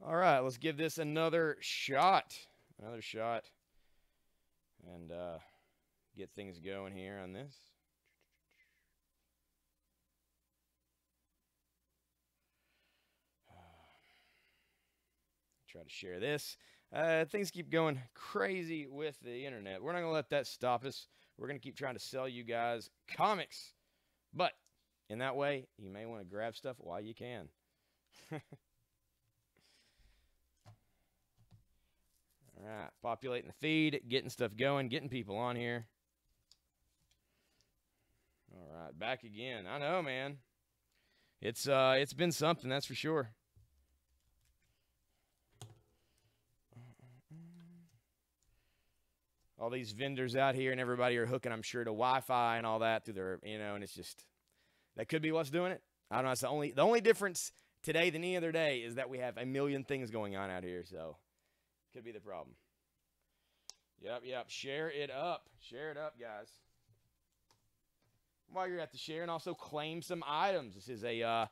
All right, let's give this another shot. Another shot. And get things going here on this. Try to share this. Things keep going crazy with the internet. We're not going to let that stop us. We're going to keep trying to sell you guys comics. But in that way, you may want to grab stuff while you can. All right, populating the feed, getting stuff going, getting people on here. All right, back again. I know, man. It's been something, that's for sure. All these vendors out here and everybody are hooking, I'm sure, to Wi-Fi and all that through their, and it's just, that could be what's doing it. I don't know. It's the only difference today than any other day is that we have a million things going on out here, so could be the problem. Yep. Share it up. Share it up, guys. While you're at the share, and also claim some items. This is a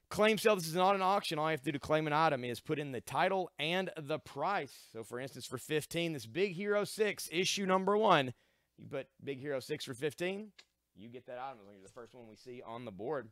claim sale. This is not an auction. All you have to do to claim an item is put in the title and the price. So, for instance, for 15, this Big Hero 6, issue number 1, you put Big Hero 6 for 15, you get that item as long as you're the first one we see on the board.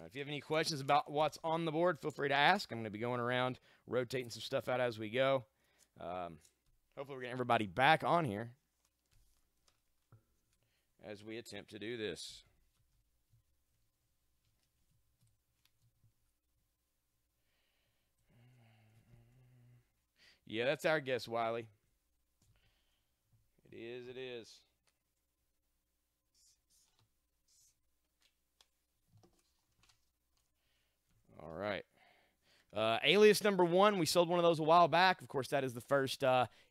If you have any questions about what's on the board, feel free to ask. I'm going to be going around, rotating some stuff out as we go. Hopefully we're getting everybody back on here as we attempt to do this. Yeah, that's our guess, Wiley. It is. All right. Alias number 1, we sold one of those a while back. Of course, that is the first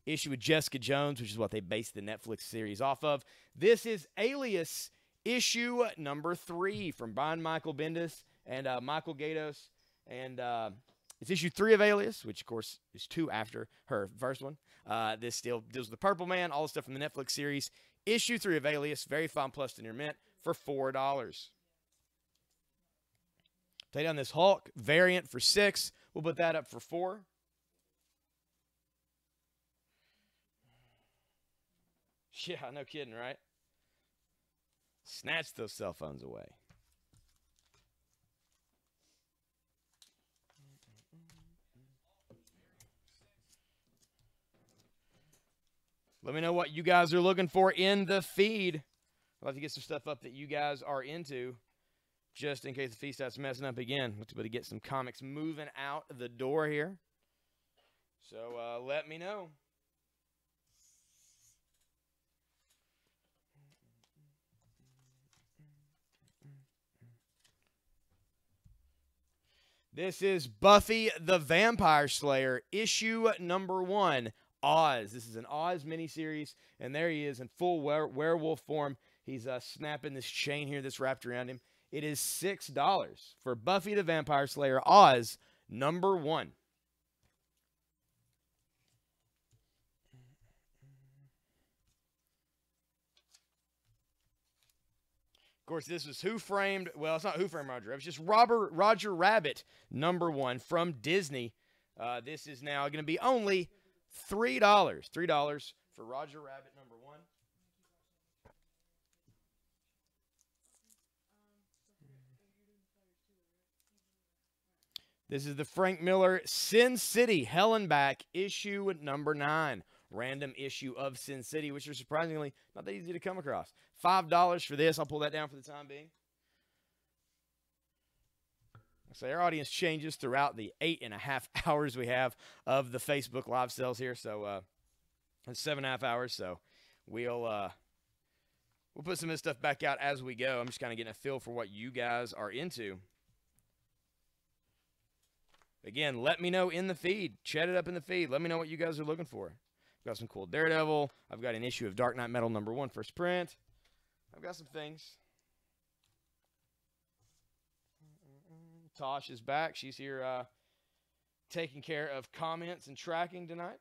issue with Jessica Jones, which is what they based the Netflix series off of. This is Alias issue number 3 from Brian Michael Bendis and Michael Gaydos. And it's issue 3 of Alias, which, of course, is 2 after her first one. This still deals with the Purple Man, all the stuff from the Netflix series. Issue 3 of Alias, very fine plus in your mint for $4. Take down this Hulk variant for $6. We'll put that up for $4. Yeah, no kidding, right? Snatch those cell phones away. Let me know what you guys are looking for in the feed. I'd like to get some stuff up that you guys are into, just in case the feed starts messing up again. Let's be able to get some comics moving out the door here. So let me know. This is Buffy the Vampire Slayer, issue number 1, Oz. This is an Oz miniseries, and there he is in full werewolf form. He's snapping this chain here that's wrapped around him. It is $6 for Buffy the Vampire Slayer, Oz, number 1. Of course, this is Who Framed, well, it's not Who Framed Roger Rabbit, it's just Roger Rabbit, number 1 from Disney. This is now going to be only $3. $3 for Roger Rabbit, number 1. This is the Frank Miller Sin City Hell and Back, issue number 9. Random issue of Sin City, which are surprisingly not that easy to come across. $5 for this. I'll pull that down for the time being. So our audience changes throughout the 8.5 hours we have of the Facebook live sales here. So it's 7.5 hours. So we'll put some of this stuff back out as we go. I'm just kind of getting a feel for what you guys are into. Again, let me know in the feed. Chat it up in the feed. Let me know what you guys are looking for. I've got some cool Daredevil. I've got an issue of Dark Knight Metal number 1 first print. I've got some things. Tosh is back. She's here taking care of comments and tracking tonight.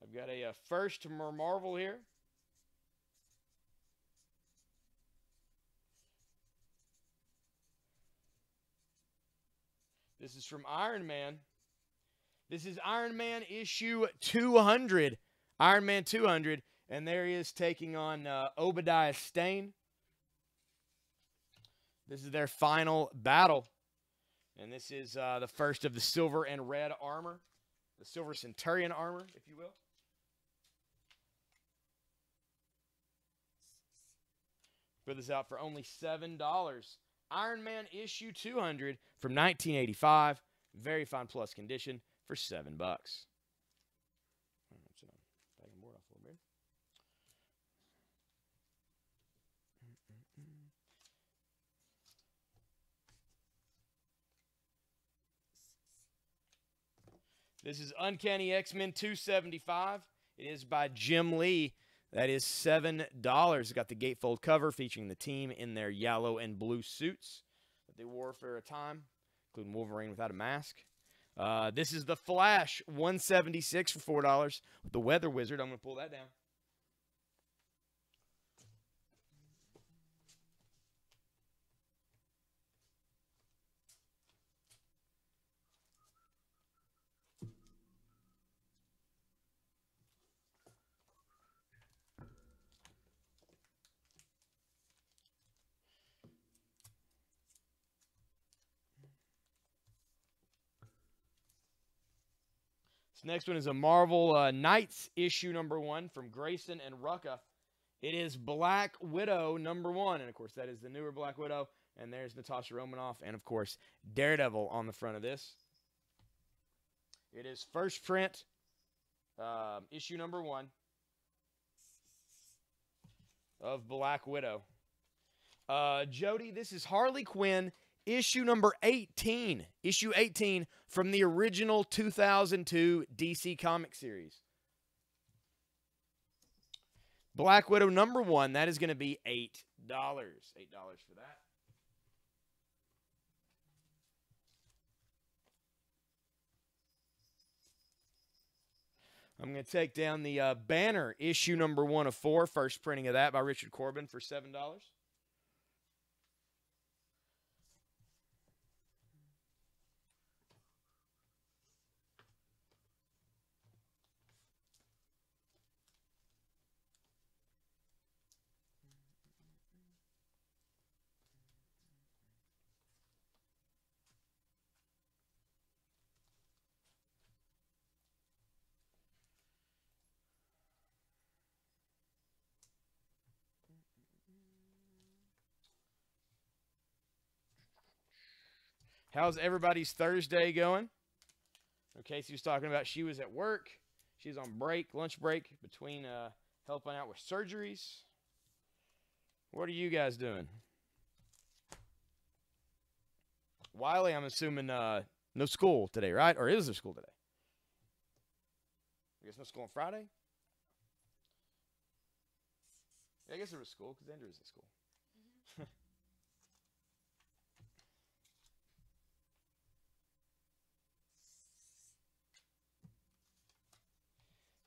I've got a first Marvel here. This is from Iron Man. This is Iron Man issue 200. Iron Man 200. And there he is taking on Obadiah Stane. This is their final battle. And this is the first of the silver and red armor. The Silver Centurion armor, if you will. Put this out for only $7. Iron Man issue 200 from 1985. Very fine plus condition for $7. This is Uncanny X-Men 275. It is by Jim Lee. That is $7. It's got the gatefold cover featuring the team in their yellow and blue suits that they wore for a time, including Wolverine without a mask. This is the Flash 176 for $4 with the Weather Wizard. I'm going to pull that down. This next one is a Marvel Knights issue #1 from Grayson and Rucka. It is Black Widow #1. And, of course, that is the newer Black Widow. And there's Natasha Romanoff. And, of course, Daredevil on the front of this. It is first print, issue #1 of Black Widow. Jody, this is Harley Quinn, issue #18. Issue 18 from the original 2002 DC comic series. Black Widow #1, that is going to be $8. $8 for that. I'm going to take down the Banner issue #1 of 4, first printing of that by Richard Corbin for $7. How's everybody's Thursday going? Casey was talking about she was at work. She's on break, lunch break, between helping out with surgeries. What are you guys doing? Wiley, I'm assuming no school today, right? Or is there school today? I guess no school on Friday? Yeah, I guess there was school because Andrew's at school.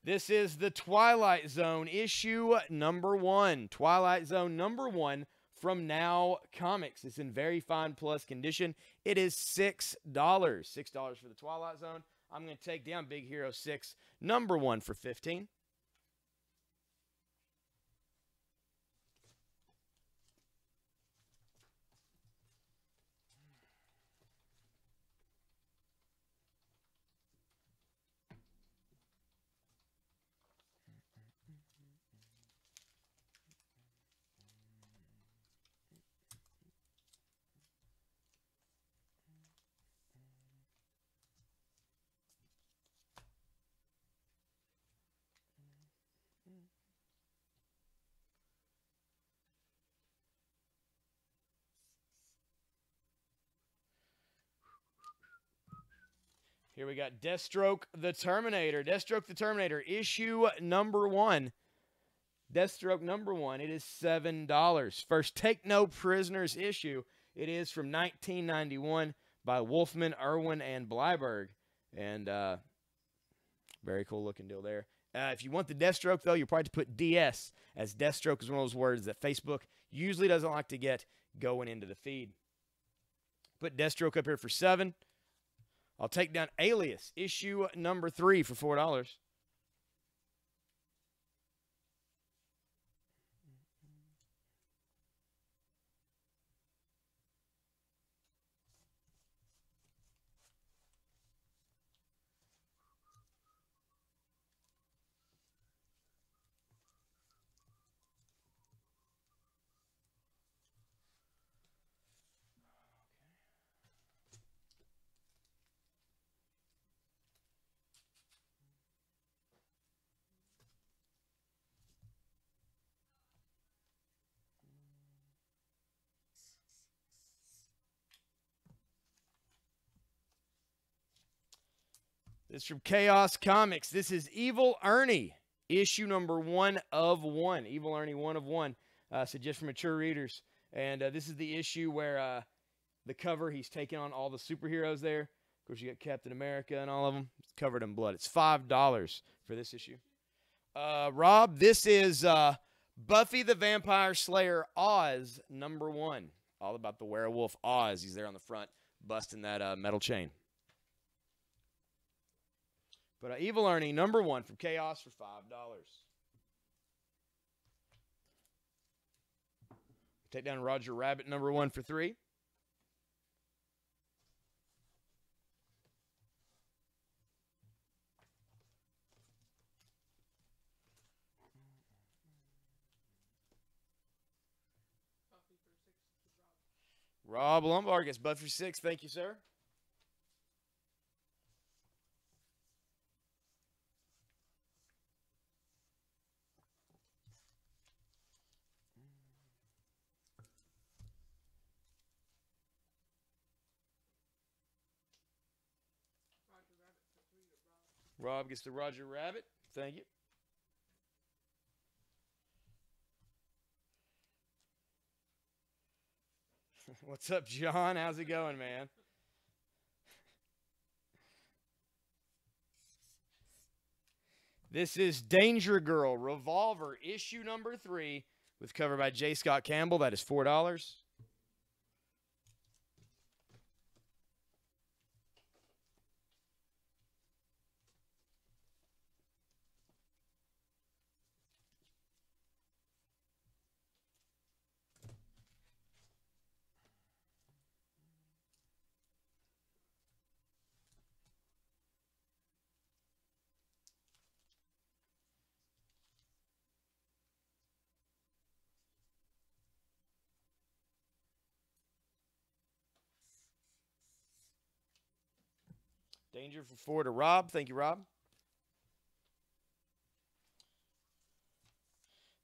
This is the Twilight Zone issue #1. Twilight Zone #1 from Now Comics. It's in very fine plus condition. It is $6. $6 for the Twilight Zone. I'm going to take down Big Hero 6 #1 for $15. Here we got Deathstroke the Terminator. Deathstroke the Terminator, issue number 1. Deathstroke number 1, it is $7. First Take No Prisoners issue, it is from 1991 by Wolfman, Irwin, and Bleiberg. And very cool looking deal there. If you want the Deathstroke, though, you'll probably have to put DS, as Deathstroke is one of those words that Facebook usually doesn't like to get going into the feed. Put Deathstroke up here for $7. I'll take down Alias, issue number 3 for $4. This is from Chaos Comics. This is Evil Ernie, issue number 1 of 1. Evil Ernie 1 of 1. So just for mature readers. And this is the issue where the cover, he's taking on all the superheroes there. Of course, you got Captain America and all of them. It's covered in blood. It's $5 for this issue. Rob, this is Buffy the Vampire Slayer Oz number 1. All about the werewolf Oz. He's there on the front, busting that metal chain. But Evil Ernie, number 1 from Chaos for $5. Take down Roger Rabbit, number 1 for $3. Rob Lombard gets Buffy for $6. Thank you, sir. Rob gets the Roger Rabbit. Thank you. What's up, John? How's it going, man? This is Danger Girl Revolver, issue number 3, with cover by J. Scott Campbell. That is $4. Danger for 4 to Rob. Thank you, Rob.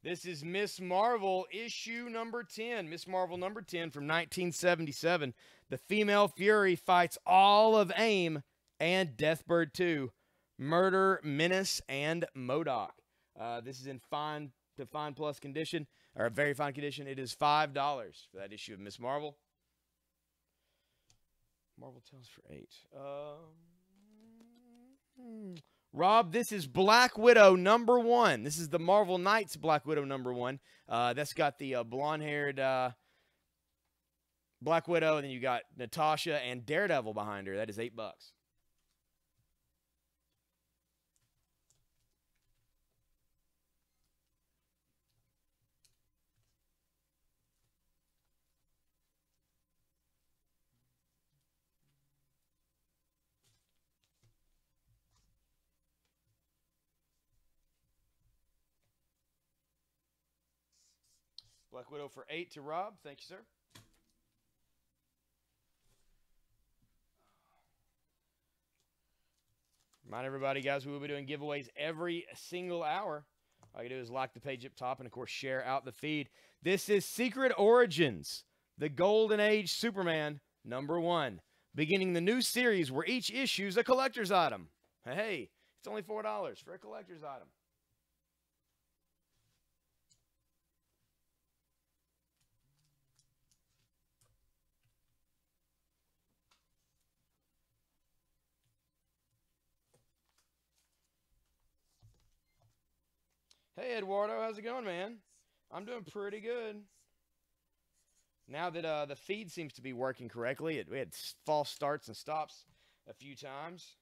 This is Miss Marvel, issue number 10. Miss Marvel number 10 from 1977. The Female Fury fights all of AIM and Deathbird 2. Murder, Menace, and MODOK. This is in fine to fine plus condition, or very fine condition. It is $5 for that issue of Miss Marvel. Marvel Tales for 8. Rob, this is Black Widow number 1. This is the Marvel Knights Black Widow number 1. That's got the blonde-haired Black Widow, and then you got Natasha and Daredevil behind her. That is $8. Black Widow for 8 to Rob. Thank you, sir. Remind everybody, guys, we will be doing giveaways every single hour. All you do is like the page up top and, of course, share out the feed. This is Secret Origins, the Golden Age Superman, number 1. beginning the new series where each issue's a collector's item. Hey, it's only $4 for a collector's item. Hey, Eduardo, how's it going, man? I'm doing pretty good. Now that the feed seems to be working correctly, we had false starts and stops a few times.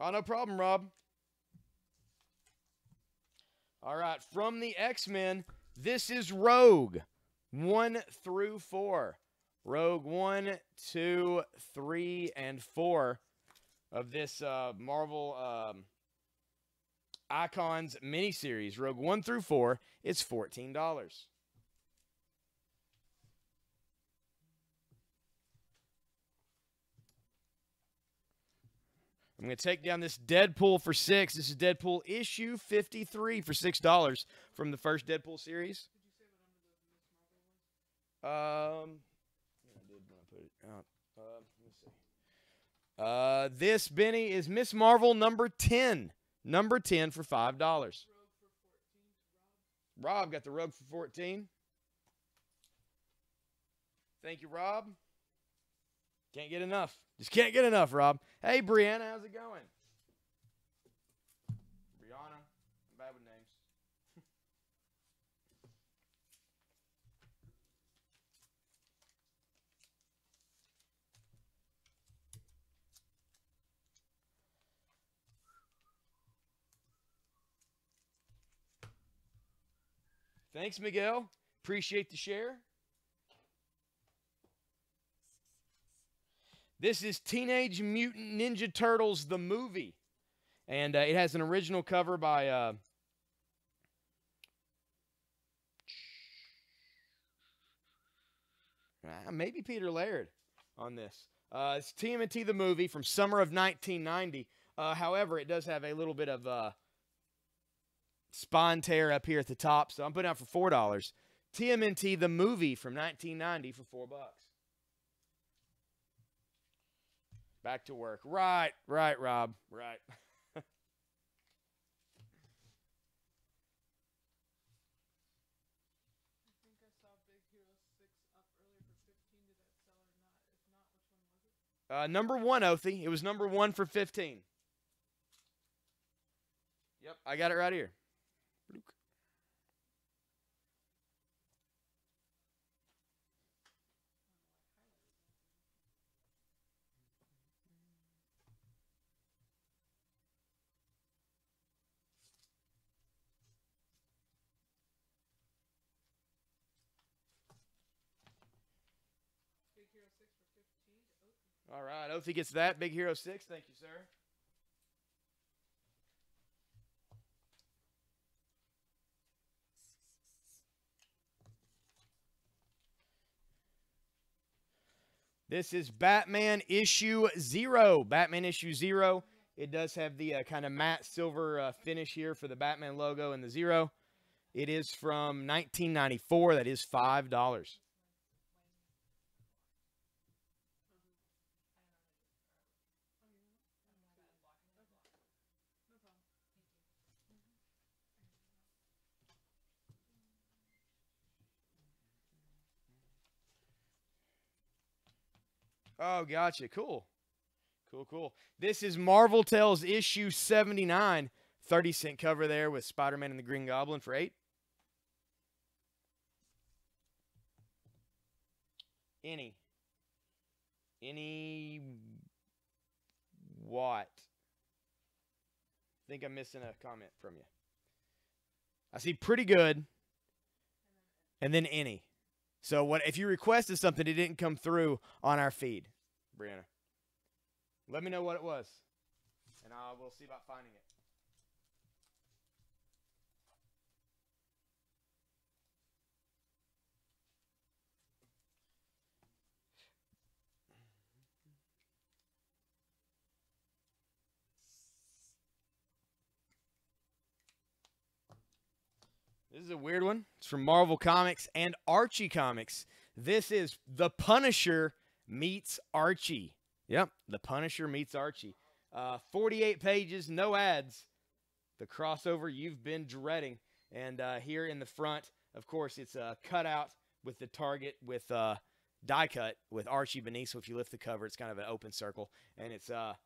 Oh, no problem, Rob. All right, from the X-Men, this is Rogue 1 through 4. Rogue 1, 2, 3, and 4 of this Marvel Icons miniseries. Rogue 1 through 4, it's $14. I'm going to take down this Deadpool for $6. This is Deadpool issue 53 for $6 from the first Deadpool series. I did want to put it out. Let's see. This, Benny, is Miss Marvel number 10. Number 10 for $5. Rob got the Rogue for 14. Thank you, Rob. Can't get enough. Just can't get enough, Rob. Hey, Brianna, how's it going? Brianna, I'm bad with names. Thanks, Miguel. Appreciate the share. This is Teenage Mutant Ninja Turtles, the movie. And it has an original cover by maybe Peter Laird on this. It's TMNT, the movie from summer of 1990. However, it does have a little bit of spine tear up here at the top, so I'm putting out for $4. TMNT, the movie from 1990 for $4. Back to work. Right, Rob. Right. Number 1, Othie. It was number 1 for 15. Yep, I got it right here. All right, Othie gets that. Big Hero 6. Thank you, sir. This is Batman issue 0. Batman issue 0. It does have the kind of matte silver finish here for the Batman logo and the 0. It is from 1994. That is $5. Oh, gotcha. Cool. Cool. This is Marvel Tales issue 79. 30-cent cover there with Spider-Man and the Green Goblin for $8. Any what? I think I'm missing a comment from you. I see pretty good and then any. So what if you requested something, it didn't come through on our feed, Brianna? Let me know what it was, and we'll see about finding it. This is a weird one. It's from Marvel Comics and Archie Comics. This is The Punisher meets Archie. Yep, The Punisher meets Archie. 48 pages, no ads. The crossover you've been dreading. And here in the front, of course, it's a cutout with the target with die cut with Archie beneath. So if you lift the cover, it's kind of an open circle. And it's a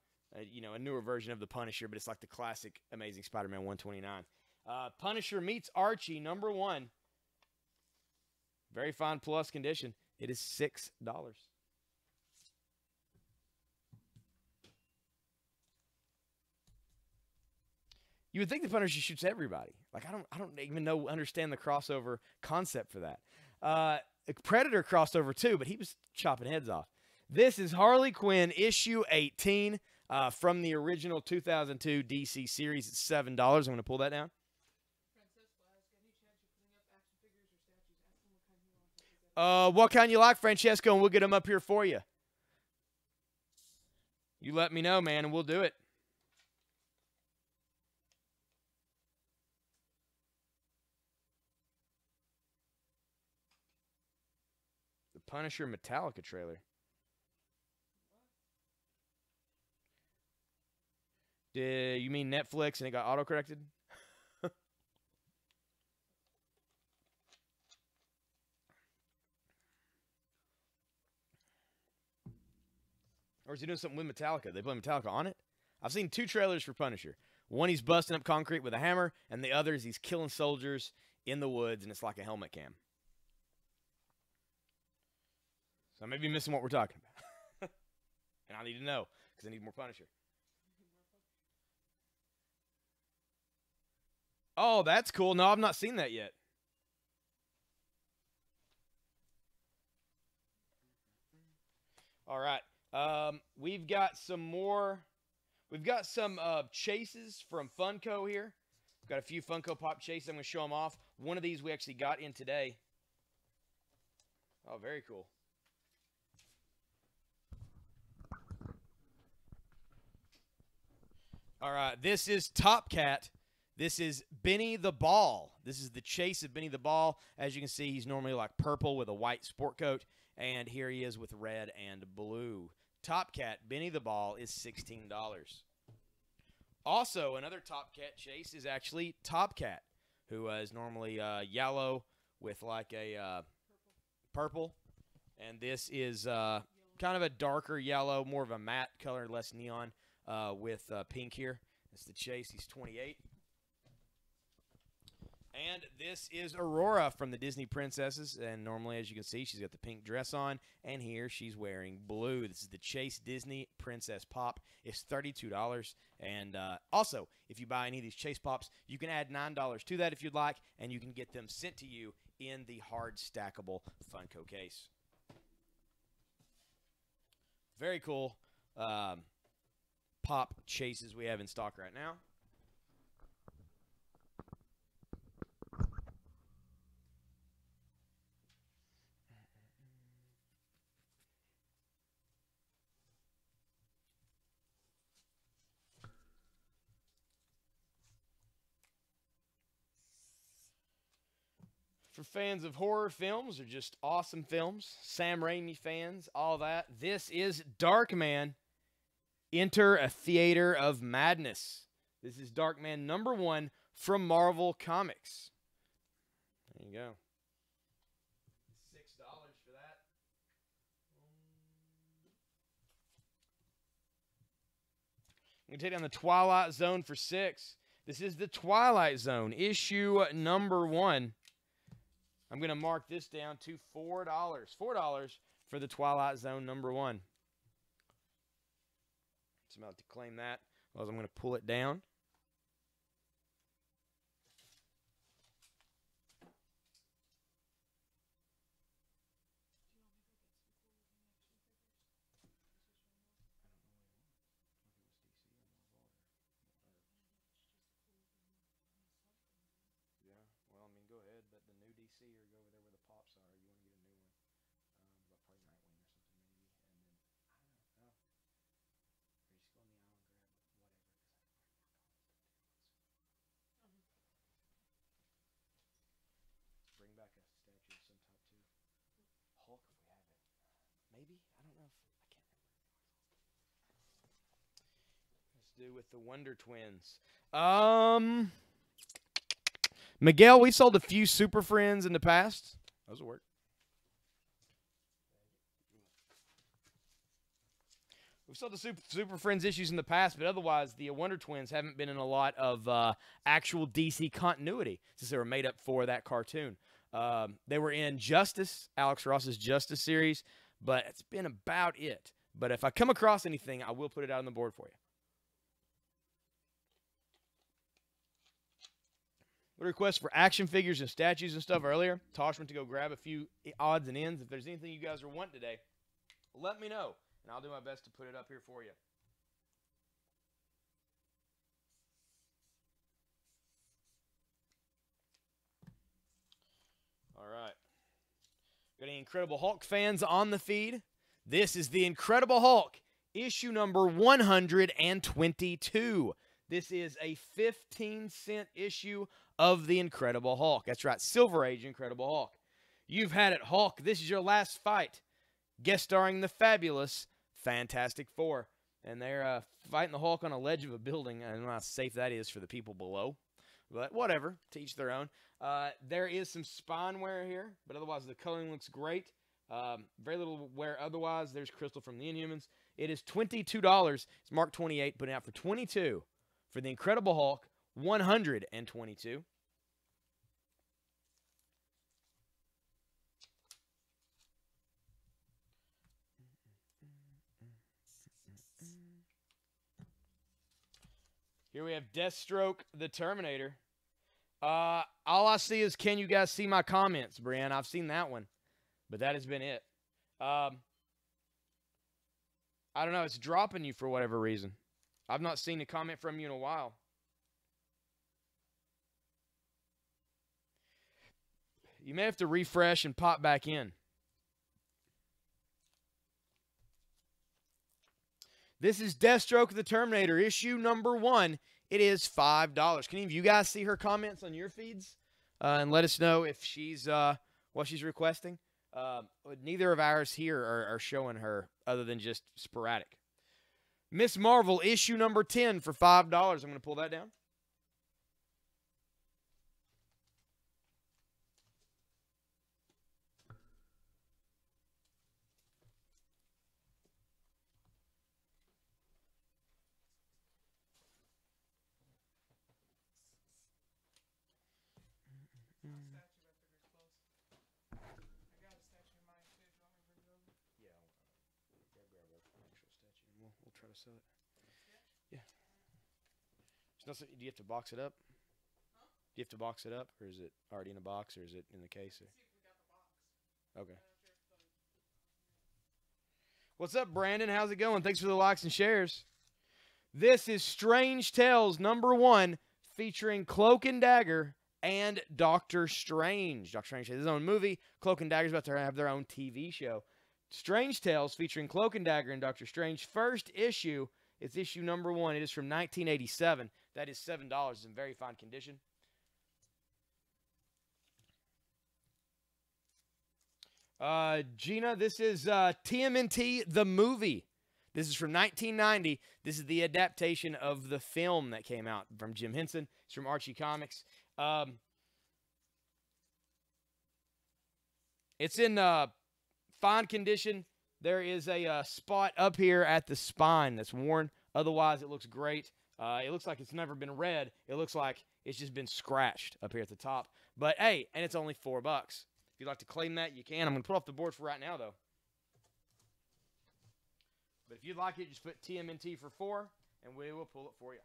newer version of The Punisher, but it's like the classic Amazing Spider-Man 129. Punisher meets Archie, #1. Very fine plus condition. It is $6. You would think the Punisher shoots everybody. Like I don't even understand the crossover concept for that. Predator crossed too, but he was chopping heads off. This is Harley Quinn issue 18 from the original 2002 DC series. It's $7. I'm going to pull that down. What kind you like, Francesco, and we'll get them up here for you. You let me know, man, and we'll do it. The Punisher Metallica trailer. You mean Netflix and it got auto-corrected? Or is he doing something with Metallica? They play Metallica on it? I've seen 2 trailers for Punisher. One, he's busting up concrete with a hammer, and the other is he's killing soldiers in the woods, and it's like a helmet cam. So I may be missing what we're talking about. And I need to know, because I need more Punisher. Oh, that's cool. No, I've not seen that yet. All right. We've got some more. We've got some chases from Funko here. We've got a few Funko Pop chases. I'm going to show them off. One of these we actually got in today. Oh, very cool. All right. This is Top Cat. This is Benny the Ball. This is the chase of Benny the Ball. As you can see, he's normally like purple with a white sport coat. And here he is with red and blue. Top Cat, Benny the Ball, is $16. Also, another Top Cat chase is actually Top Cat, who is normally yellow with like a purple. And this is kind of a darker yellow, more of a matte color, less neon, with pink here. That's the chase. He's 28. And this is Aurora from the Disney Princesses. And normally, as you can see, she's got the pink dress on. And here she's wearing blue. This is the Chase Disney Princess Pop. It's $32. And also, if you buy any of these Chase Pops, you can add $9 to that if you'd like. And you can get them sent to you in the hard stackable Funko case. Very cool Pop chases we have in stock right now. For fans of horror films or just awesome films, Sam Raimi fans, all that, this is Darkman, Enter a Theater of Madness. This is Darkman #1 from Marvel Comics. There you go. $6 for that. I'm going to take down the Twilight Zone for $6. This is the Twilight Zone, issue #1. I'm going to mark this down to $4. $4 for the Twilight Zone #1. So I'm about to claim that. Otherwise, I'm going to pull it down. Well, I mean, go ahead, but the new DC or go over there where the Pops are. You want to get a new one. Like probably Nightwing or something maybe. And then, I don't know. Or you just go on the aisle and grab whatever. Because I can find more comics. maybe. I don't know if I can't remember. Let's do with the Wonder Twins. Miguel, we sold a few Super Friends in the past. Those will work. We've sold the Super Friends issues in the past, but otherwise, the Wonder Twins haven't been in a lot of actual DC continuity since they were made up for that cartoon. They were in Justice, Alex Ross's Justice series, but it's been about it. But if I come across anything, I will put it out on the board for you. What request for action figures and statues and stuff earlier? Tosh went to go grab a few odds and ends. If there's anything you guys are wanting today, let me know. And I'll do my best to put it up here for you. All right. Got any Incredible Hulk fans on the feed? This is the Incredible Hulk, issue number 122. This is a 15-cent issue of the Incredible Hulk. That's right, Silver Age Incredible Hulk. You've had it, Hulk. This is your last fight. Guest starring the fabulous Fantastic Four. And they're fighting the Hulk on a ledge of a building. I don't know how safe that is for the people below. But whatever, to each their own. There is some spine wear here, but otherwise the coloring looks great. Very little wear otherwise. There's Crystal from the Inhumans. It is $22. It's marked 28, putting out for 22 for the Incredible Hulk, 122. Here we have Deathstroke, the Terminator. All I see is, can you guys see my comments, Brian? I've seen that one, but that has been it. I don't know. It's dropping you for whatever reason. I've not seen a comment from you in a while. You may have to refresh and pop back in. This is Deathstroke the Terminator, issue number 1. It is $5. Can any of you guys see her comments on your feeds? And let us know if she's what she's requesting. Neither of ours here are showing her other than just sporadic. Miss Marvel, issue number 10 for $5. I'm going to pull that down. We'll try to sell it. Yeah. Do you have to box it up? Huh? Do you have to box it up, or is it already in a box, or is it in the case? Okay. What's up, Brandon? How's it going? Thanks for the likes and shares. This is Strange Tales number 1, featuring Cloak and Dagger and Doctor Strange. Doctor Strange has his own movie. Cloak and Dagger's about to have their own TV show. Strange Tales featuring Cloak and Dagger and Doctor Strange. First issue. It's issue number 1. It is from 1987. That is $7. It's in very fine condition. Gina, this is TMNT The Movie. This is from 1990. This is the adaptation of the film that came out from Jim Henson. It's from Archie Comics. It's in fine condition. There is a spot up here at the spine that's worn. Otherwise, it looks great. It looks like it's never been read. It looks like it's just been scratched up here at the top. But, hey, and it's only $4. If you'd like to claim that, you can. I'm going to put off the board for right now, though. But if you'd like it, just put TMNT for $4, and we will pull it for you.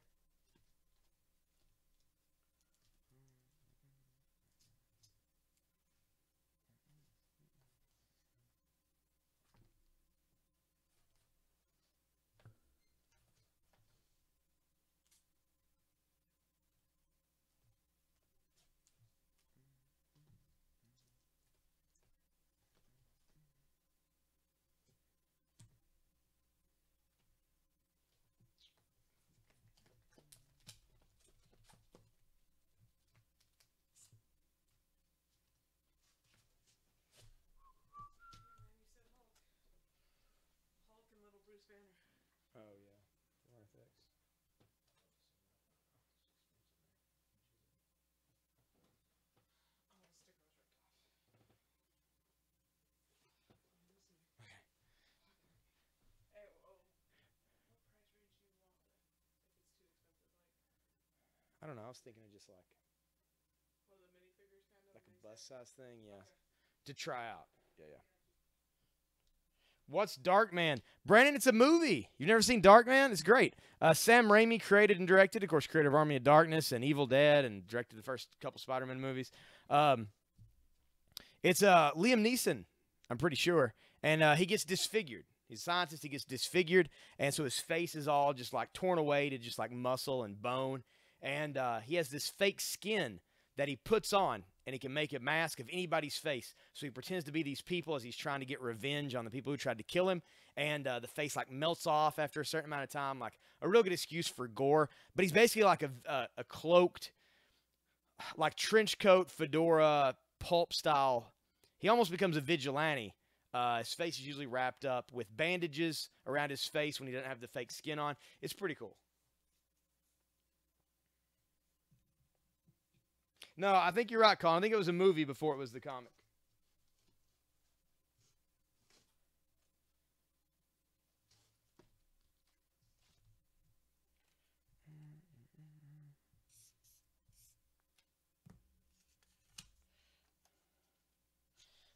Oh yeah, RFX. I don't know. I was thinking of just like a bus size thing. Yeah, to try out. Yeah, yeah. What's Darkman? Brandon, it's a movie. You've never seen Darkman? It's great. Sam Raimi created and directed, of course, created Army of Darkness and Evil Dead and directed the first couple Spider-Man movies. Um, it's Liam Neeson, I'm pretty sure. And he gets disfigured. He's a scientist. He gets disfigured. And so his face is all just like torn away to just like muscle and bone. And he has this fake skin that he puts on, and he can make a mask of anybody's face. So he pretends to be these people as he's trying to get revenge on the people who tried to kill him. And the face like melts off after a certain amount of time, like a real good excuse for gore. But he's basically like a cloaked, like trench coat, fedora, pulp style. He almost becomes a vigilante. His face is usually wrapped up with bandages around his face when he doesn't have the fake skin on. It's pretty cool. No, I think you're right, Colin. I think it was a movie before it was the comic.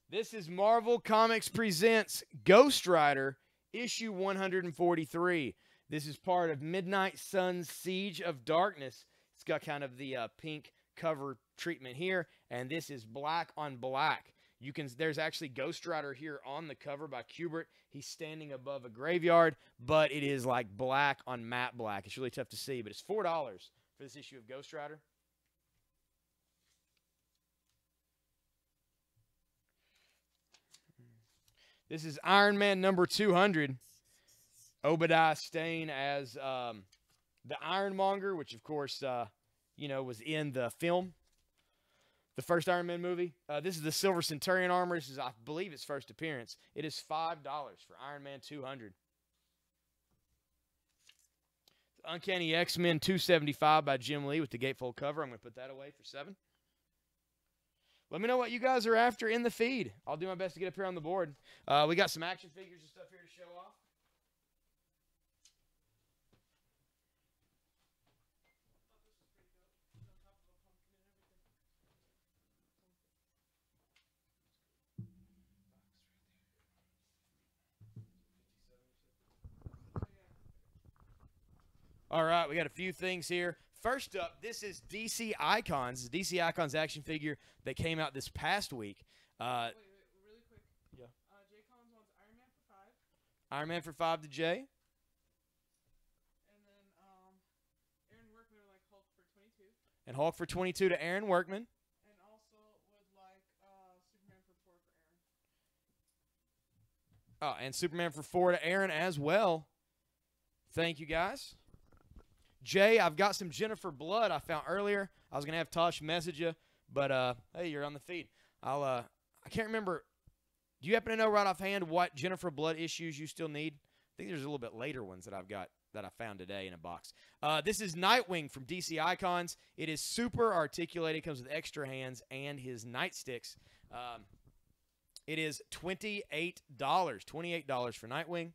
This is Marvel Comics Presents Ghost Rider, issue 143. This is part of Midnight Sun's Siege of Darkness. It's got kind of the pink cover treatment here, and this is black on black. There's actually Ghost Rider here on the cover by Kubert. He's standing above a graveyard, but it is like black on matte black. It's really tough to see, but it's $4 for this issue of Ghost Rider. This is Iron Man number 200. Obadiah Stane as the Ironmonger, which of course, was in the film, the first Iron Man movie. This is the Silver Centurion armor. This is, I believe, its first appearance. It is $5 for Iron Man 200. Uncanny X-Men 275 by Jim Lee with the gatefold cover. I'm going to put that away for $7. Let me know what you guys are after in the feed. I'll do my best to get up here on the board. We got some action figures and stuff here to show off. All right, we got a few things here. First up, this is DC Icons. This is DC Icons action figure that came out this past week. Wait, really quick. Yeah. Jay Collins wants Iron Man for 5. Iron Man for 5 to Jay. And then Aaron Workman would like Hulk for 22. And Hulk for 22 to Aaron Workman. And also would like Superman for 4 for Aaron. Oh, and Superman for 4 to Aaron as well. Thank you, guys. Jay, I've got some Jennifer Blood I found earlier. I was going to have Tosh message you, but hey, you're on the feed. I can't remember. Do you happen to know right offhand what Jennifer Blood issues you still need? I think there's a little bit later ones that I've got that I found today in a box. This is Nightwing from DC Icons. It is super articulated. It comes with extra hands and his nightsticks. It is $28. $28 for Nightwing.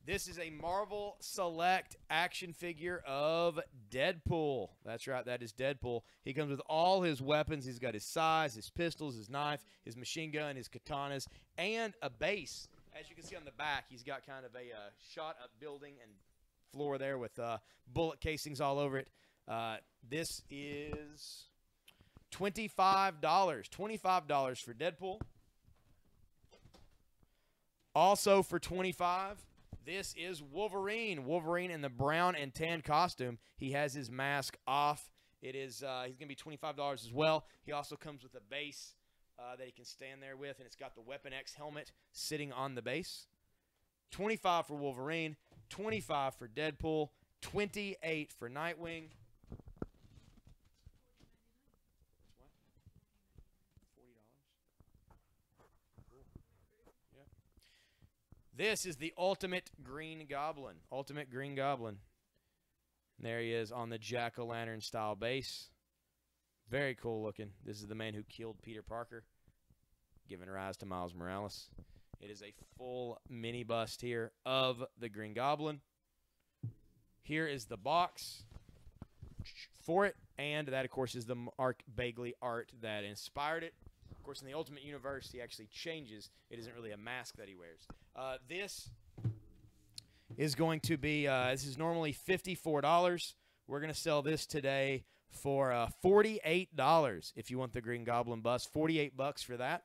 This is a Marvel Select action figure of Deadpool. That's right, that is Deadpool. He comes with all his weapons. He's got his sais, his pistols, his knife, his machine gun, his katanas, and a base. As you can see on the back, he's got kind of a shot-up building and floor there with bullet casings all over it. This is $25. $25 for Deadpool. Also for $25. This is Wolverine. Wolverine in the brown and tan costume. He has his mask off. It is he's going to be $25 as well. He also comes with a base that he can stand there with, and it's got the Weapon X helmet sitting on the base. $25 for Wolverine, $25 for Deadpool, $28 for Nightwing. This is the Ultimate Green Goblin. Ultimate Green Goblin. And there he is on the jack-o'-lantern style base. Very cool looking. This is the man who killed Peter Parker, giving rise to Miles Morales. It is a full mini bust here of the Green Goblin. Here is the box for it, and that, of course, is the Mark Bagley art that inspired it. Of course, in the Ultimate Universe, he actually changes. It isn't really a mask that he wears. This is going to be, this is normally $54. We're going to sell this today for $48 if you want the Green Goblin bust. $48 for that.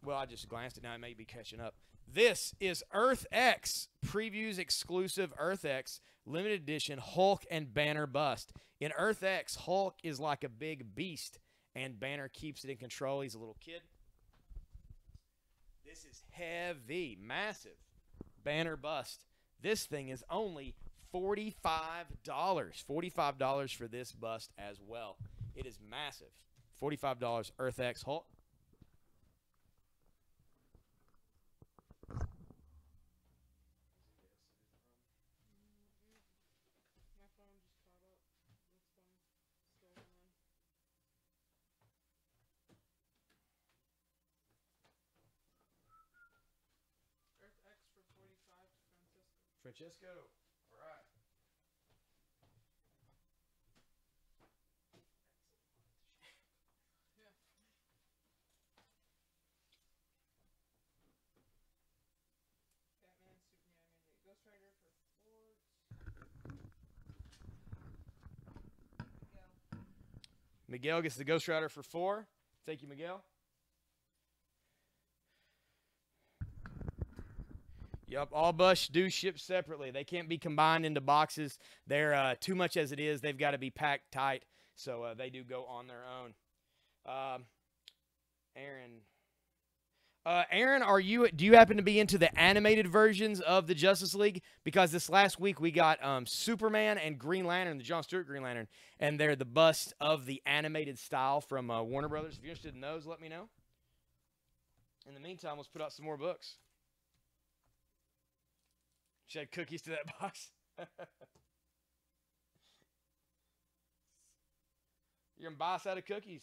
Well, I just glanced at it now. It may be catching up. This is Earth X Previews exclusive Earth X limited edition Hulk and Banner bust. In Earth X, Hulk is like a big beast, and Banner keeps it in control. He's a little kid. This is heavy, massive Banner bust. This thing is only $45. $45 for this bust as well. It is massive. $45 Earth X Hulk. Francesco, all right. Yeah. Batman, Superman, Ghost Rider for $4. Miguel gets the Ghost Rider for $4. Thank you, Miguel. Yep, all busts do ship separately. They can't be combined into boxes. They're too much as it is. They've got to be packed tight, so they do go on their own. Aaron, do you happen to be into the animated versions of the Justice League? Because this last week we got Superman and Green Lantern, the John Stewart Green Lantern, and they're the bust of the animated style from Warner Brothers. If you're interested in those, let me know. In the meantime, let's put out some more books. Should I add cookies to that box? You're going to buy us out of cookies.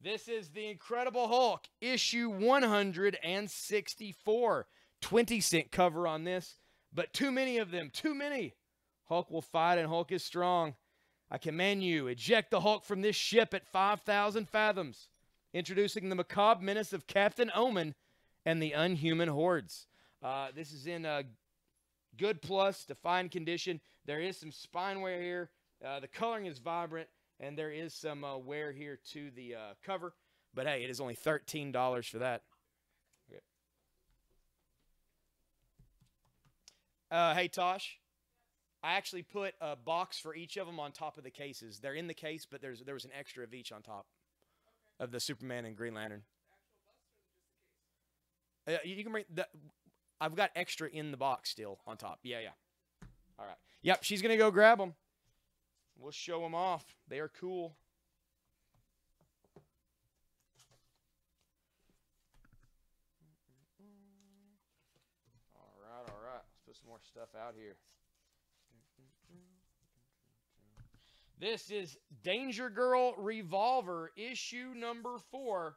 This is the Incredible Hulk, issue 164. 20-cent cover on this, but too many of them, too many. Hulk will fight and Hulk is strong. I command you, eject the Hulk from this ship at 5,000 fathoms. Introducing the macabre menace of Captain Omen and the Unhuman Hordes. This is in good plus to fine condition. There is some spine wear here. The coloring is vibrant, and there is some wear here to the cover. But hey, it is only $13 for that. Okay. Hey, Tosh. I actually put a box for each of them on top of the cases. They're in the case, but there was an extra of each on top of the Superman and Green Lantern. You can bring the. I've got extra in the box still on top. Yeah. All right. Yep, she's gonna go grab them. We'll show them off. They are cool. All right. Let's put some more stuff out here. This is Danger Girl Revolver, issue number 4.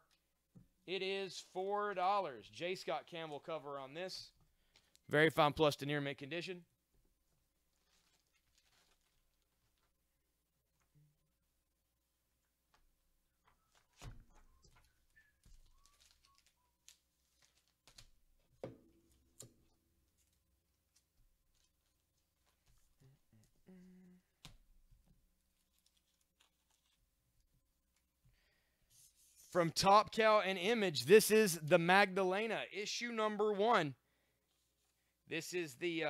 It is $4. J. Scott Campbell cover on this. Very fine plus to near mint condition. From Top Cow and Image, this is the Magdalena, issue number 1. This is the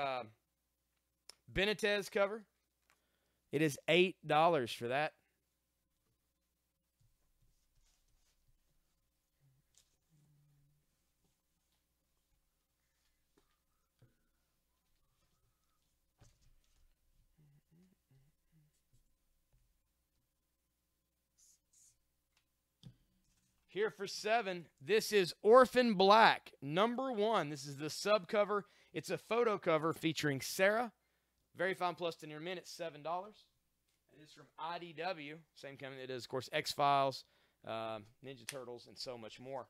Benitez cover. It is $8 for that. Here for 7, this is Orphan Black, number 1. This is the sub cover. It's a photo cover featuring Sarah. Very fine plus to near mint at $7. It is from IDW, same company that does, of course, X-Files, Ninja Turtles, and so much more.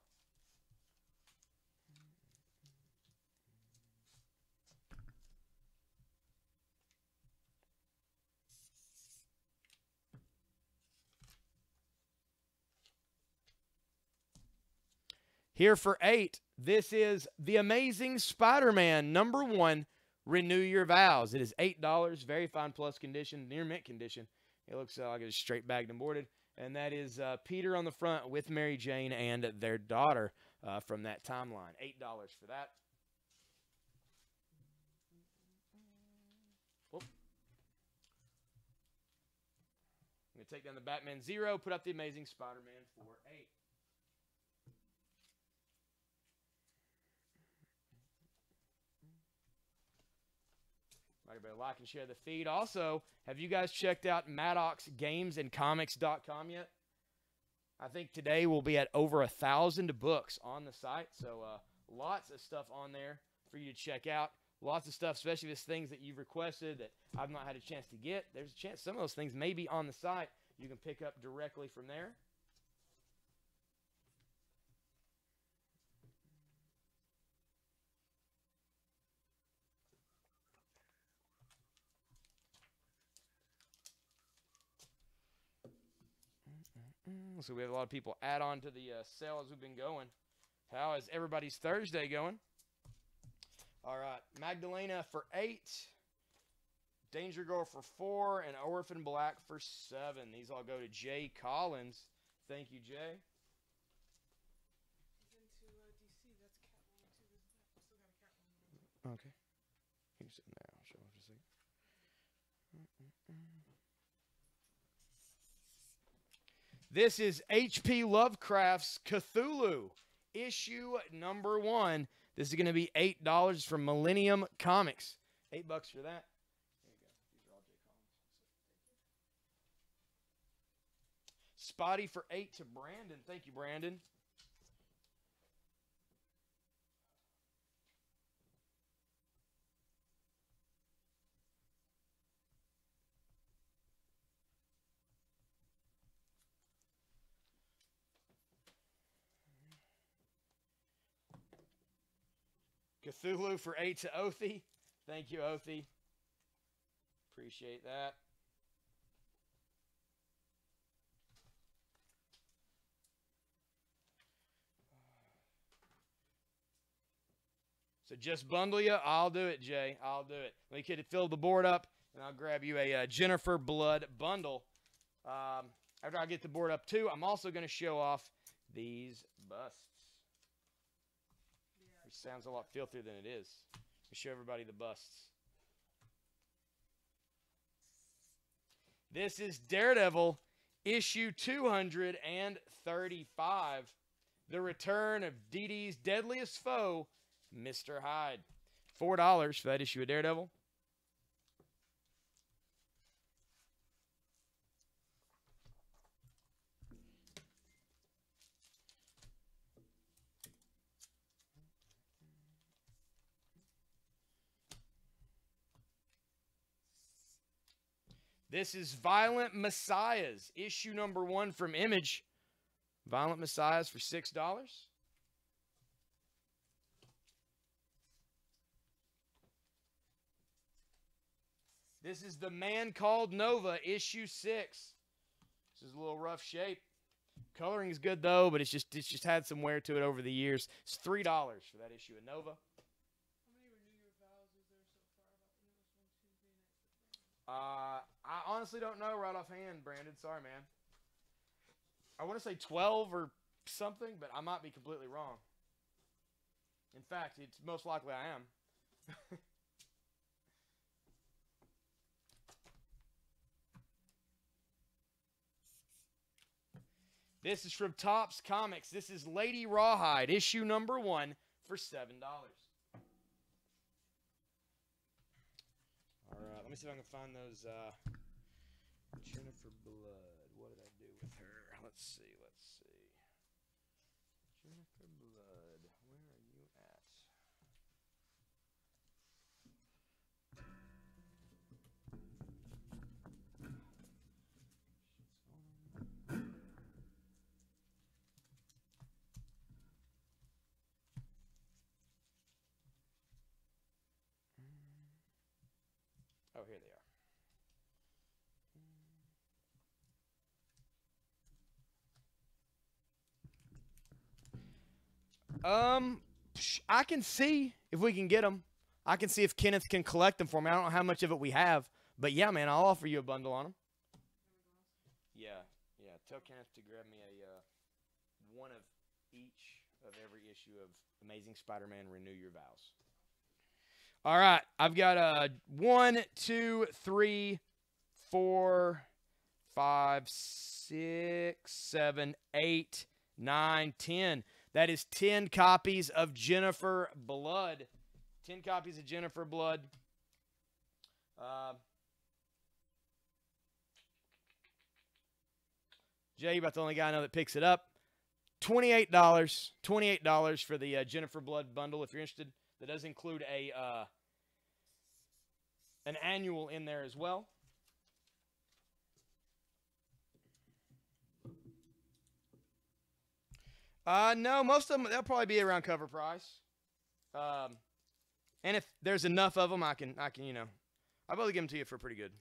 Here for 8, this is The Amazing Spider-Man, number 1, Renew Your Vows. It is $8, very fine plus condition, near mint condition. It looks like it's straight bagged and boarded. And that is Peter on the front with Mary Jane and their daughter from that timeline. $8 for that. Whoop. I'm going to take down the Batman 0, put up the Amazing Spider-Man for 8. Everybody like and share the feed. Also, have you guys checked out MaddoxGamesandComics.com yet? I think today we'll be at over 1,000 books on the site. So lots of stuff on there for you to check out. Lots of stuff, especially if it's things that you've requested that I've not had a chance to get. There's a chance some of those things may be on the site. You can pick up directly from there. So we have a lot of people add on to the sale as we've been going. How is everybody's Thursday going? All right, Magdalena for 8, Danger Girl for 4, and Orphan Black for 7. These all go to Jay Collins. Thank you, Jay. Okay. You can sit in there. I'll show off just a second. This is H.P. Lovecraft's Cthulhu, issue number 1. This is going to be $8 from Millennium Comics. $8 for that. There you go. These are all J. Collins. Spotty for 8 to Brandon. Thank you, Brandon. Cthulhu for 8 to Othie. Thank you, Othie. Appreciate that. So just bundle you? I'll do it, Jay. I'll do it. Let me fill the board up, and I'll grab you a Jennifer Blood bundle. After I get the board up, too, I'm also going to show off these busts. Which sounds a lot filthier than it is. Let me show everybody the busts. This is Daredevil, issue 235. The return of Dee Dee's deadliest foe, Mr. Hyde. $4 for that issue of Daredevil. This is Violent Messiahs, issue number 1 from Image. Violent Messiahs for $6. This is The Man Called Nova, issue 6. This is a little rough shape. Coloring is good though, but it's just had some wear to it over the years. It's $3 for that issue of Nova. I honestly don't know right offhand, Brandon. Sorry, man. I want to say 12 or something, but I might be completely wrong. In fact, it's most likely I am. This is from Topps Comics. This is Lady Rawhide, issue number 1 for $7. All right, let me see if I can find those Jennifer Blood. What did I do with her? Let's see. Jennifer Blood, where are you at? Oh, here they are. I can see if we can get them. I can see if Kenneth can collect them for me. I don't know how much of it we have, but yeah, man, I'll offer you a bundle on them. Yeah, yeah. Tell Kenneth to grab me a one of each of every issue of Amazing Spider-Man Renew Your Vows. All right, I've got 1, 2, 3, 4, 5, 6, 7, 8, 9, 10. That is 10 copies of Jennifer Blood. 10 copies of Jennifer Blood. Jay, about the only guy I know that picks it up. $28. $28 for the Jennifer Blood bundle if you're interested. That does include an annual in there as well. No, most of them, they'll probably be around cover price. And if there's enough of them, I can, I'll be able to give them to you for pretty good.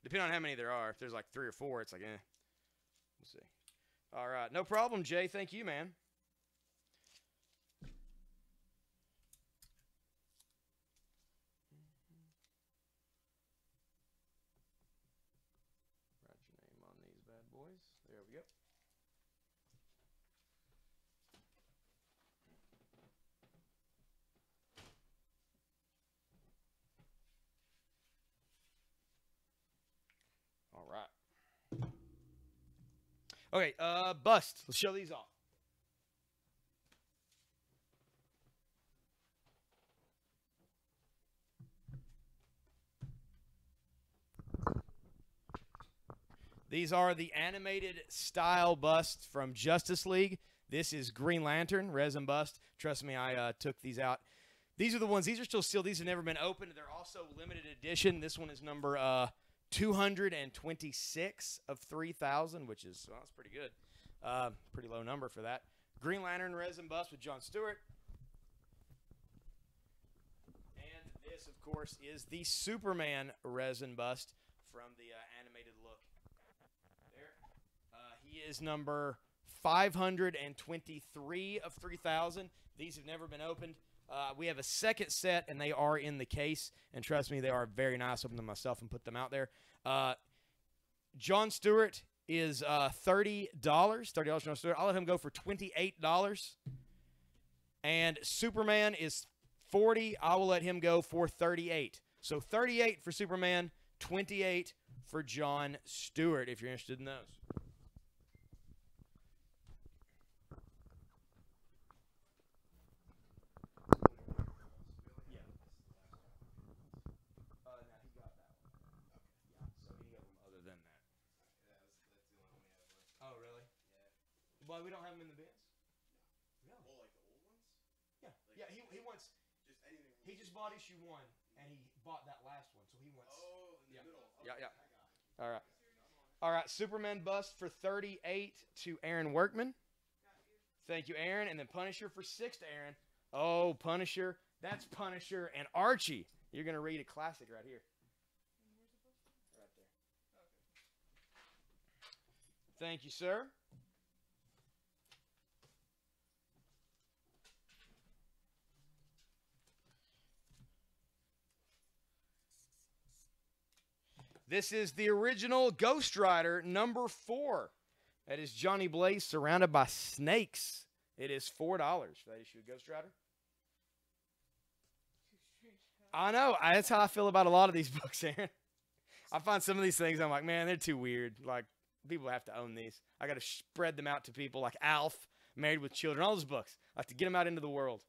Depending on how many there are. If there's like 3 or 4, it's like, We'll see. All right. No problem, Jay. Thank you, man. Write your name on these bad boys. There we go. All right. Okay, bust. Let's show these off. These are the animated style busts from Justice League. This is Green Lantern, resin bust. Trust me, I took these out. These are the ones. These are still sealed. These have never been opened. They're also limited edition. This one is number 226 of 3,000, which is, well, that's pretty good. Pretty low number for that. Green Lantern resin bust with Jon Stewart. And this, of course, is the Superman resin bust from the animated look. There. He is number 523 of 3,000. These have never been opened. We have a second set, and they are in the case. And trust me, they are very nice. Open them myself and put them out there. Jon Stewart is $30. $30 Jon Stewart. I'll let him go for $28. And Superman is $40. I will let him go for $38. So $38 for Superman, $28 for Jon Stewart, if you're interested in those. Oh, really? Yeah. Well, we don't have them in the bins? No. Oh, like the old ones? Yeah. Like yeah, he wants... Just anything. He just bought issue 1, and he bought that last one, so he wants... Oh, in the middle. Okay. Yeah. All right. All right, Superman bust for $38 to Aaron Workman. Thank you, Aaron. And then Punisher for $6 to Aaron. Oh, Punisher. That's Punisher and Archie. You're going to read a classic right here. Right there. Thank you, sir. This is the original Ghost Rider number 4. That is Johnny Blaze surrounded by snakes. It is $4 for that issue of Ghost Rider. I know. That's how I feel about a lot of these books, Aaron. I find some of these things, I'm like, man, they're too weird. Like, people have to own these. I got to spread them out to people like Alf, Married with Children, all those books. I have to get them out into the world.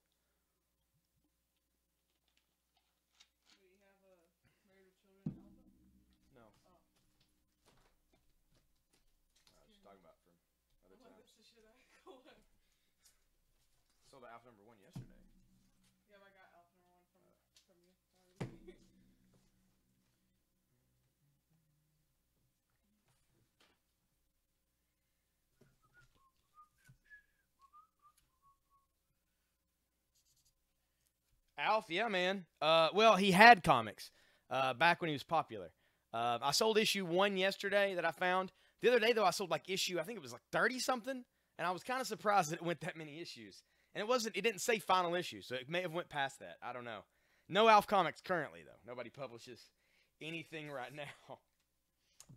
Do you have Married with Children Alpha? No. Oh. I was just talking about from other times. That's the shit I collect. saw the Alpha number 1 yesterday. Yeah, I got Alpha number 1 from you already. Alf, yeah, man. Well, he had comics back when he was popular. I sold issue 1 yesterday that I found. The other day, though, I sold like issue, I think it was like 30 something, and I was kind of surprised that it went that many issues. And it didn't say final issue, so it may have went past that. I don't know. No Alf comics currently, though. Nobody publishes anything right now,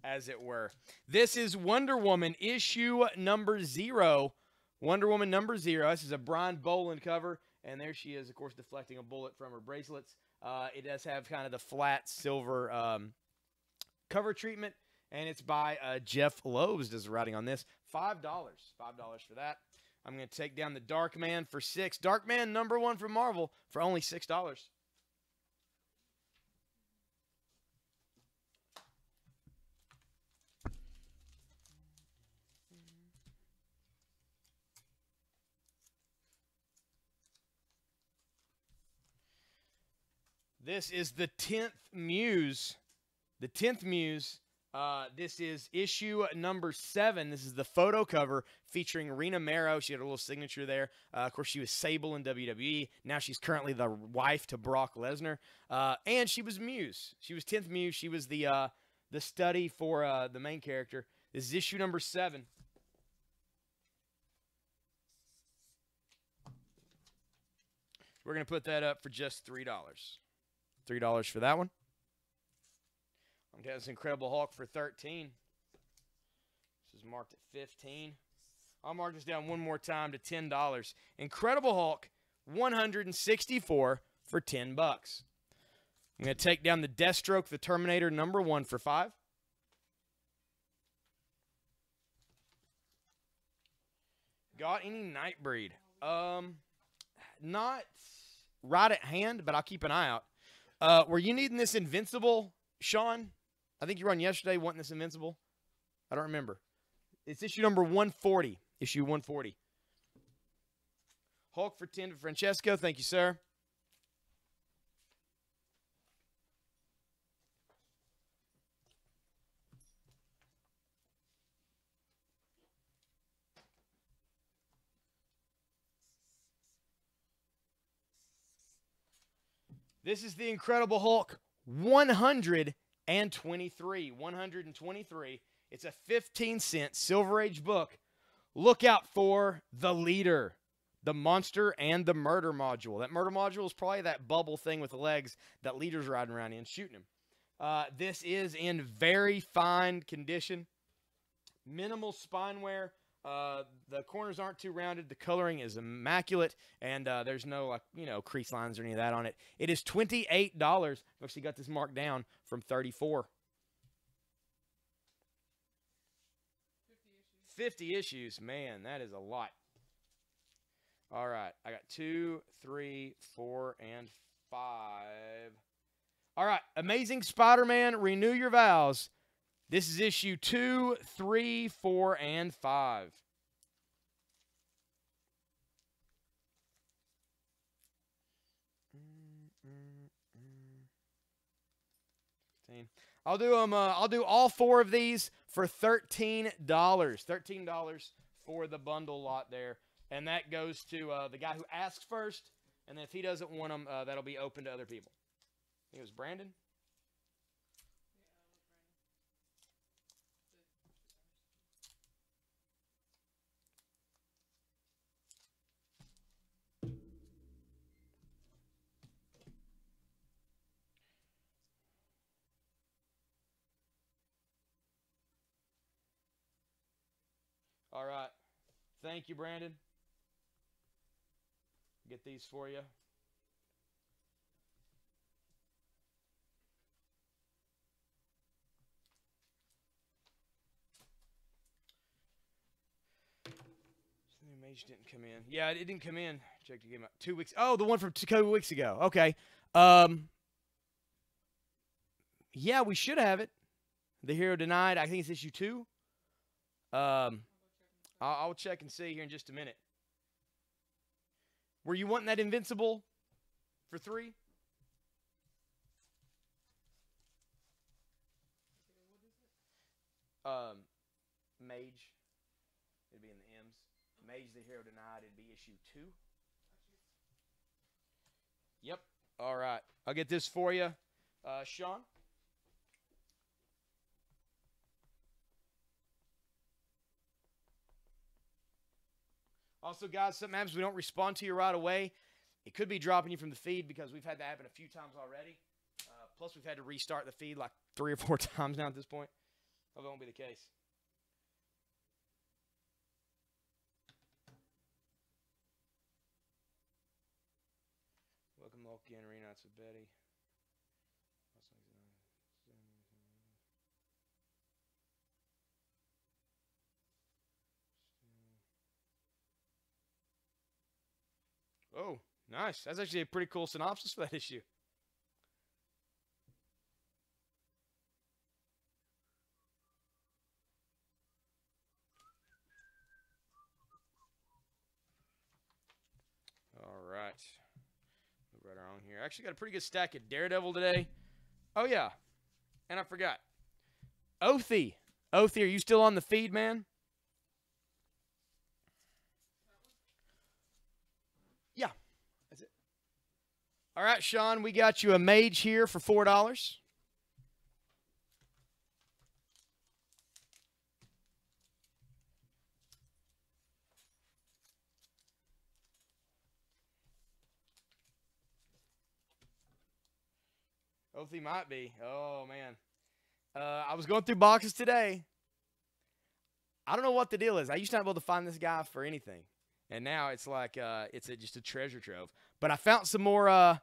as it were. This is Wonder Woman issue number 0. Wonder Woman number 0. This is a Brian Boland cover. And there she is, of course, deflecting a bullet from her bracelets. It does have kind of the flat silver cover treatment. And it's by Jeff Loebs does the writing on this. $5. $5 for that. I'm going to take down the Dark Man for $6. Dark Man number 1 from Marvel for only $6. This is the 10th Muse. The 10th Muse. This is issue number 7. This is the photo cover featuring Rena Mero. She had a little signature there. Of course, she was Sable in WWE. Now she's currently the wife to Brock Lesnar. And she was Muse. She was 10th Muse. She was the study for the main character. This is issue number 7. We're going to put that up for just $3. $3 for that one. I'm getting this Incredible Hulk for $13. This is marked at $15. I'll mark this down one more time to $10. Incredible Hulk, $164 for $10. I'm going to take down the Deathstroke, the Terminator number 1 for $5. Got any Nightbreed? Not right at hand, but I'll keep an eye out. Were you needing this Invincible, Sean? I think you were on yesterday wanting this Invincible. I don't remember. It's issue number 140. Issue 140. Hulk for 10 to Francesco. Thank you, sir. This is the Incredible Hulk 123. 123. It's a 15-cent Silver Age book. Look out for the Leader, the Monster, and the Murder module. That Murder module is probably that bubble thing with the legs that Leader's riding around in, shooting him. This is in very fine condition. Minimal spine wear. The corners aren't too rounded. The coloring is immaculate, and there's no crease lines or any of that on it. It is $28. I've actually got this marked down from $34. 50 issues. Man, that is a lot. All right, I got 2, 3, 4, and 5. All right, Amazing Spider-Man, Renew Your Vows. This is issue 2, 3, 4, and 5. I'll do them. I'll do all 4 of these for $13. $13 for the bundle lot there, and that goes to the guy who asked first. And then if he doesn't want them, that'll be open to other people. I think it was Brandon. All right. Thank you, Brandon. Get these for you. The Mage didn't come in. Yeah, it didn't come in. Checked the game out 2 weeks. Oh, the one from 2 weeks ago. Okay. Yeah, we should have it. The Hero Denied. I think it's issue 2. I'll check and see here in just a minute. Were you wanting that invincible for 3? Mage. It'd be in the M's. Mage the Hero Denied. It'd be issue 2. Yep. All right. I'll get this for you. Sean? Also, guys, sometimes we don't respond to you right away. It could be dropping you from the feed because we've had that happen a few times already. Plus, we've had to restart the feed like 3 or 4 times now at this point. Hope that won't be the case. Welcome, Loki and Arena. It's with Betty. Oh, nice. That's actually a pretty cool synopsis for that issue. All right. Move right around here. Actually got a pretty good stack of Daredevil today. Oh, yeah. And I forgot. Othie. Othie, are you still on the feed, man? Yeah. That's it. All right, Sean, we got you a mage here for $4. Othie might be. Oh, man. I was going through boxes today. I don't know what the deal is. I used to not be able to find this guy for anything. And now it's like it's just a treasure trove. But I found some more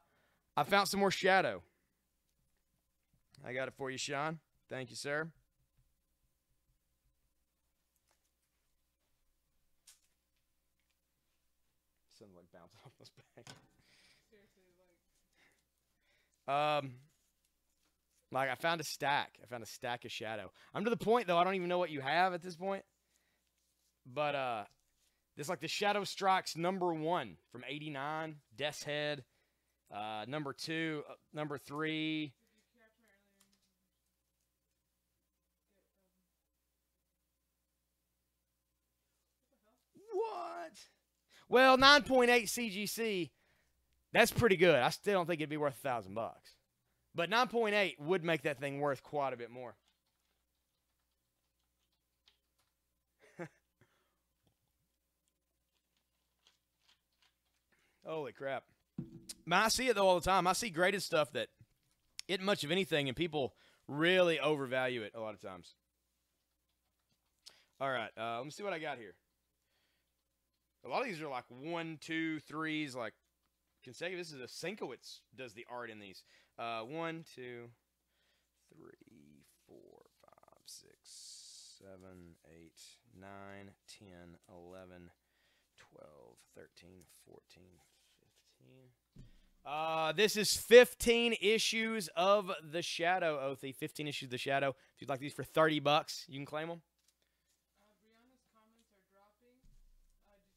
Shadow. I got it for you, Sean. Thank you, sir. Something like bouncing off this bag. Seriously, Like I found a stack. I found a stack of Shadow. I'm to the point though, I don't even know what you have at this point. But this like the Shadow Strikes #1 from '89, Death's Head. #2, #3. What? Well, 9.8 CGC. That's pretty good. I still don't think it'd be worth $1,000. But 9.8 would make that thing worth quite a bit more. Holy crap. Man, I see it though all the time. I see graded stuff that isn't much of anything, and people really overvalue it a lot of times. All right, let me see what I got here. A lot of these are like 1, 2, 3s, like consecutive. This is a Sienkiewicz does the art in these. 1, 2, 3, 4, 5, 6, 7, 8, 9, 10, 11, 12, 13, 14, 15. This is 15 issues of The Shadow, Othie. 15 issues of The Shadow. If you'd like these for $30, you can claim them. Brianna's comments are dropping.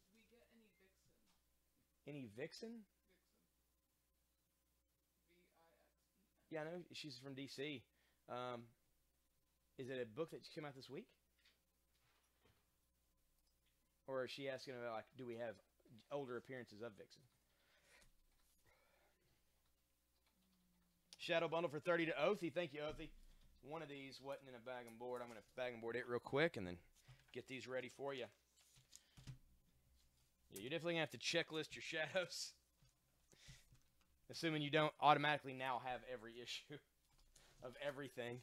Did we get any Vixen? Any Vixen? V-I-X-E-N. Yeah, I know. She's from DC. Is it a book that came out this week? Or is she asking about, like, do we have older appearances of Vixen? Shadow bundle for 30 to Othie. Thank you, Othie. One of these wasn't in a bag and board. I'm going to bag and board it real quick and then get these ready for you. Yeah, you're definitely going to have to checklist your shadows. Assuming you don't automatically now have every issue of everything.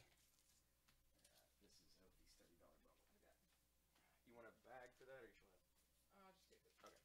This is Othie's $30 bundle. You want a bag for that or you just want to? Just take it. Okay.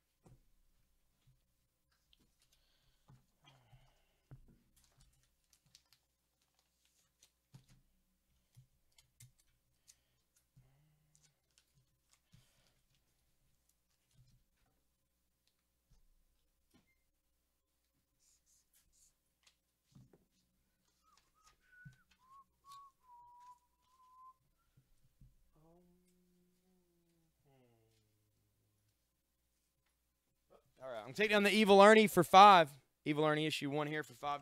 All right, I'm taking down the Evil Ernie for $5. Evil Ernie issue 1 here for $5.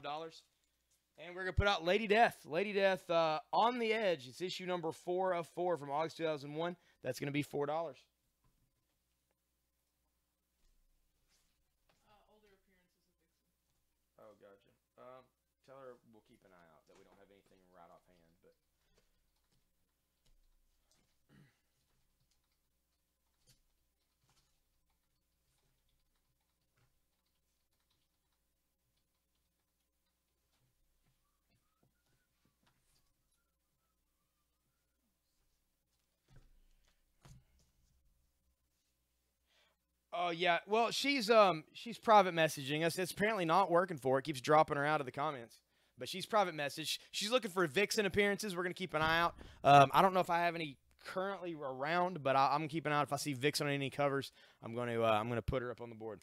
And we're going to put out Lady Death. Lady Death on the Edge. It's issue number 4 of 4 from August 2001. That's going to be $4. Older appearances of Vixen. Oh, gotcha. Tell her we'll keep an eye out, that we don't have anything right offhand. But oh yeah, well she's private messaging us. It's apparently not working for her. It keeps dropping her out of the comments. But she's private message. She's looking for Vixen appearances. We're gonna keep an eye out. I don't know if I have any currently around, but I'm gonna keep an eye out. If I see Vixen on any covers, I'm gonna put her up on the board.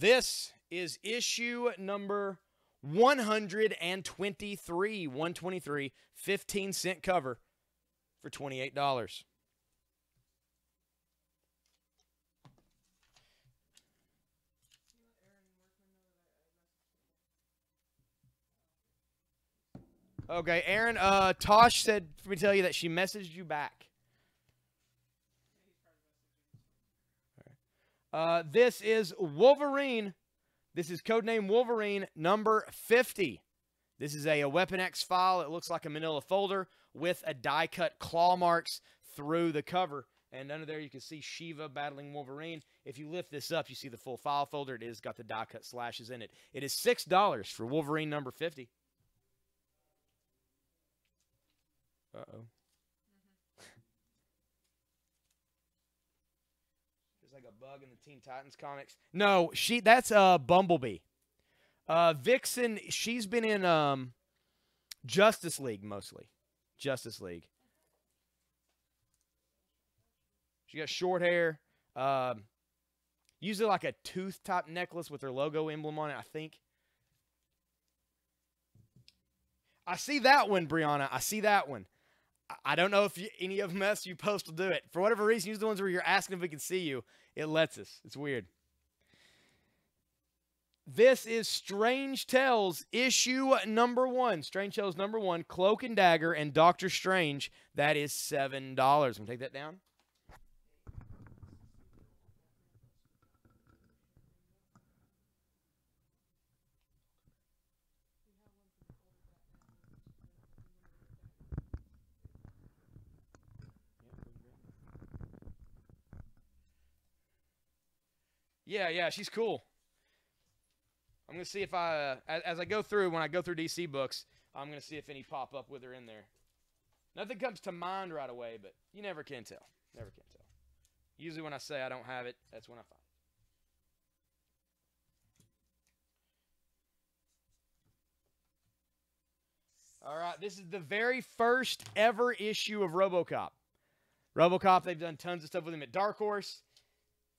This is issue number 123. 123, 15-cent cover for $28. Okay, Aaron, Tosh said for me to tell you that she messaged you back. This is Wolverine. This is codename Wolverine number 50. This is a Weapon X file. It looks like a manila folder with a die-cut claw marks through the cover. And under there you can see Shiva battling Wolverine. If you lift this up, you see the full file folder. It is got the die-cut slashes in it. It is $6 for Wolverine number 50. Uh-oh. There's like a bug in the Teen Titans comics. No, that's Bumblebee. Vixen, she's been in Justice League mostly. Justice League. She got short hair. Usually like a tooth-type necklace with her logo emblem on it, I think. I see that one, Brianna. I see that one. I don't know if any of them else you post will do it. For whatever reason, use the ones where you're asking if we can see you. It lets us. It's weird. This is Strange Tales, issue number 1. Strange Tales number 1, Cloak and Dagger and Doctor Strange. That is $7. I'm going to take that down. Yeah, she's cool. I'm going to see if as I go through, when I go through DC books, I'm going to see if any pop up with her in there. Nothing comes to mind right away, but you never can tell. Never can tell. Usually when I say I don't have it, that's when I find it. All right, this is the very first ever issue of RoboCop. RoboCop, they've done tons of stuff with him at Dark Horse.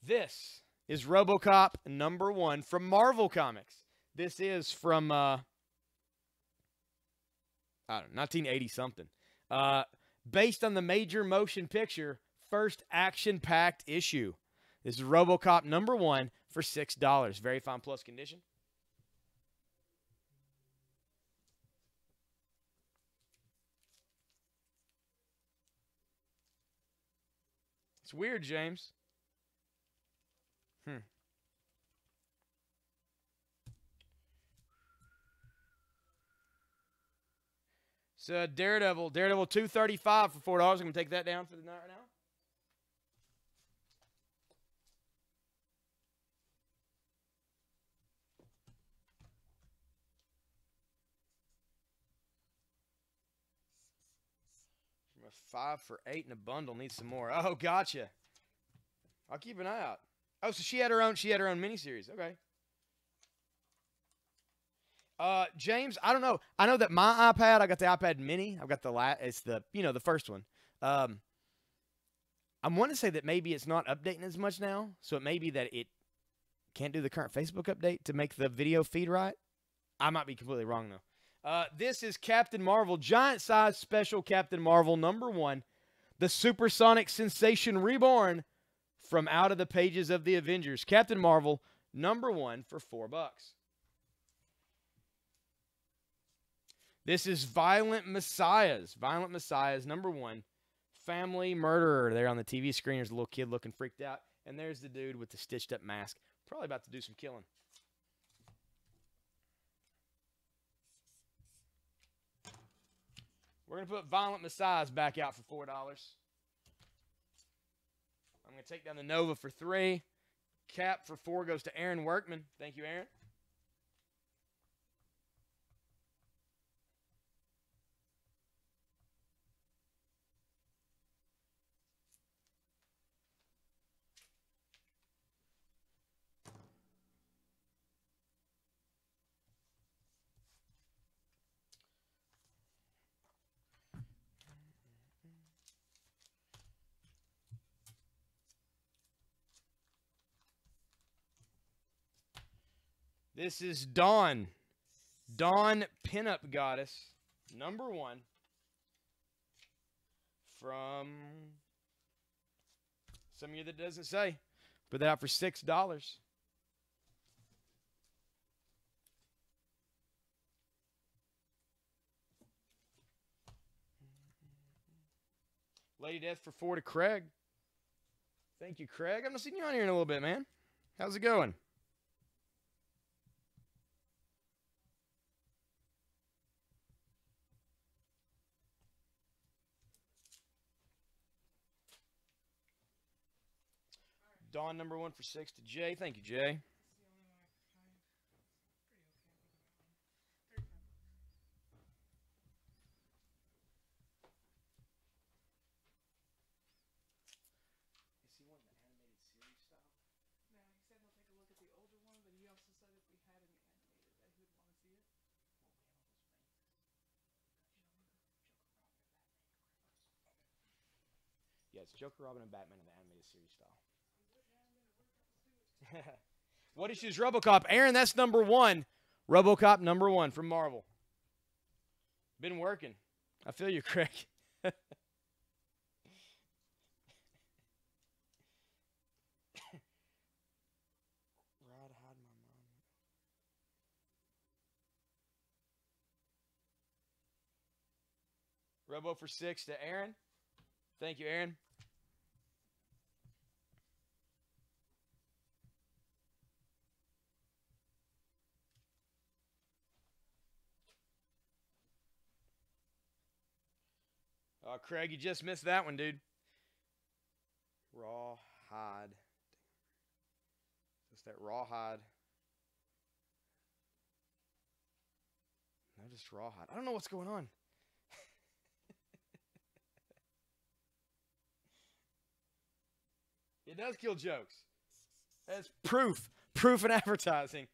This is RoboCop number 1 from Marvel Comics. This is from, I don't know, 1980-something. Based on the major motion picture, first action-packed issue. This is RoboCop number 1 for $6. Very fine plus condition. It's weird, James. So Daredevil 235 for $4. I'm going to take that down for the night right now. From a 5 for $8 in a bundle. Needs some more. Oh, gotcha. I'll keep an eye out. Oh, so she had her own miniseries. Okay. James, I don't know. I know that my iPad, I got the iPad Mini. I've got it's the first one. I'm wanting to say that maybe it's not updating as much now, so it may be that it can't do the current Facebook update to make the video feed right. I might be completely wrong though. This is Captain Marvel, giant size special Captain Marvel number 1. the Supersonic Sensation Reborn from Out of the Pages of the Avengers. Captain Marvel, #1 for $4. This is Violent Messiahs. Violent Messiahs, #1. Family Murderer. There on the TV screen, there's a little kid looking freaked out. And there's the dude with the stitched up mask. Probably about to do some killing. We're going to put Violent Messiahs back out for $4. I'm going to take down the Nova for $3. Cap for $4 goes to Aaron Workman. Thank you, Aaron. This is Dawn. Dawn Pinup Goddess, #1 from some year that doesn't say. Put that out for $6. Lady Death for $4 to Craig. Thank you, Craig. I'm going to see you on here in a little bit, man. How's it going? Dawn, #1 for $6 to Jay. Thank you, Jay. Is he wanting the animated series style? No, he said he'll take a look at the older one, but he also said if we had any animated that he would want to see it. Yeah, it's Joker, Robin, and Batman in the animated series style. What issues RoboCop? Aaron, that's #1. RoboCop #1 from Marvel. Been working. I feel you, Craig. Ride, hide my mom. Robo for $6 to Aaron. Thank you, Aaron. Craig, you just missed that one, dude. Rawhide. Just that rawhide. No, just rawhide. I don't know what's going on. It does kill jokes. That's proof. Proof in advertising.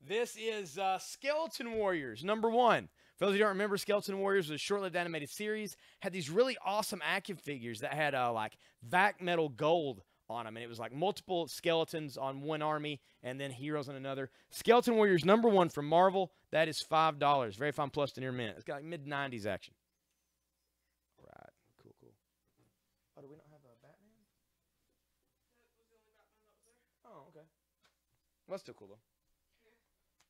This is Skeleton Warriors, #1. For those who don't remember, Skeleton Warriors was a short-lived animated series. Had these really awesome action figures that had like vac metal gold on them. And it was like multiple skeletons on one army and then heroes on another. Skeleton Warriors #1 from Marvel. That is $5. Very fine plus to near mint. It's got like mid-90s action. Right. Cool, cool. Oh, do we not have a Batman? That was the only Batman that was there. Oh, okay. Well, that's still cool, though.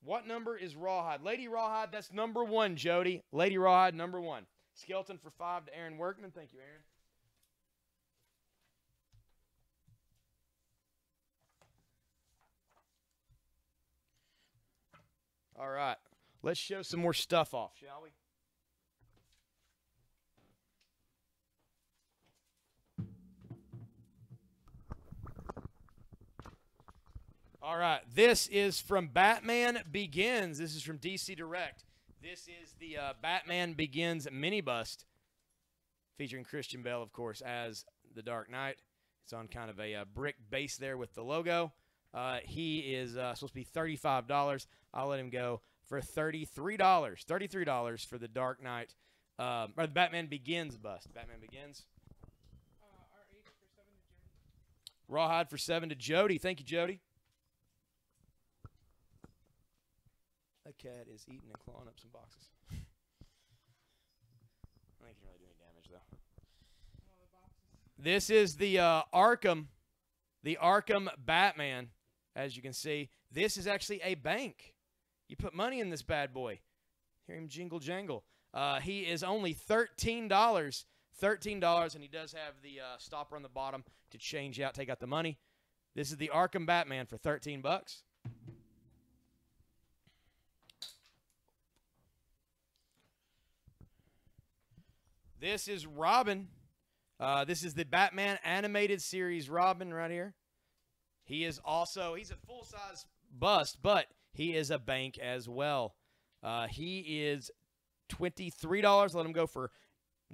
What number is Rawhide? Lady Rawhide, that's #1, Jody. Lady Rawhide, #1. Skeleton for $5 to Aaron Workman. Thank you, Aaron. All right. Let's show some more stuff off, shall we? All right, this is from Batman Begins. This is from DC Direct. This is the Batman Begins mini bust featuring Christian Bale, of course, as the Dark Knight. It's on kind of a brick base there with the logo. He is supposed to be $35. I'll let him go for $33. $33 for the Dark Knight, or the Batman Begins bust. Batman Begins. R8 for 7 to Jody. Rawhide for 7 to Jody. Thank you, Jody. That cat is eating and clawing up some boxes. I don't think he can really do any damage, though. Well, the box This is the Arkham Batman. As you can see, this is actually a bank. You put money in this bad boy. Hear him jingle jangle. He is only $13. $13, and he does have the stopper on the bottom to change out, take out the money. This is the Arkham Batman for 13 bucks. This is Robin. This is the Batman animated series Robin right here. He is also, he's a full-size bust, but he is a bank as well. He is $23. Let him go for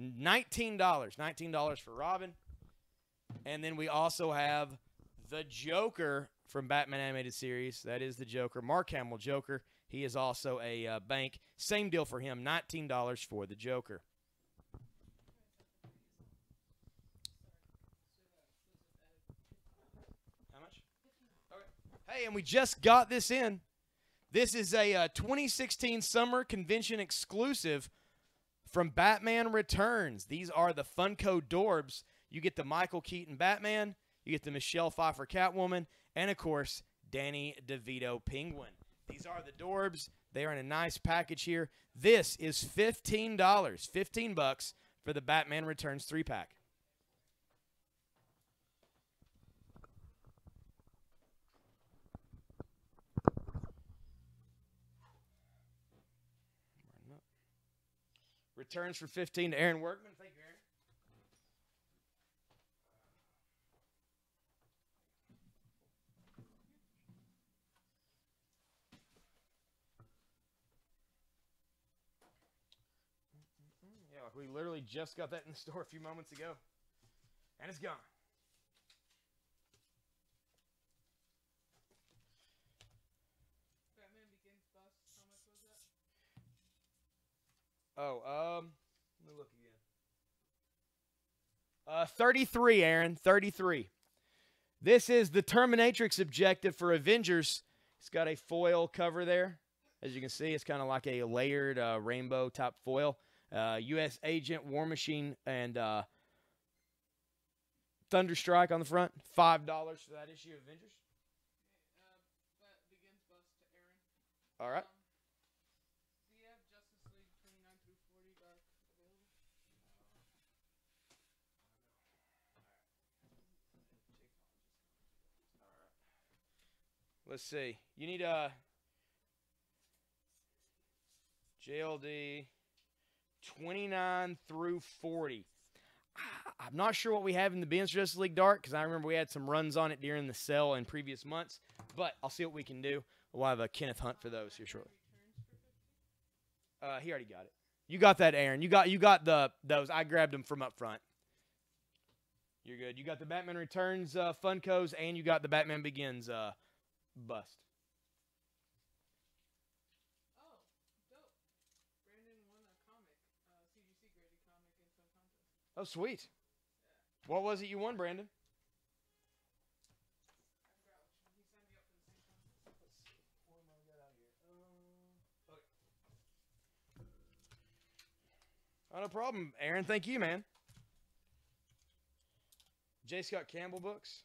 $19. $19 for Robin. And then we also have the Joker from Batman animated series. That is the Joker, Mark Hamill Joker. He is also a bank. Same deal for him, $19 for the Joker. How much? Okay. Hey, and we just got this in. This is a 2016 Summer Convention exclusive from Batman Returns. These are the Funko Dorbs. You get the Michael Keaton Batman, you get the Michelle Pfeiffer Catwoman, and, of course, Danny DeVito Penguin. These are the Dorbs. They are in a nice package here. This is $15. 15 bucks for the Batman Returns 3-pack. Returns for 15 to Aaron Workman. Thank you, Aaron. Yeah, like we literally just got that in the store a few moments ago. And it's gone. Batman Begins bust. How much was that? Oh, let me look again. 33, Aaron. 33. This is the Terminatrix objective for Avengers. It's got a foil cover there. As you can see, it's kind of like a layered rainbow type foil. U.S. Agent, War Machine, and Thunderstrike on the front. $5 for that issue of Avengers. That Begins bust to Aaron. All right. Do you have Justice League 29 through 40 Dark available? Let's see. You need JLD 29 through 40. I'm not sure what we have in the Benz Justice League Dark because I remember we had some runs on it during the sale in previous months. But I'll see what we can do. We'll have a Kenneth Hunt for those here shortly. He already got it. You got that, Aaron. You got those. I grabbed them from up front. You're good. You got the Batman Returns Funkos, and you got the Batman Begins bust. Oh, dope. Brandon won a comic, CGC graded comic in some contest. Oh, sweet. Yeah. What was it you won, Brandon? I forgot which one. He signed me up for the same contest. Let's see. What am I got out here? Okay. Oh, no problem, Aaron. Thank you, man. J. Scott Campbell books.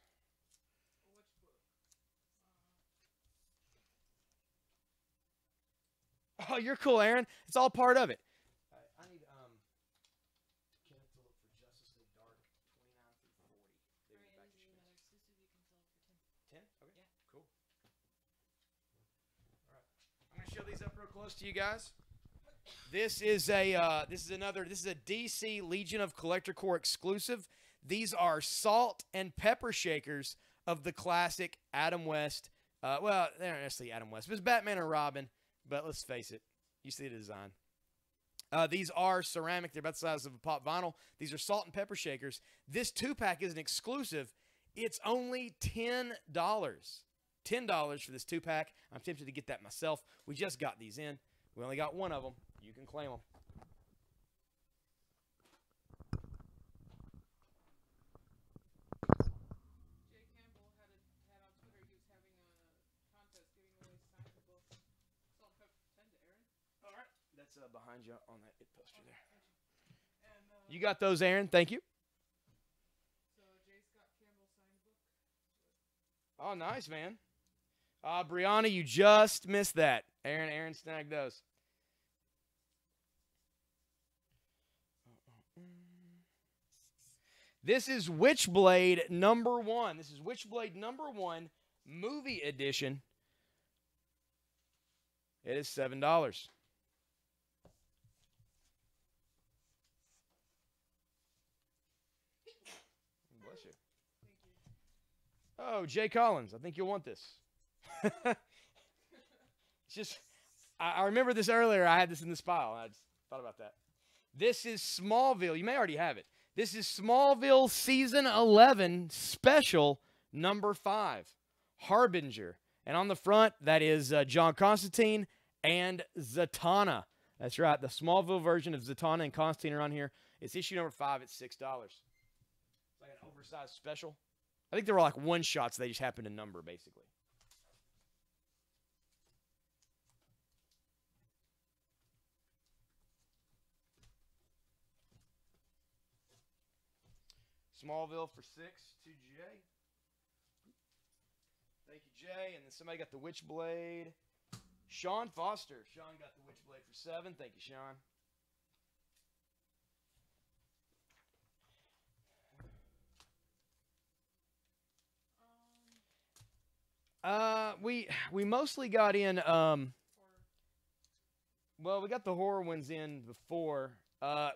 Which book? Oh, you're cool, Aaron. It's all part of it. I need Kenneth to look for Justice League Dark 29 through 40. They Alright, back this to is another exclusive. You can sell it for 10. 10? Okay. Yeah. Cool. All right. I'm gonna show these up real close to you guys. This is a DC Legion of Collector Corps exclusive. These are salt and pepper shakers of the classic Adam West. Well, they're not necessarily Adam West, but it's Batman and Robin. But let's face it, you see the design. These are ceramic. They're about the size of a pop vinyl. These are salt and pepper shakers. This 2-pack is an exclusive. It's only $10. $10 for this 2-pack. I'm tempted to get that myself. We just got these in. We only got one of them. You can claim them. Jay Campbell had on Twitter, he was having a contest giving away signed book. Salt and pepper 10 to Aaron. All right. That's behind you on that poster there. And You got those, Aaron. Thank you. so Oh, nice, man. Brianna, you just missed that. Aaron snagged those. This is Witchblade #1. This is Witchblade #1 movie edition. It is $7. Bless you. Oh, Jay Collins. I think you'll want this. It's just, I remember this earlier. I had this in this pile. I just thought about that. This is Smallville. You may already have it. This is Smallville Season 11 Special #5, Harbinger. And on the front, that is John Constantine and Zatanna. That's right. The Smallville version of Zatanna and Constantine are on here. It's issue #5 at $6. It's like an oversized special. I think they were like one-shots. They just happened to number, basically. Smallville for $6 to Jay. Thank you, Jay. And then somebody got the Witchblade. Sean Foster. Sean got the Witchblade for $7. Thank you, Sean. We mostly got in well, we got the horror ones in before.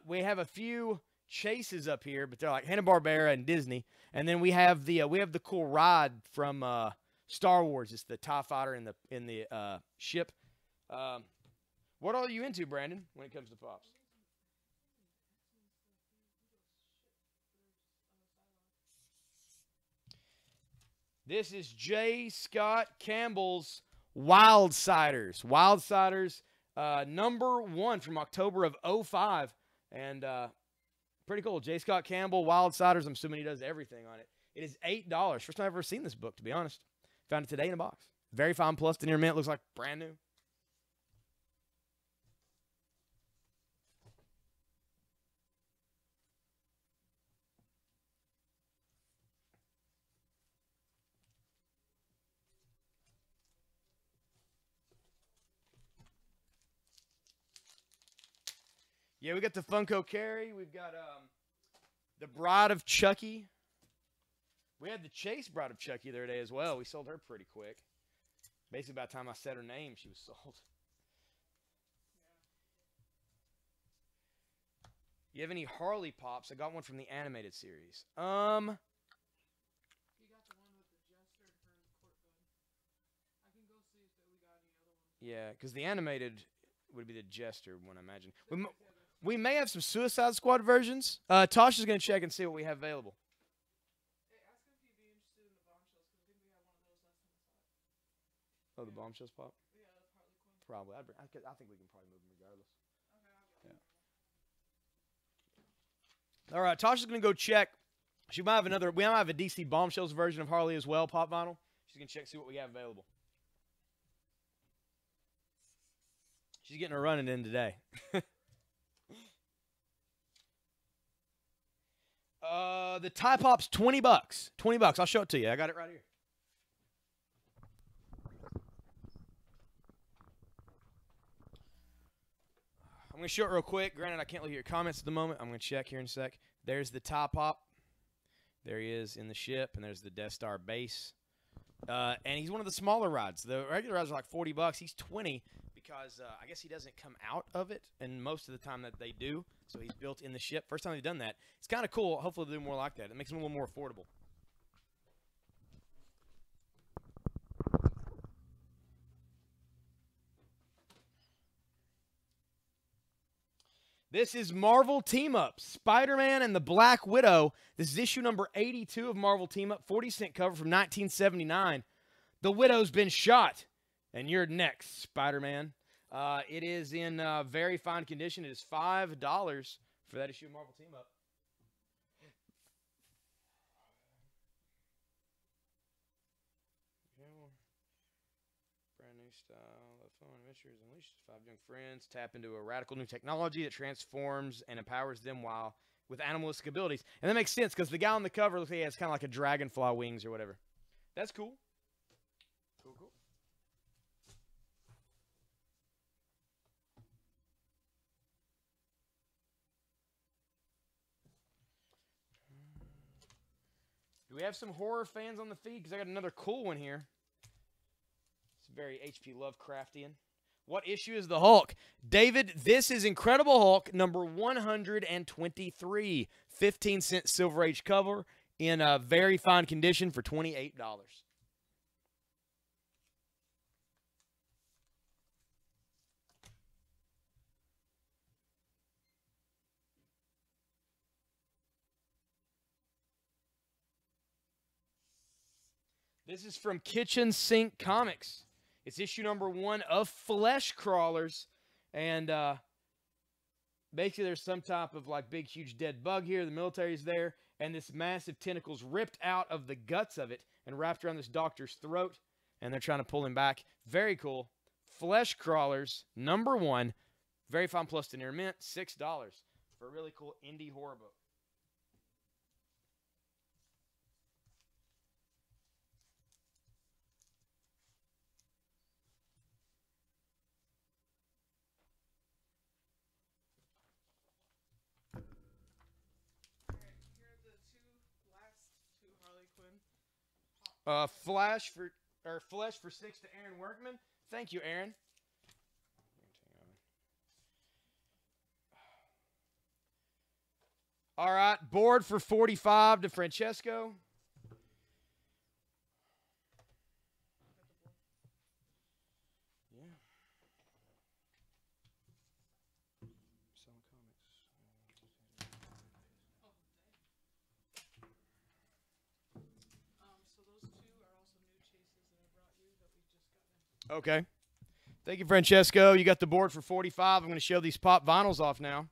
We have a few chases up here, but they're like Hanna-Barbera and Disney. And then we have the cool ride from Star Wars. It's the TIE fighter in the ship. What all are you into, Brandon, when it comes to pops? This is J. Scott Campbell's Wildsiders. Wildsiders, #1 from October of '05. And pretty cool. J. Scott Campbell, Wildsiders. I'm assuming he does everything on it. It is $8. First time I've ever seen this book, to be honest. Found it today in a box. Very fine plus. The near mint looks like brand new. Yeah, we got the Funko Carrie. We've got the Bride of Chucky. We had the Chase Bride of Chucky the other day as well. We sold her pretty quick. Basically, by the time I said her name, she was sold. You have any Harley Pops? I got one from the animated series. You got the one with the jester and her court gun. I can go see if we got any other ones. Yeah, because the animated would be the Jester one, I imagine. We may have some Suicide Squad versions. Tasha's going to check and see what we have available. Hey, ask him if you'd be interested in the bombshells, because I think we had one of those last time I saw it. Oh, the Bombshells Pop? Yeah, the Harley Quinn. Probably. I think we can probably move them regardless. Okay, I'll get Yeah. All right, Tasha's going to go check. She might have we might have a DC Bombshells version of Harley as well, Pop Vinyl. She's going to check, see what we have available. She's getting her running in today. The Tie Pop's $20. $20. I'll show it to you. I got it right here. I'm going to show it real quick. Granted, I can't look at your comments at the moment. I'm going to check here in a sec. There's the Tie Pop. There he is in the ship, and there's the Death Star base. And he's one of the smaller rods. The regular rods are like $40. He's $20 because I guess he doesn't come out of it, and most of the time that they do. So he's built in the ship. First time they've done that. It's kind of cool. Hopefully they'll do more like that. It makes them a little more affordable. This is Marvel Team Up. Spider-Man and the Black Widow. This is issue number 82 of Marvel Team Up. 40-cent cover from 1979. The Widow's been shot, and you're next, Spider-Man. It is in very fine condition. It is $5 for that issue of Marvel Team Up. Brand new style of fun adventures unleashes 5 young friends tap into a radical new technology that transforms and empowers them while with animalistic abilities. And that makes sense because the guy on the cover looks like he has kind of like a dragonfly wings or whatever. That's cool. we have some horror fans on the feed? Because I got another cool one here. It's very H.P. Lovecraftian. What issue is the Hulk? David, this is Incredible Hulk number 123. 15-cent Silver Age cover in a very fine condition for $28. This is from Kitchen Sink Comics. It's issue number 1 of Flesh Crawlers. And basically there's some type of like big, huge dead bug here. The military's there. And this massive tentacle's ripped out of the guts of it and wrapped around this doctor's throat. And they're trying to pull him back. Very cool. Flesh Crawlers, number 1. Very fine plus to near mint. $6 for a really cool indie horror book. Here are the last two Harley Quinn. Flesh for 6 to Aaron Workman. Thank you, Aaron. All right, board for 45 to Francesco. Yeah. Selling comics. So those two are also new chases that I brought you that we just got in. Okay. Thank you, Francesco. You got the board for 45. I'm going to show these pop vinyls off now.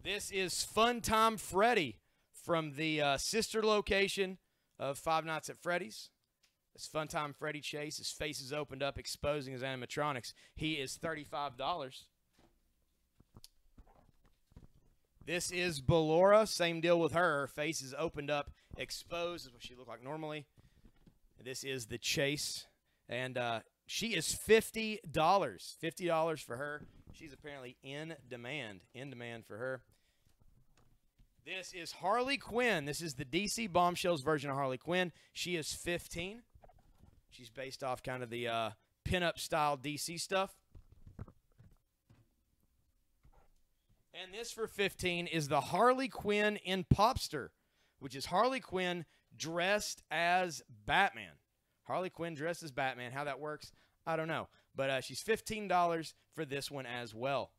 This is Fun Time Freddy from the sister location of Five Nights at Freddy's. This Fun Time Freddy chase. His face is opened up, exposing his animatronics. He is $35. This is Ballora. Same deal with her. Her face is opened up, exposed is what she looked like normally. This is the chase. And she is $50. $50 for her. She's apparently in demand. In demand for her. This is Harley Quinn. This is the DC Bombshells version of Harley Quinn. She is 15. She's based off kind of the pinup style DC stuff. And this for 15 is the Harley Quinn in Popster, which is Harley Quinn dressed as Batman. Harley Quinn dressed as Batman. How that works, I don't know. But she's $15 for this one as well.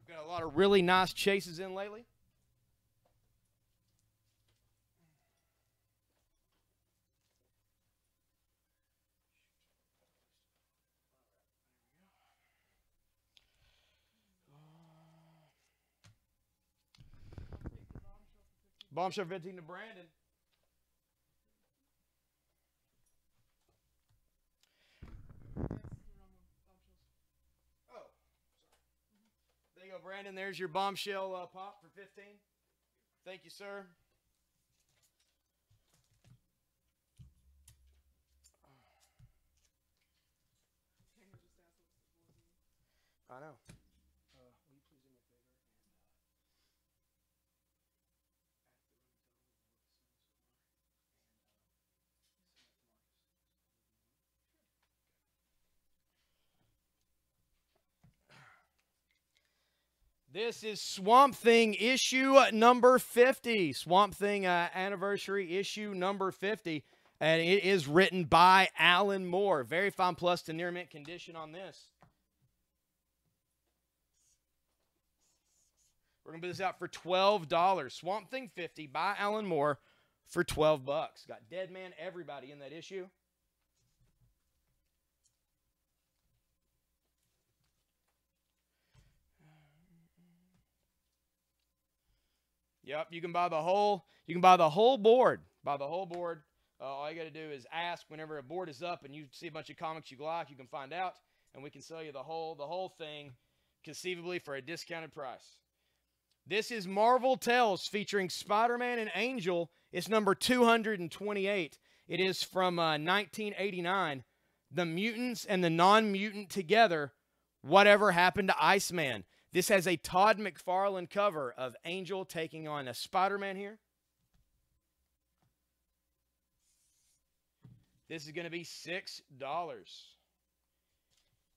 We've got a lot of really nice chases in lately. Bombshell 15 to Brandon. Oh, there you go, Brandon. There's your bombshell pop for 15. Thank you, sir. I know. Will you please do me a favor? This is Swamp Thing issue number 50. Swamp Thing anniversary issue number 50. And it is written by Alan Moore. Very fine plus to near mint condition on this. We're going to put this out for $12. Swamp Thing 50 by Alan Moore for $12. Got Dead Man Everybody in that issue. Yep, you can buy the whole board. Buy the whole board. All you got to do is ask whenever a board is up and you see a bunch of comics you like, you can find out, and we can sell you the whole thing conceivably for a discounted price. This is Marvel Tales featuring Spider-Man and Angel. It's number 228. It is from 1989. The mutants and the non-mutant together. Whatever happened to Iceman? This has a Todd McFarlane cover of Angel taking on a Spider-Man here. This is going to be $6.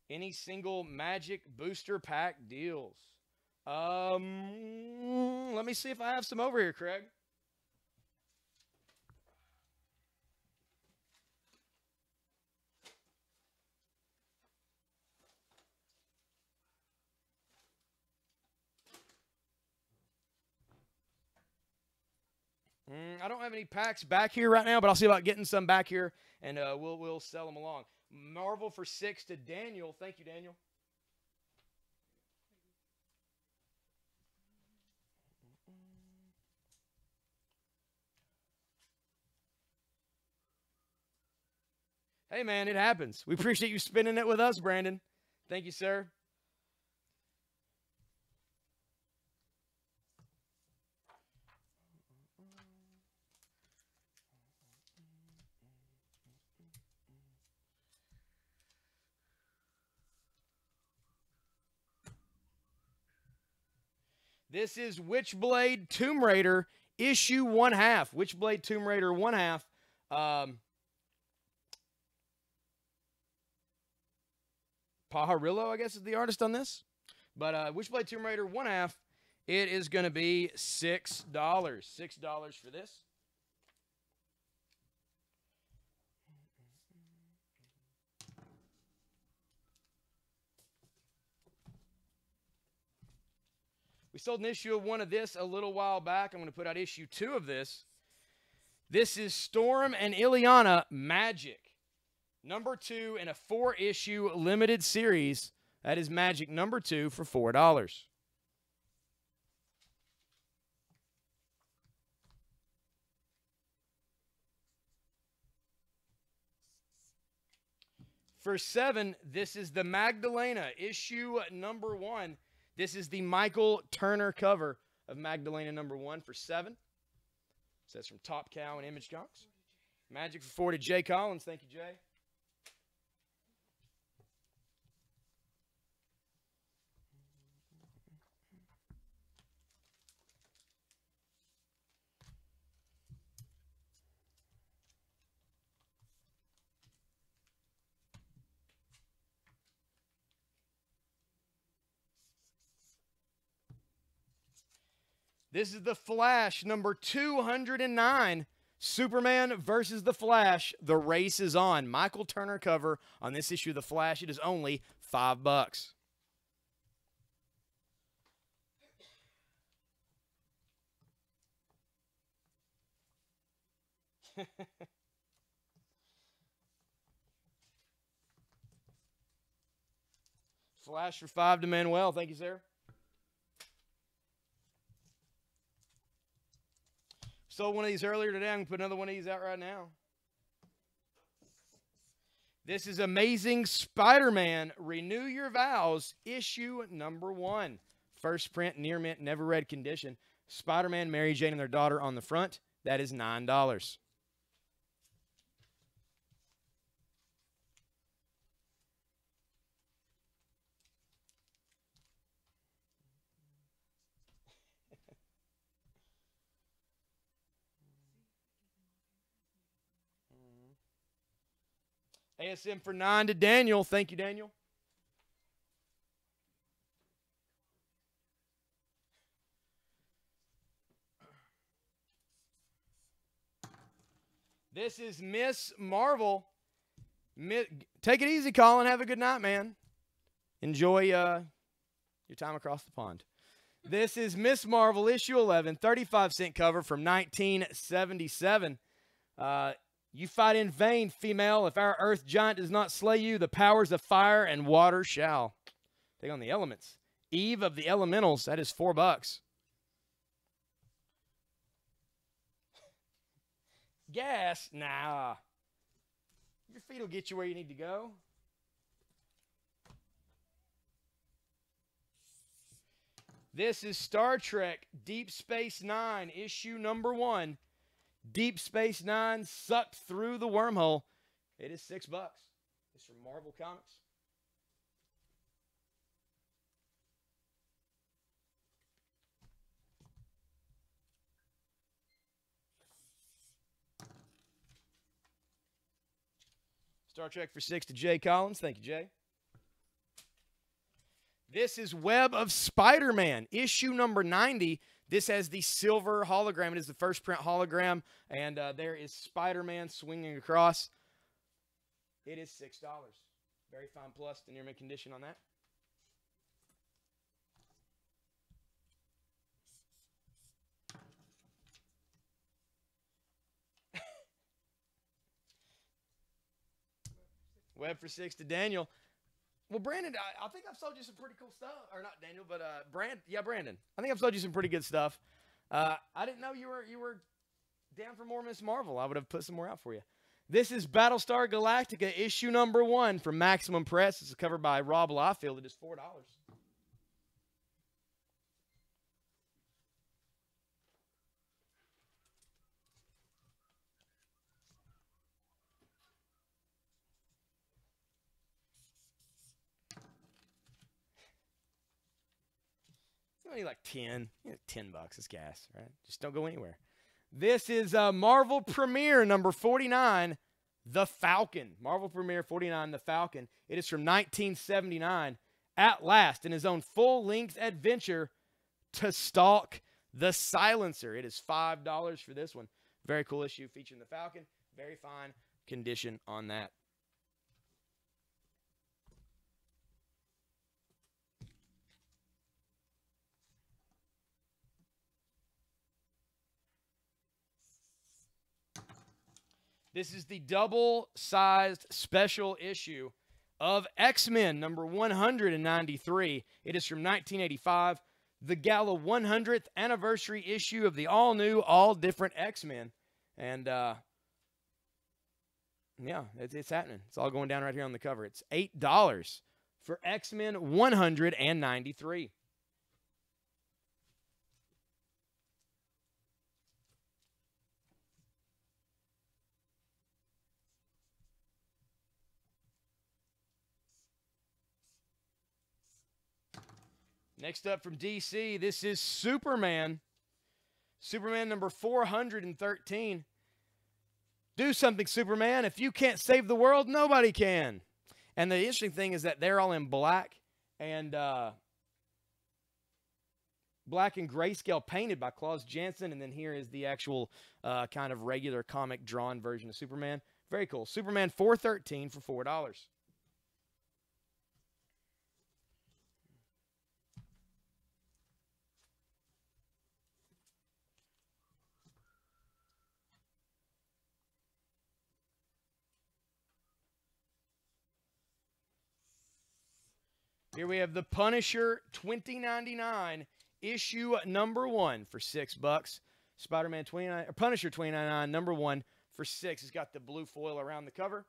Any single Magic booster pack deals? Let me see if I have some over here, Craig. I don't have any packs back here right now, but I'll see about getting some back here, and we'll sell them along. Marvel for 6 to Daniel. Thank you, Daniel. Hey, man, it happens. We appreciate you spending it with us, Brandon. Thank you, sir. This is Witchblade Tomb Raider issue 1/2. Witchblade Tomb Raider 1/2. Pajarillo, I guess, is the artist on this. But Witchblade Tomb Raider 1/2. It is going to be $6. $6 for this. We sold an issue of one of this a little while back. I'm going to put out issue 2 of this. This is Storm and Ileana Magic. Number 2 in a 4-issue limited series. That is Magic number 2 for $4. For $7, this is the Magdalena issue number 1. This is the Michael Turner cover of Magdalena number 1 for $7. So that's from Top Cow and Image Comics. Magic for 4 to Jay Collins. Thank you, Jay. This is the Flash, number 209. Superman versus the Flash. The race is on. Michael Turner cover on this issue of the Flash. It is only $5. Flash for 5 to Manuel. Thank you, sir. Sold one of these earlier today. I'm going to put another one of these out right now. This is Amazing Spider-Man Renew Your Vows, issue number 1. First print, near mint, never read condition. Spider-Man, Mary Jane, and their daughter on the front. That is $9. ASM for 9 to Daniel. Thank you, Daniel. This is Miss Marvel. Take it easy, Colin. Have a good night, man. Enjoy your time across the pond. This is Miss Marvel, issue 11, 35-cent cover from 1977. You fight in vain, female. If our earth giant does not slay you, the powers of fire and water shall. Take on the elements. Eve of the Elementals, that is $4. Gas? Nah. Your feet will get you where you need to go. This is Star Trek Deep Space Nine, issue number 1. Deep Space Nine sucked through the wormhole. It is $6. It's from Marvel Comics. Star Trek for 6 to Jay Collins. Thank you, Jay. This is Web of Spider-Man, issue number 90. This has the silver hologram. It is the first print hologram, and there is Spider-Man swinging across. It is $6. Very fine plus to near mint condition on that. Web for 6 to Daniel. Well, Brandon, I think I've sold you some pretty cool stuff. Or not Daniel, but Brandon. I think I've sold you some pretty good stuff. I didn't know you were down for more Miss Marvel. I would have put some more out for you. This is Battlestar Galactica, issue number 1 from Maximum Press. This is covered by Rob Liefeld. It is $4. Only like 10. $10. It's gas, right? Just don't go anywhere. This is Marvel Premiere number 49, The Falcon. Marvel Premiere 49, The Falcon. It is from 1979. At last, in his own full-length adventure to stalk the Silencer. It is $5 for this one. Very cool issue featuring the Falcon. Very fine condition on that. This is the double-sized special issue of X-Men, number 193. It is from 1985, the Gala 100th anniversary issue of the all-new, all-different X-Men. And, yeah, it's happening. It's all going down right here on the cover. It's $8 for X-Men 193. Next up from DC, this is Superman. Superman number 413. Do something, Superman. If you can't save the world, nobody can. And the interesting thing is that they're all in black and grayscale painted by Klaus Janson. And then here is the actual kind of regular comic drawn version of Superman. Very cool. Superman 413 for $4. Here we have the Punisher 2099 issue number 1 for $6. Spider-Man 29 or Punisher 2099 number 1 for $6. It's got the blue foil around the cover.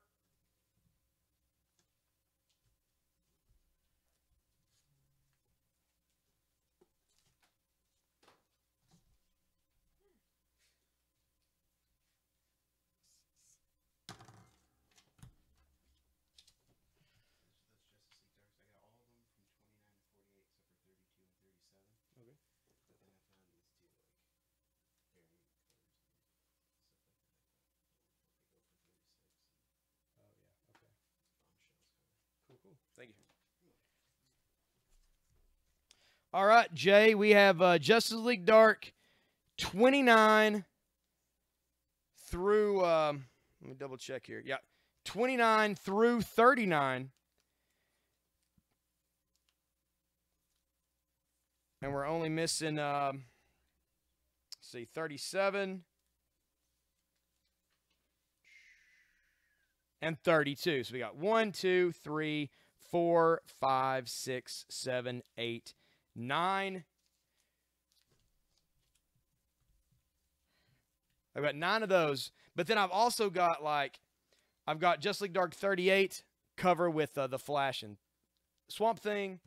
Thank you. All right, Jay, we have Justice League Dark 29 through, let me double check here. Yeah, 29 through 39. And we're only missing, let's see, 37 and 32. So we got 1, 2, 3, 4, 5, 6, 7, 8, 9. I've got 9 of those. But then I've also got I've got Justice League Dark 38 cover with the Flash and Swamp Thing.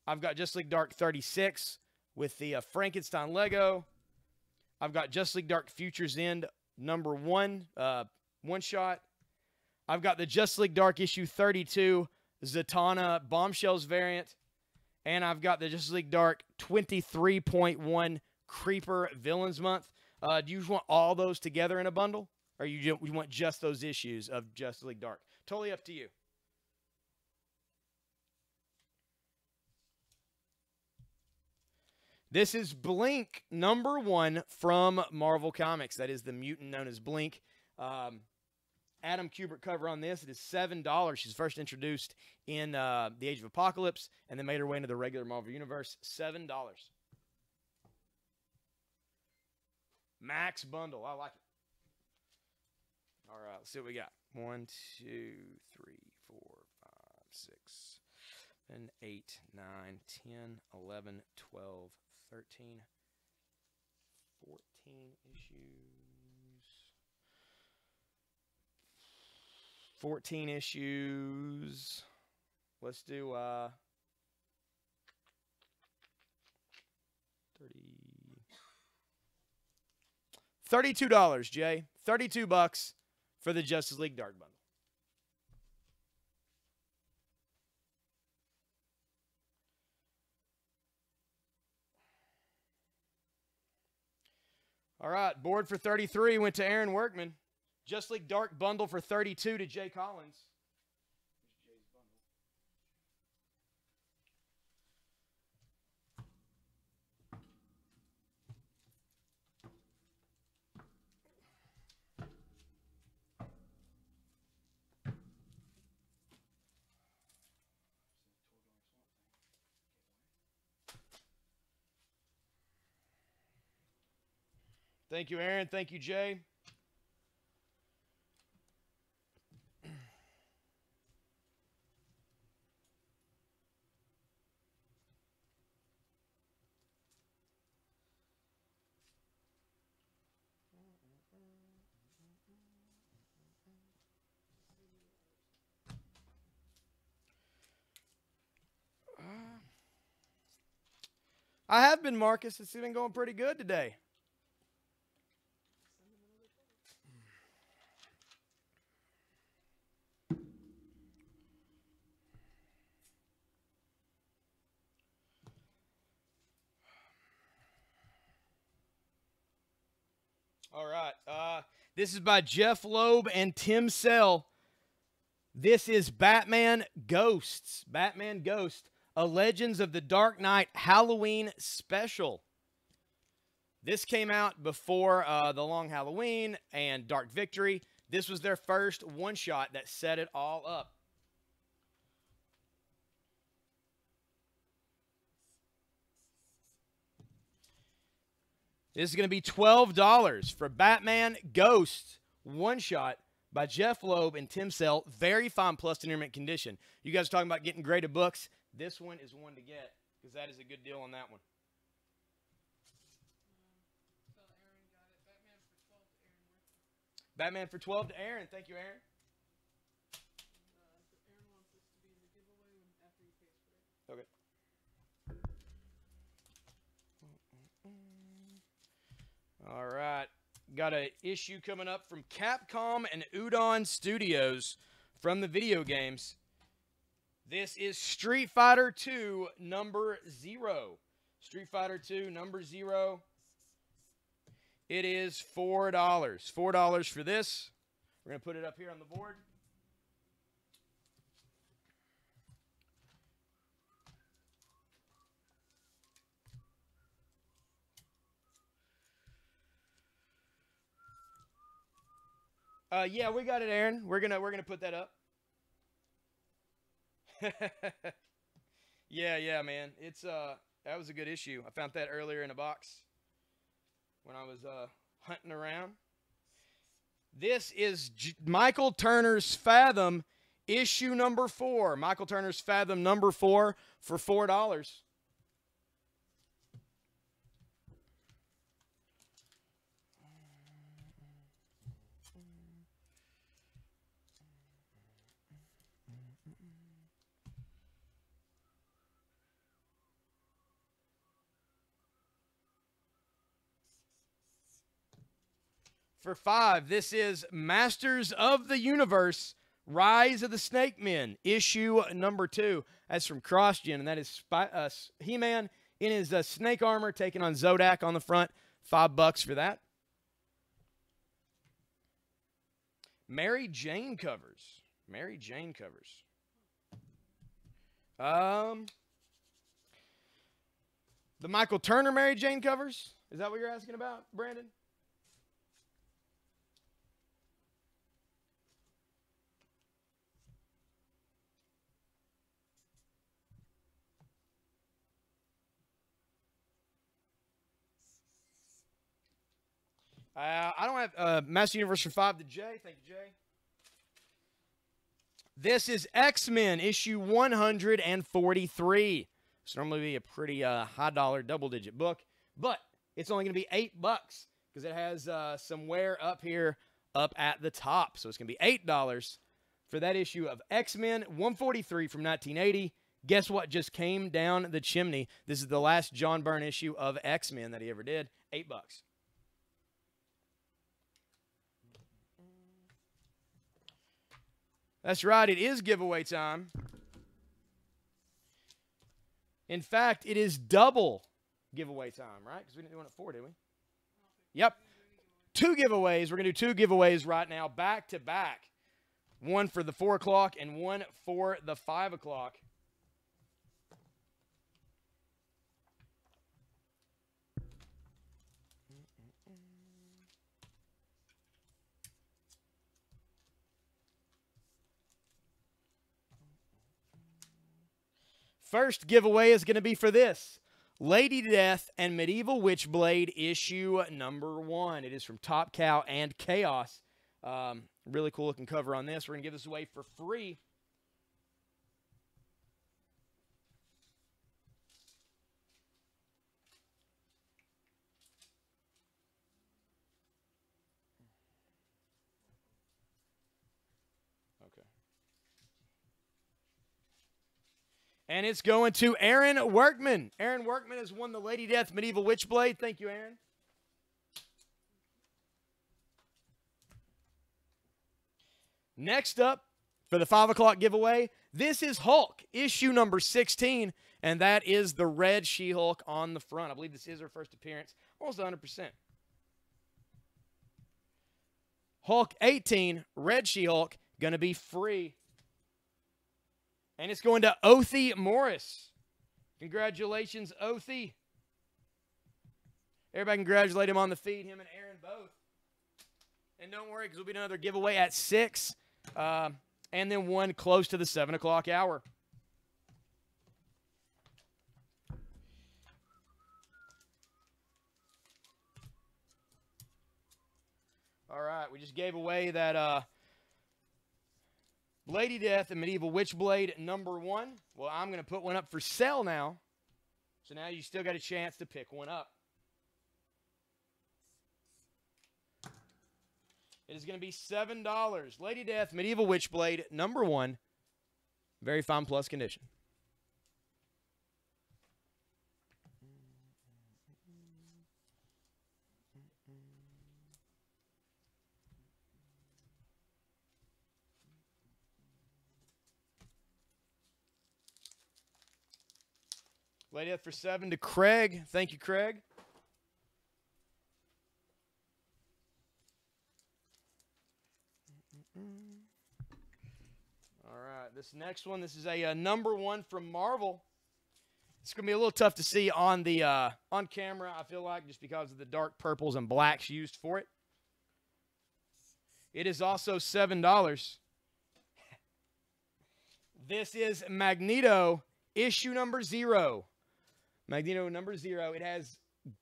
I've got Justice League Dark 36 with the Frankenstein Lego. I've got Justice League Dark Futures End number 1, one shot. I've got the Justice League Dark issue 32 Zatanna Bombshells variant. And I've got the Justice League Dark 23.1 Creeper Villains Month. Do you want all those together in a bundle? Or you want just those issues of Justice League Dark? Totally up to you. This is Blink number 1 from Marvel Comics. That is the mutant known as Blink. Adam Kubert cover on this. It is $7. She's first introduced in the Age of Apocalypse and then made her way into the regular Marvel Universe. $7. Max bundle. I like it. All right, let's see what we got. 1, 2, 3, 4, 5, 6, 7, 8, 9, 10, 11, 12, 13, 14 issues. 14 issues. Let's do 32, Jay. $32 for the Justice League Dark bundle. All right, board for 33 went to Aaron Workman. Justice League Dark bundle for 32 to Jay Collins. Thank you, Aaron. Thank you, Jay. I have been, Marcus. It's been going pretty good today. All right. This is by Jeff Loeb and Tim Sell. This is Batman Ghosts. Batman Ghost, a Legends of the Dark Knight Halloween special. This came out before The Long Halloween and Dark Victory. This was their first one-shot that set it all up. This is going to be $12 for Batman Ghost one-shot by Jeff Loeb and Tim Sell. Very fine plus intermittent condition. You guys are talking about getting graded books. This one is one to get because that is a good deal on that one. So Aaron got it. Batman for 12 to Aaron. Thank you, Aaron. Aaron wants this to be in the giveaway after he pays for it. Okay. All right. Got an issue coming up from Capcom and Udon Studios from the video games. This is Street Fighter 2 number 0. Street Fighter 2 number 0. It is $4. $4 for this. We're going to put it up here on the board. Yeah, we got it, Aaron. We're gonna put that up. yeah, man. It's that was a good issue. I found that earlier in a box when I was hunting around. This is Michael Turner's Fathom issue number 4. Michael Turner's Fathom number 4 for $4. For 5, this is Masters of the Universe, Rise of the Snake Men, issue number 2. That's from CrossGen, and that is He-Man in his snake armor, taking on Zodak on the front. $5 for that. Mary Jane covers. Mary Jane covers. The Michael Turner Mary Jane covers? Is that what you're asking about, Brandon? I don't have Master Universe for 5 to Jay. Thank you, Jay. This is X-Men, issue 143. It's normally be a pretty high dollar, double-digit book, but it's only going to be $8 because it has some wear up here, up at the top. So it's going to be $8 for that issue of X-Men 143 from 1980. Guess what just came down the chimney? This is the last John Byrne issue of X-Men that he ever did. $8. That's right, it is giveaway time. In fact, it is double giveaway time, right? Because we didn't do one at 4, did we? Yep. 2 giveaways. We're going to do 2 giveaways right now, back to back. One for the 4 o'clock and one for the 5 o'clock. First giveaway is going to be for this. Lady Death and Medieval Witchblade issue number 1. It is from Top Cow and Chaos. Really cool looking cover on this. We're going to give this away for free. And it's going to Aaron Workman. Aaron Workman has won the Lady Death Medieval Witchblade. Thank you, Aaron. Next up, for the 5 o'clock giveaway, this is Hulk, issue number 16, and that is the red She-Hulk on the front. I believe this is her first appearance, almost 100%. Hulk 18, red She-Hulk, going to be free. And it's going to Othie Morris. Congratulations, Othie. Everybody congratulate him on the feed, him and Aaron both. And don't worry, because we'll be another giveaway at 6. And then one close to the 7 o'clock hour. All right, we just gave away that Lady Death and Medieval Witchblade number 1. Well, I'm going to put one up for sale now. So now you still got a chance to pick one up. It is going to be $7. Lady Death Medieval Witchblade number 1. Very fine plus condition. Lady Death for 7 to Craig. Thank you, Craig. All right, this next one, this is a number 1 from Marvel. It's going to be a little tough to see on the on camera, I feel like, just because of the dark purples and blacks used for it. It is also $7. This is Magneto, issue number 0. Magneto number 0. It has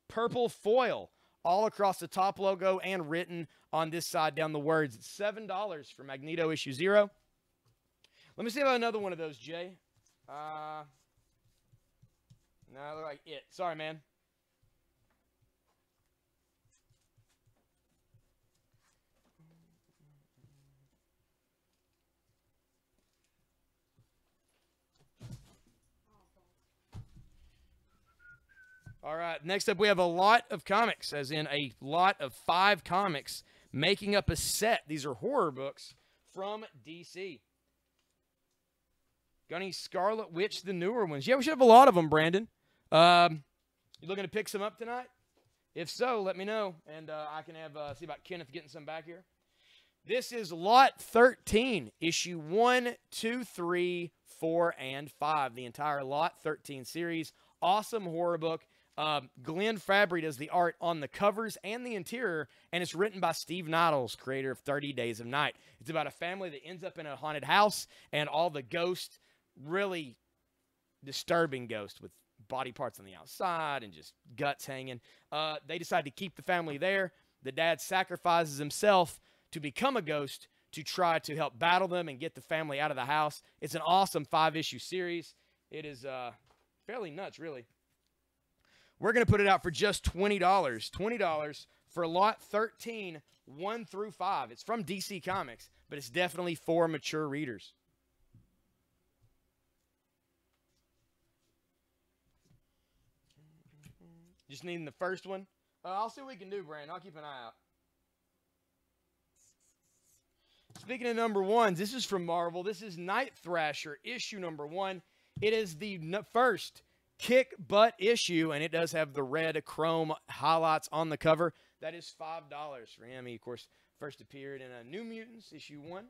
purple foil all across the top logo and written on this side down the words. It's $7 for Magneto issue 0. Let me see about another one of those, Jay. No, I look like it. Sorry, man. All right, next up we have a lot of comics, as in a lot of 5 comics. making up a set. These are horror books from DC. Got any Scarlet Witch, the newer ones? Yeah, we should have a lot of them, Brandon. You looking to pick some up tonight? If so, let me know, and I can have see about Kenneth getting some back here. This is Lot 13, issue 1, 2, 3, 4, and 5. The entire Lot 13 series. Awesome horror book. Glenn Fabry does the art on the covers and the interior, and it's written by Steve Neidles, creator of 30 Days of Night. It's about a family that ends up in a haunted house, and all the ghosts, really disturbing ghosts with body parts on the outside and just guts hanging. They decide to keep the family there. The dad sacrifices himself to become a ghost to try to help battle them and get the family out of the house. It's an awesome 5-issue series. It is fairly nuts, really. We're going to put it out for just $20. $20 for Lot 13, 1 through 5. It's from DC Comics, but it's definitely for mature readers. Just needing the first one. I'll see what we can do, Brandon. I'll keep an eye out. Speaking of number ones, this is from Marvel. This is Night Thrasher, issue number 1. It is the first kick butt issue, and it does have the red chrome highlights on the cover. That is $5 for him. He, of course, first appeared in New Mutants, issue 1.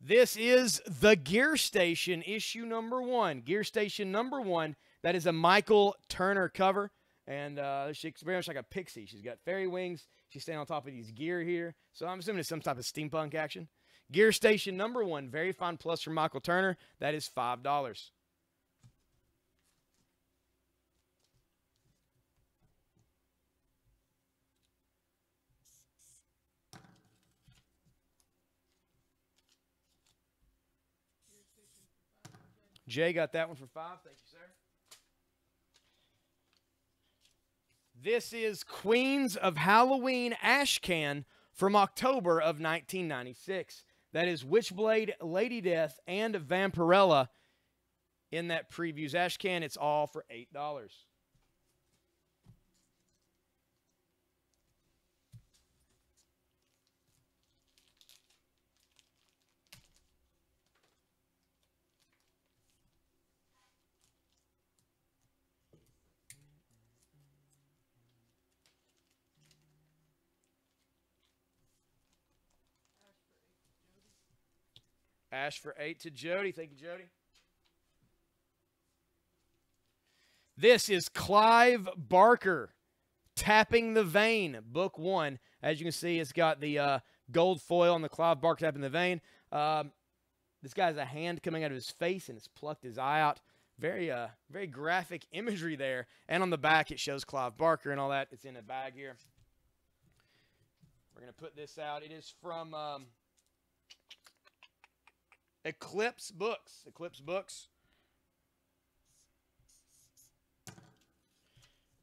This is the Gear Station, issue number 1. Gear Station number 1. That is a Michael Turner cover. And she's very much like a pixie. She's got fairy wings. She's standing on top of these gear here. So I'm assuming it's some type of steampunk action. Gear Station number 1. Very fine plus from Michael Turner. That is $5. Jay got that one for $5. Thank you, sir. This is Queens of Halloween Ashcan from October of 1996. That is Witchblade, Lady Death, and Vampirella in that previews Ashcan. It's all for $8. Ash for 8 to Jody. Thank you, Jody. This is Clive Barker, Tapping the Vein, book 1. As you can see, it's got the gold foil on the Clive Barker Tapping the Vein. This guy has a hand coming out of his face, and it's plucked his eye out. Very graphic imagery there. And on the back, it shows Clive Barker and all that. It's in a bag here. We're going to put this out. It is from Eclipse Books. Eclipse Books.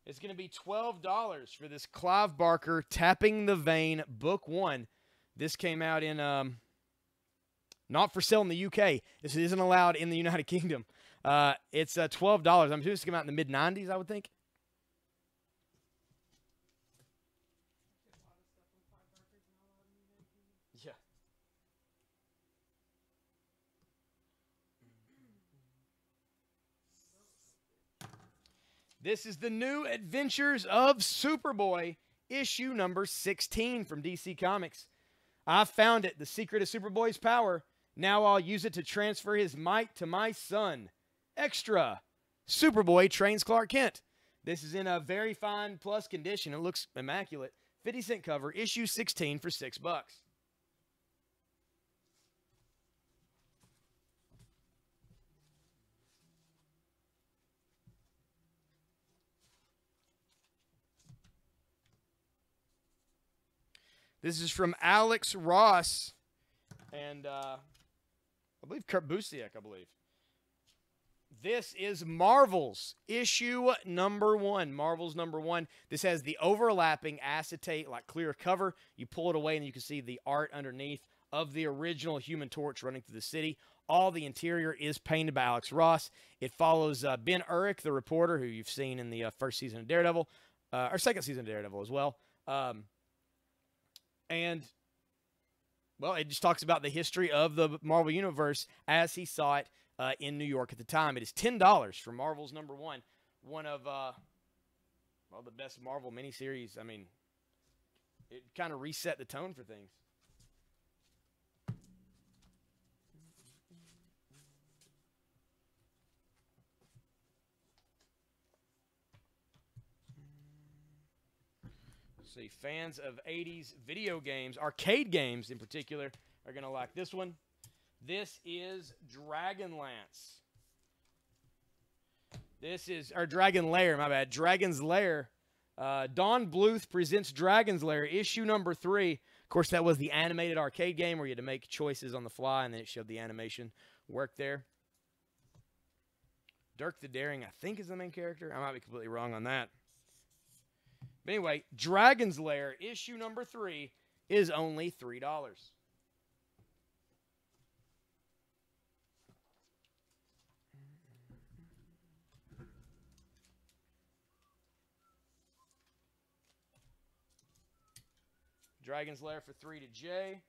It's going to be $12 for this Clive Barker Tapping the Vein Book 1. This came out in, not for sale in the UK. This isn't allowed in the United Kingdom. It's $12. I'm sure this came out in the mid-90s, I would think. Yeah. This is the New Adventures of Superboy, issue number 16 from DC Comics. I found it, the secret of Superboy's power. Now I'll use it to transfer his might to my son. Extra. Superboy trains Clark Kent. This is in a very fine plus condition. It looks immaculate. 50-cent cover, issue 16 for $6. This is from Alex Ross, and I believe Kurt Busiek, I believe. This is Marvel's issue number 1. Marvel's number 1. This has the overlapping acetate, like clear cover. You pull it away and you can see the art underneath of the original Human Torch running through the city. All the interior is painted by Alex Ross. It follows Ben Urich, the reporter, who you've seen in the first season of Daredevil, or second season of Daredevil as well. And, well, it just talks about the history of the Marvel Universe as he saw it in New York at the time. It is $10 for Marvel's number 1. One of, well, the best Marvel miniseries. I mean, it kind of reset the tone for things. See, fans of 80s video games, arcade games in particular, are going to like this one. This is Dragonlance. This is, or Dragon Lair, my bad. Dragon's Lair. Don Bluth presents Dragon's Lair, issue number 3. Of course, that was the animated arcade game where you had to make choices on the fly, and then it showed the animation work there. Dirk the Daring, I think, is the main character. I might be completely wrong on that. But anyway, Dragon's Lair, issue number 3, is only $3. Dragon's Lair for 3 to Jay.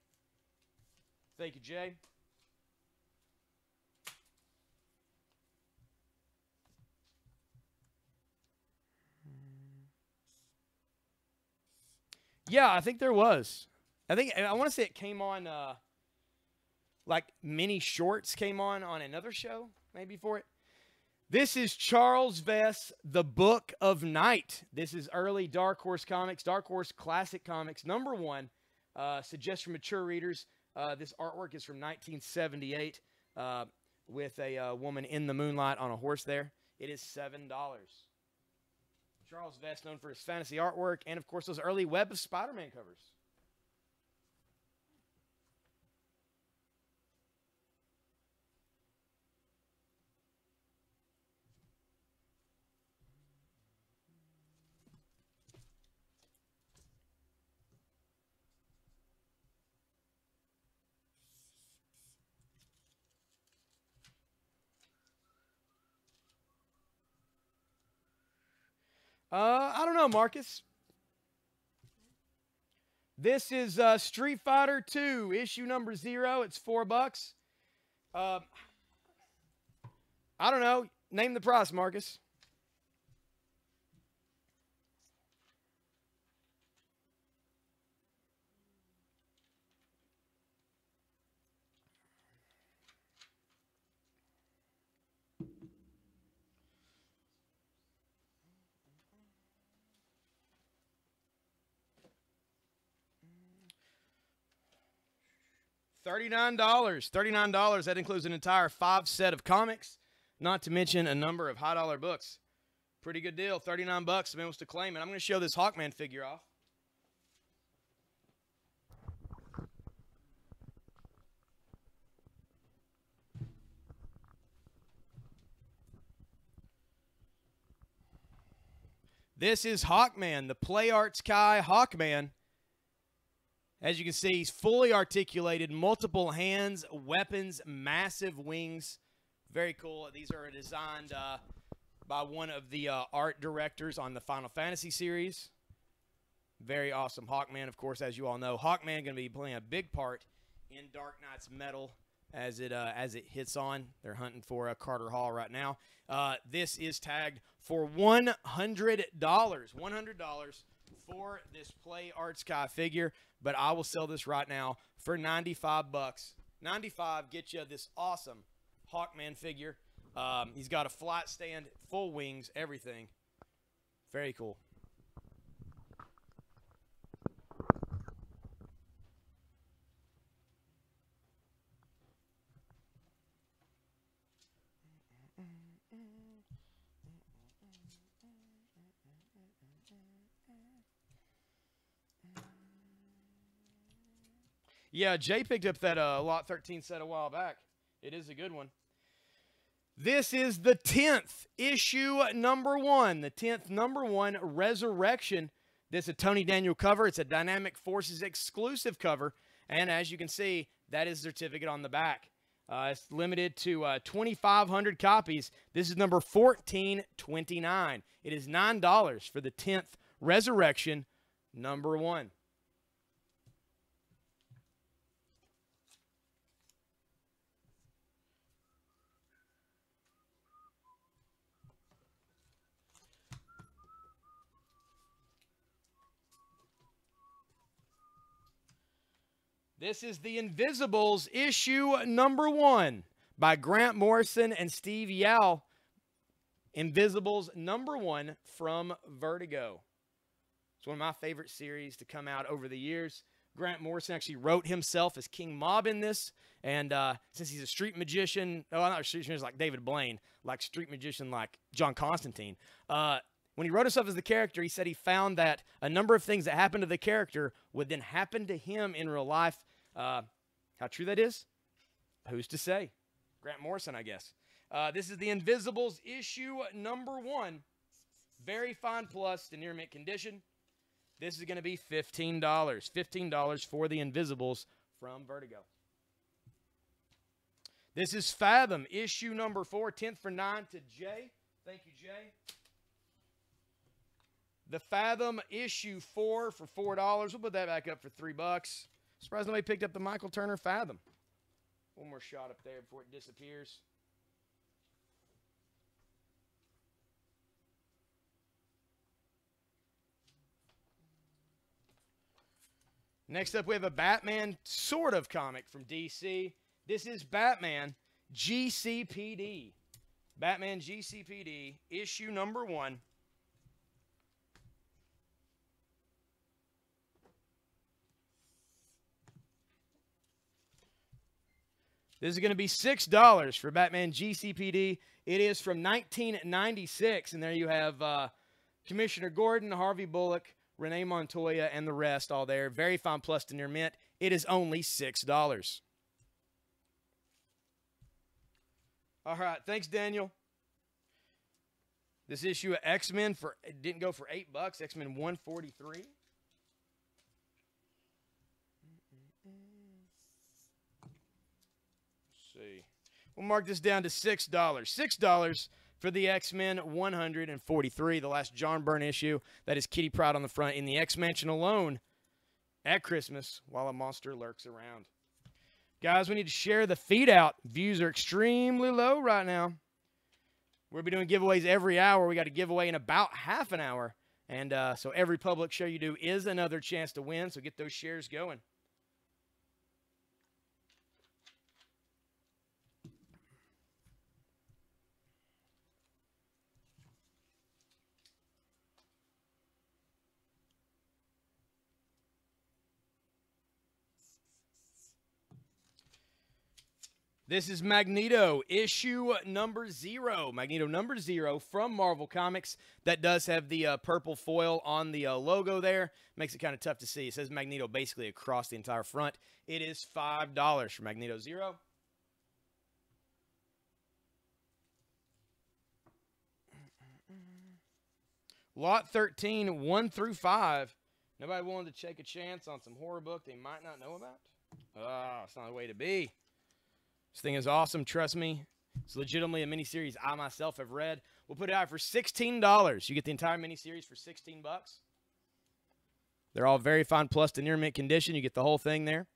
Thank you, Jay. Yeah, I think there was. I want to say it came on, like mini shorts came on another show, maybe for it. This is Charles Vess, The Book of Night. This is early Dark Horse Comics, Dark Horse Classic Comics, number 1. Suggests for mature readers. This artwork is from 1978 with a woman in the moonlight on a horse there. It is $7. Charles Vess, known for his fantasy artwork and, of course, those early Web of Spider-Man covers. I don't know, Marcus. This is Street Fighter 2, issue number 0. It's $4. I don't know. Name the price, Marcus. $39. $39. That includes an entire 5 set of comics, not to mention a number of high-dollar books. Pretty good deal. $39. The man wants to claim it. I'm going to show this Hawkman figure off. This is Hawkman, the Play Arts Kai Hawkman. As you can see, he's fully articulated, multiple hands, weapons, massive wings. Very cool. These are designed by one of the art directors on the Final Fantasy series. Very awesome. Hawkman, of course, as you all know. Hawkman going to be playing a big part in Dark Knight's Metal as it hits on. They're hunting for Carter Hall right now. This is tagged for $100. $100 for this Play Arts Kai figure, but I will sell this right now for $95. $95 get you this awesome Hawkman figure. He's got a flight stand, full wings, everything. Very cool. Yeah, Jay picked up that Lot 13 set a while back. It is a good one. This is the 10th issue number 1. The 10th number 1, Resurrection. This is a Tony Daniel cover. It's a Dynamic Forces exclusive cover. And as you can see, that is the certificate on the back. It's limited to 2,500 copies. This is number 1429. It is $9 for the 10th Resurrection number 1. This is the Invisibles issue number 1 by Grant Morrison and Steve Yao. Invisibles number 1 from Vertigo. It's one of my favorite series to come out over the years. Grant Morrison actually wrote himself as King Mob in this. And since he's a street magician, not a street magician like David Blaine, like street magician like John Constantine. When he wrote himself as the character, he said he found that a number of things that happened to the character would then happen to him in real life. How true that is? Who's to say? Grant Morrison, I guess. This is the Invisibles issue number 1. Very fine plus to near mint condition. This is going to be $15. $15 for the Invisibles from Vertigo. This is Fathom issue number 4. 10th for 9 to Jay. Thank you, Jay. The Fathom issue 4 for $4. We'll put that back up for $3. Surprised nobody picked up the Michael Turner Fathom. One more shot up there before it disappears. Next up, we have a Batman sort of comic from DC. This is Batman GCPD. Batman GCPD, issue number 1. This is going to be $6 for Batman GCPD. It is from 1996, and there you have Commissioner Gordon, Harvey Bullock, Renee Montoya, and the rest all there. Very fine plus to near mint. It is only $6. All right, thanks, Daniel. This issue of X-Men it didn't go for $8. X-Men 143. See. We'll mark this down to $6. $6 for the X-Men 143, the last John Byrne issue. That is Kitty Pryde on the front in the X-Mansion alone at Christmas while a monster lurks around. Guys, we need to share the feed out. Views are extremely low right now. We'll be doing giveaways every hour. We got a giveaway in about half an hour. And so every public show you do is another chance to win. So get those shares going. This is Magneto, issue number 0. Magneto number 0 from Marvel Comics. That does have the purple foil on the logo there. Makes it kind of tough to see. It says Magneto basically across the entire front. It is $5 for Magneto 0. Lot 13, 1 through 5. Nobody willing to take a chance on some horror book they might not know about? Oh, it's not the way to be. This thing is awesome. Trust me. It's legitimately a miniseries I myself have read. We'll put it out for $16. You get the entire miniseries for $16. They're all very fine plus to near mint condition. You get the whole thing there.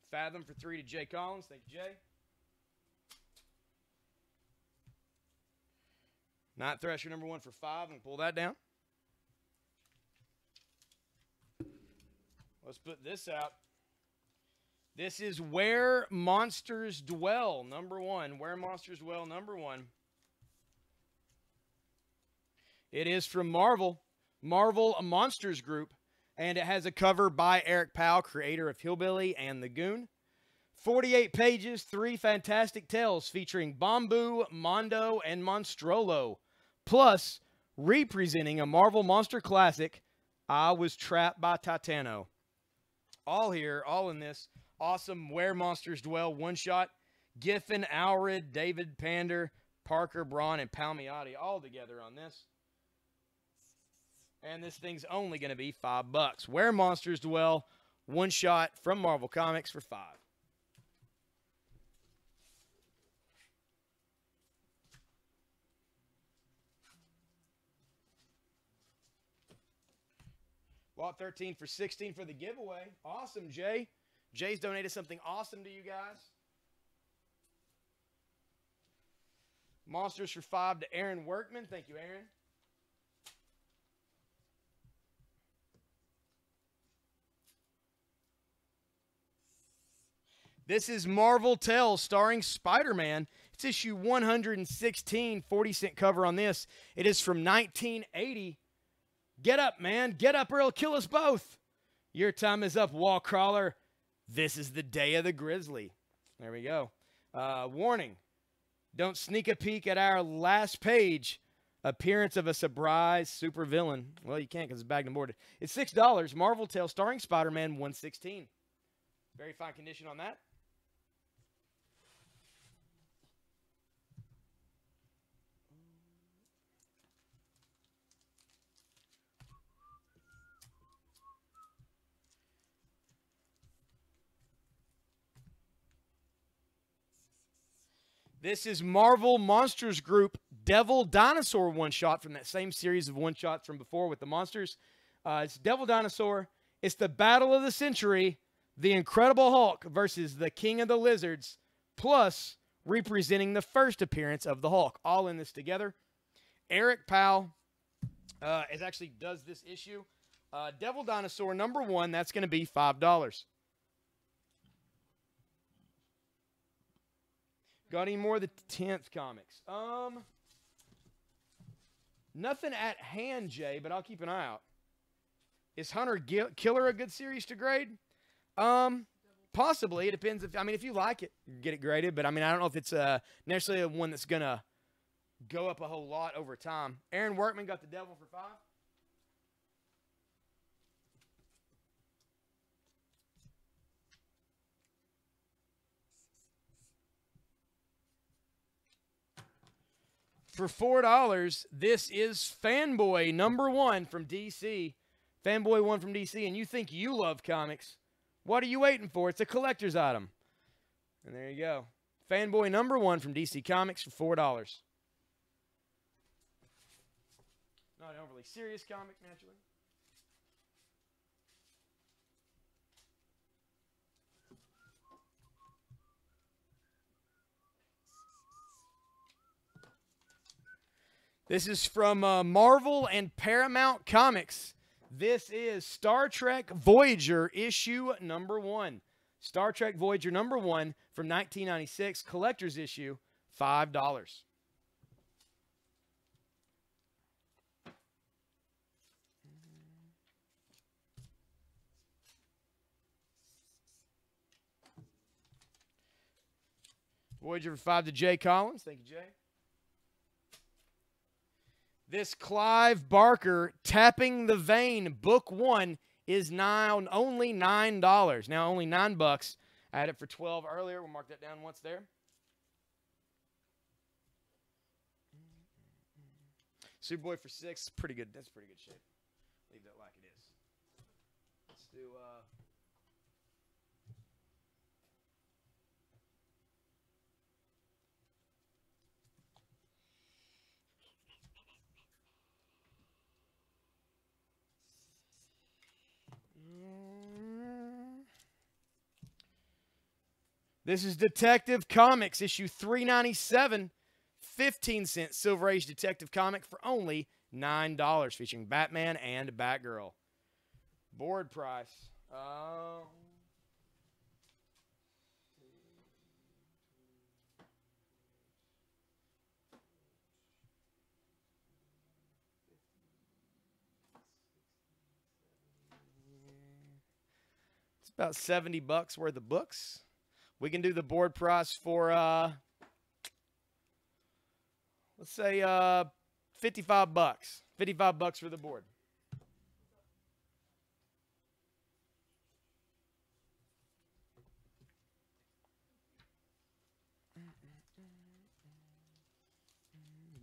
Fathom for 3 to Jay Collins. Thank you, Jay. Night Thrasher number 1 for 5. And pull that down. Let's put this out. This is Where Monsters Dwell, number 1. Where Monsters Dwell, number 1. It is from Marvel Monsters Group, and it has a cover by Eric Powell, creator of Hillbilly and The Goon. 48 pages, 3 fantastic tales featuring Bamboo, Mondo, and Monstrolo, plus representing a Marvel Monster classic, I Was Trapped by Titano. All here, all in this. awesome Where Monsters Dwell one-shot. Giffen, Alred, David Pander, Parker, Braun, and Palmiotti all together on this. And this thing's only going to be $5. Where Monsters Dwell, one shot from Marvel Comics for $5. Lot 13 for 16 for the giveaway. Awesome, Jay. Jay's donated something awesome to you guys. Monsters for $5 to Aaron Workman. Thank you, Aaron. This is Marvel Tales starring Spider-Man. It's issue 116, 40-cent cover on this. It is from 1980. Get up, man. Get up or it'll kill us both. Your time is up, wall crawler. This is the day of the grizzly. There we go. Warning. Don't sneak a peek at our last page. Appearance of a surprise supervillain. Well, you can't because it's bagged and boarded. It's $6. Marvel Tales starring Spider-Man 116. Very fine condition on that. This is Marvel Monsters Group Devil Dinosaur one-shot from that same series of one-shots from before with the monsters. It's Devil Dinosaur. It's the battle of the century. The Incredible Hulk versus the King of the Lizards, plus representing the first appearance of the Hulk. All in this together. Eric Powell actually does this issue. Devil Dinosaur #1, that's going to be $5. Got any more of the 10th comics? Nothing at hand, Jay, but I'll keep an eye out. Is Hunter Killer a good series to grade? Possibly. It depends. If you like it, get it graded. But, I don't know if it's necessarily one that's going to go up a whole lot over time. Aaron Workman got the Devil for $5. For $4, this is Fanboy #1 from DC. Fanboy 1 from DC. And you think you love comics. What are you waiting for? It's a collector's item. And there you go. Fanboy #1 from DC Comics for $4. Not an overly serious comic, naturally. This is from Marvel and Paramount Comics. This is Star Trek Voyager issue #1. Star Trek Voyager #1 from 1996, collector's issue, $5. Voyager for $5 to Jay Collins. Thank you, Jay. This Clive Barker, Tapping the Vein, book 1, is now only $9. Now only $9. I had it for $12 earlier. We'll mark that down once there. Superboy for $6. Pretty good. That's pretty good shape. Leave that like it is. Let's do This is Detective Comics, issue 397, 15-cent Silver Age Detective comic for only $9, featuring Batman and Batgirl. Board price. It's about $70 worth of books. We can do the board price for, let's say, $55. $55 for the board.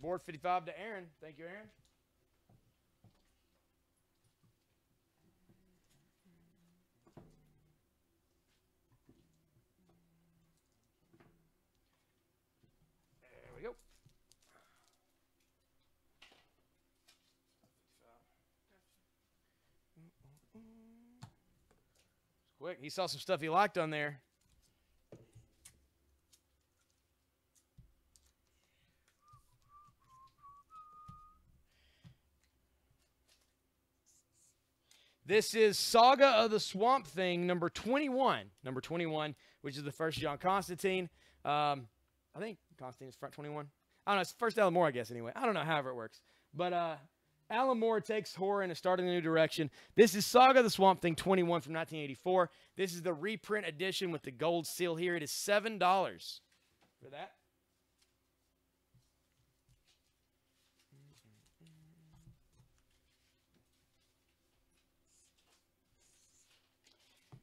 Board 55 to Aaron. Thank you, Aaron. There we go. Quick, he saw some stuff he liked on there. This is Saga of the Swamp Thing, number 21. Number 21, which is the first John Constantine. I think Constantine's front 21. I don't know. It's first Alan Moore, I guess, anyway. I don't know, however it works. But Alan Moore takes horror in a starting a new direction. This is Saga of the Swamp Thing 21 from 1984. This is the reprint edition with the gold seal here. It is $7 for that.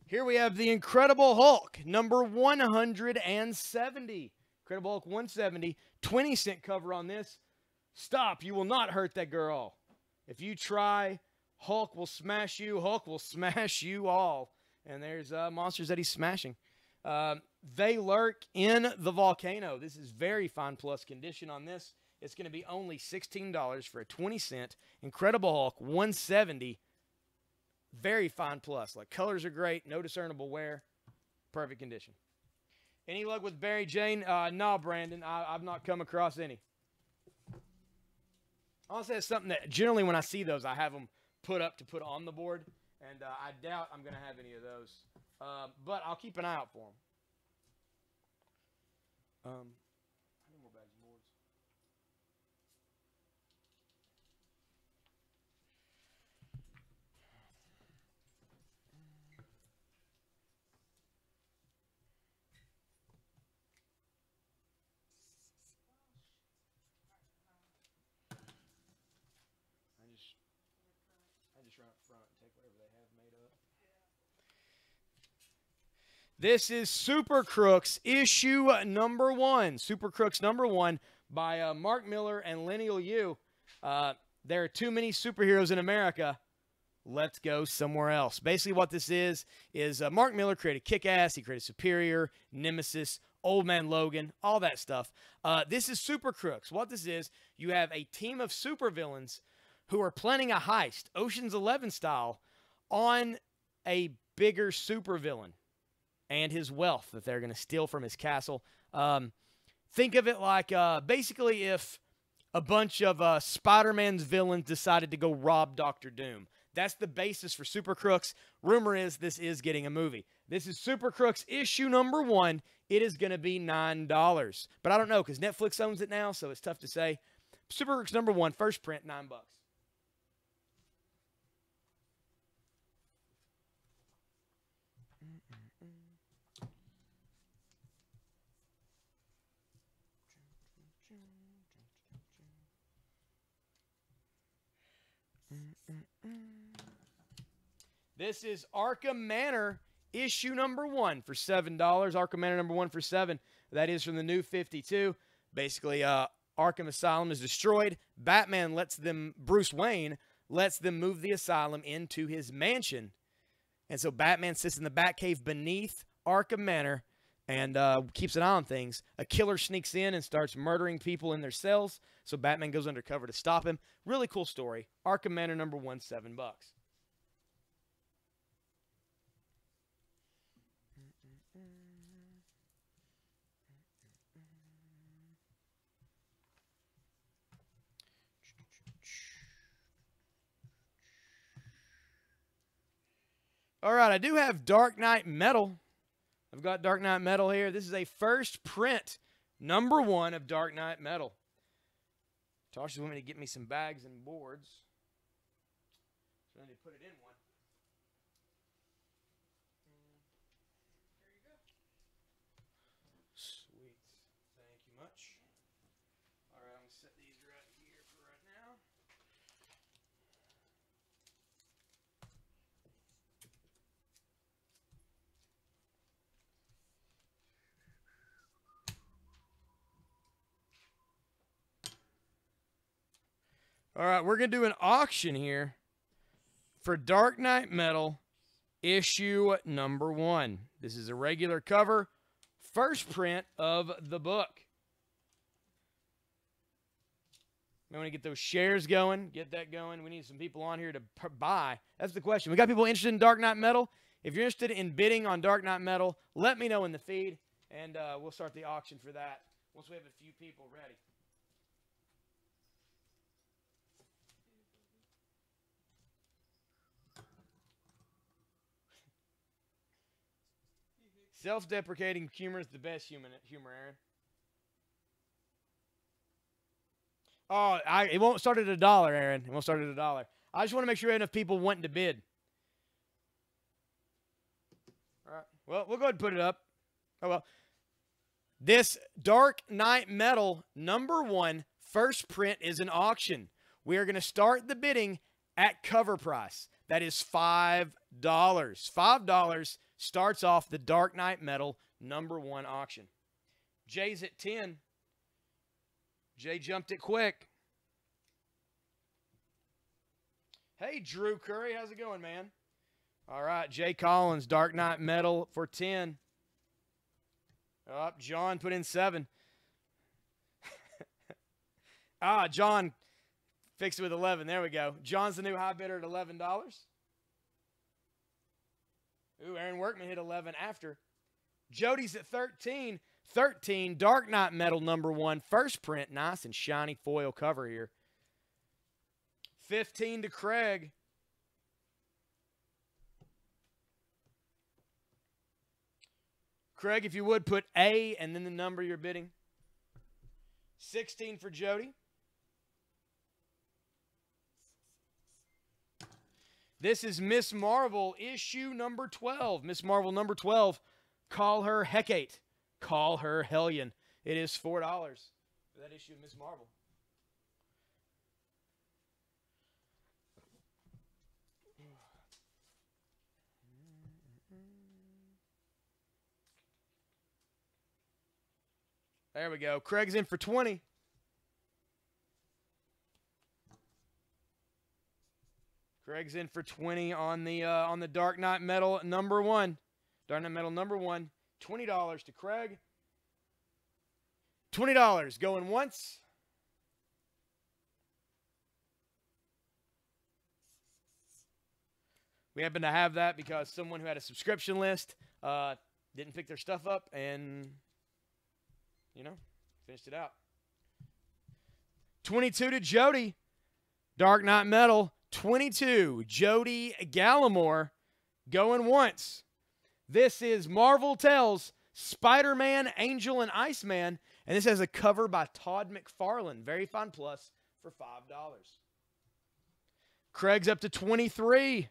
Here we have the Incredible Hulk, number 170. Incredible Hulk 170, 20-cent cover on this. Stop, you will not hurt that girl. If you try, Hulk will smash you. Hulk will smash you all. And there's monsters that he's smashing. They lurk in the volcano. This is very fine plus condition on this. It's going to be only $16 for a 20-cent Incredible Hulk 170. Very fine plus. Like, colors are great. No discernible wear. Perfect condition. Any luck with Barry Jane? No, Brandon. I've not come across any. Honestly, it's something that generally when I see those, I have them put up to put on the board. And I doubt I'm going to have any of those. But I'll keep an eye out for them. I need more bags and boards. I just run up front and take whatever they have made up. This is Super Crooks issue number 1. Super Crooks number 1 by Mark Miller and Lenny Liu. There are too many superheroes in America. Let's go somewhere else. Basically what this is Mark Miller created Kick-Ass. He created Superior, Nemesis, Old Man Logan, all that stuff. This is Super Crooks. What this is, you have a team of supervillains who are planning a heist, Ocean's 11 style, on a bigger supervillain and his wealth that they're going to steal from his castle. Think of it like basically if a bunch of Spider-Man's villains decided to go rob Dr. Doom. That's the basis for Super Crooks. Rumor is this is getting a movie. This is Super Crooks issue number 1. It is going to be $9. But I don't know because Netflix owns it now, so it's tough to say. Super Crooks number 1, first print, $9. This is Arkham Manor issue number 1 for $7. Arkham Manor number 1 for $7. That is from the New 52. Basically, Arkham Asylum is destroyed. Batman Bruce Wayne lets them move the asylum into his mansion. And so Batman sits in the Batcave beneath Arkham Manor and keeps an eye on things. A killer sneaks in and starts murdering people in their cells. So Batman goes undercover to stop him. Really cool story. Arkham Manor number 1, $7. All right, I do have Dark Knight Metal. I've got Dark Knight Metal here. This is a first print, number 1 of Dark Knight Metal. Tasha's wanting me to get me some bags and boards. So I need to put it in one. There you go. Sweet. Thank you much. All right, I'm going to set these right here for right now. All right, we're going to do an auction here for Dark Knight Metal issue number 1. This is a regular cover, first print of the book. We want to get those shares going, get that going. We need some people on here to buy. That's the question. We got people interested in Dark Knight Metal. If you're interested in bidding on Dark Knight Metal, let me know in the feed, and we'll start the auction for that once we have a few people ready. Self-deprecating humor is the best humor, Aaron. Oh, it won't start at $1, Aaron. It won't start at $1. I just want to make sure we have enough people wanting to bid. All right. Well, we'll go ahead and put it up. Oh, well. This Dark Knight Metal number 1 first print is an auction. We are going to start the bidding at cover price. That is $5. $5 starts off the Dark Knight Metal number 1 auction. Jay's at 10. Jay jumped it quick. Hey, Drew Curry. How's it going, man? All right, Jay Collins, Dark Knight Metal for 10. Oh, John put in 7. John fixed it with 11. There we go. John's the new high bidder at $11. Ooh, Aaron Workman hit 11 after. Jody's at 13. 13, Dark Knight Metal number 1, first print. Nice and shiny foil cover here. 15 to Craig. Craig, if you would, put A and then the number you're bidding. 16 for Jody. This is Miss Marvel, issue number 12. Miss Marvel number 12. Call her Hecate. Call her Hellion. It is $4 for that issue of Miss Marvel. There we go. Craig's in for 20. Craig's in for 20 on the Dark Knight Metal number 1. Dark Knight Metal number 1. $20 to Craig. $20 going once. We happen to have that because someone who had a subscription list didn't pick their stuff up and, finished it out. 22 to Jody. Dark Knight Metal. 22. Jody Gallimore going once. This is Marvel Tells Spider-Man, Angel, and Iceman. And this has a cover by Todd McFarlane. Very fine plus for $5. Craig's up to 23.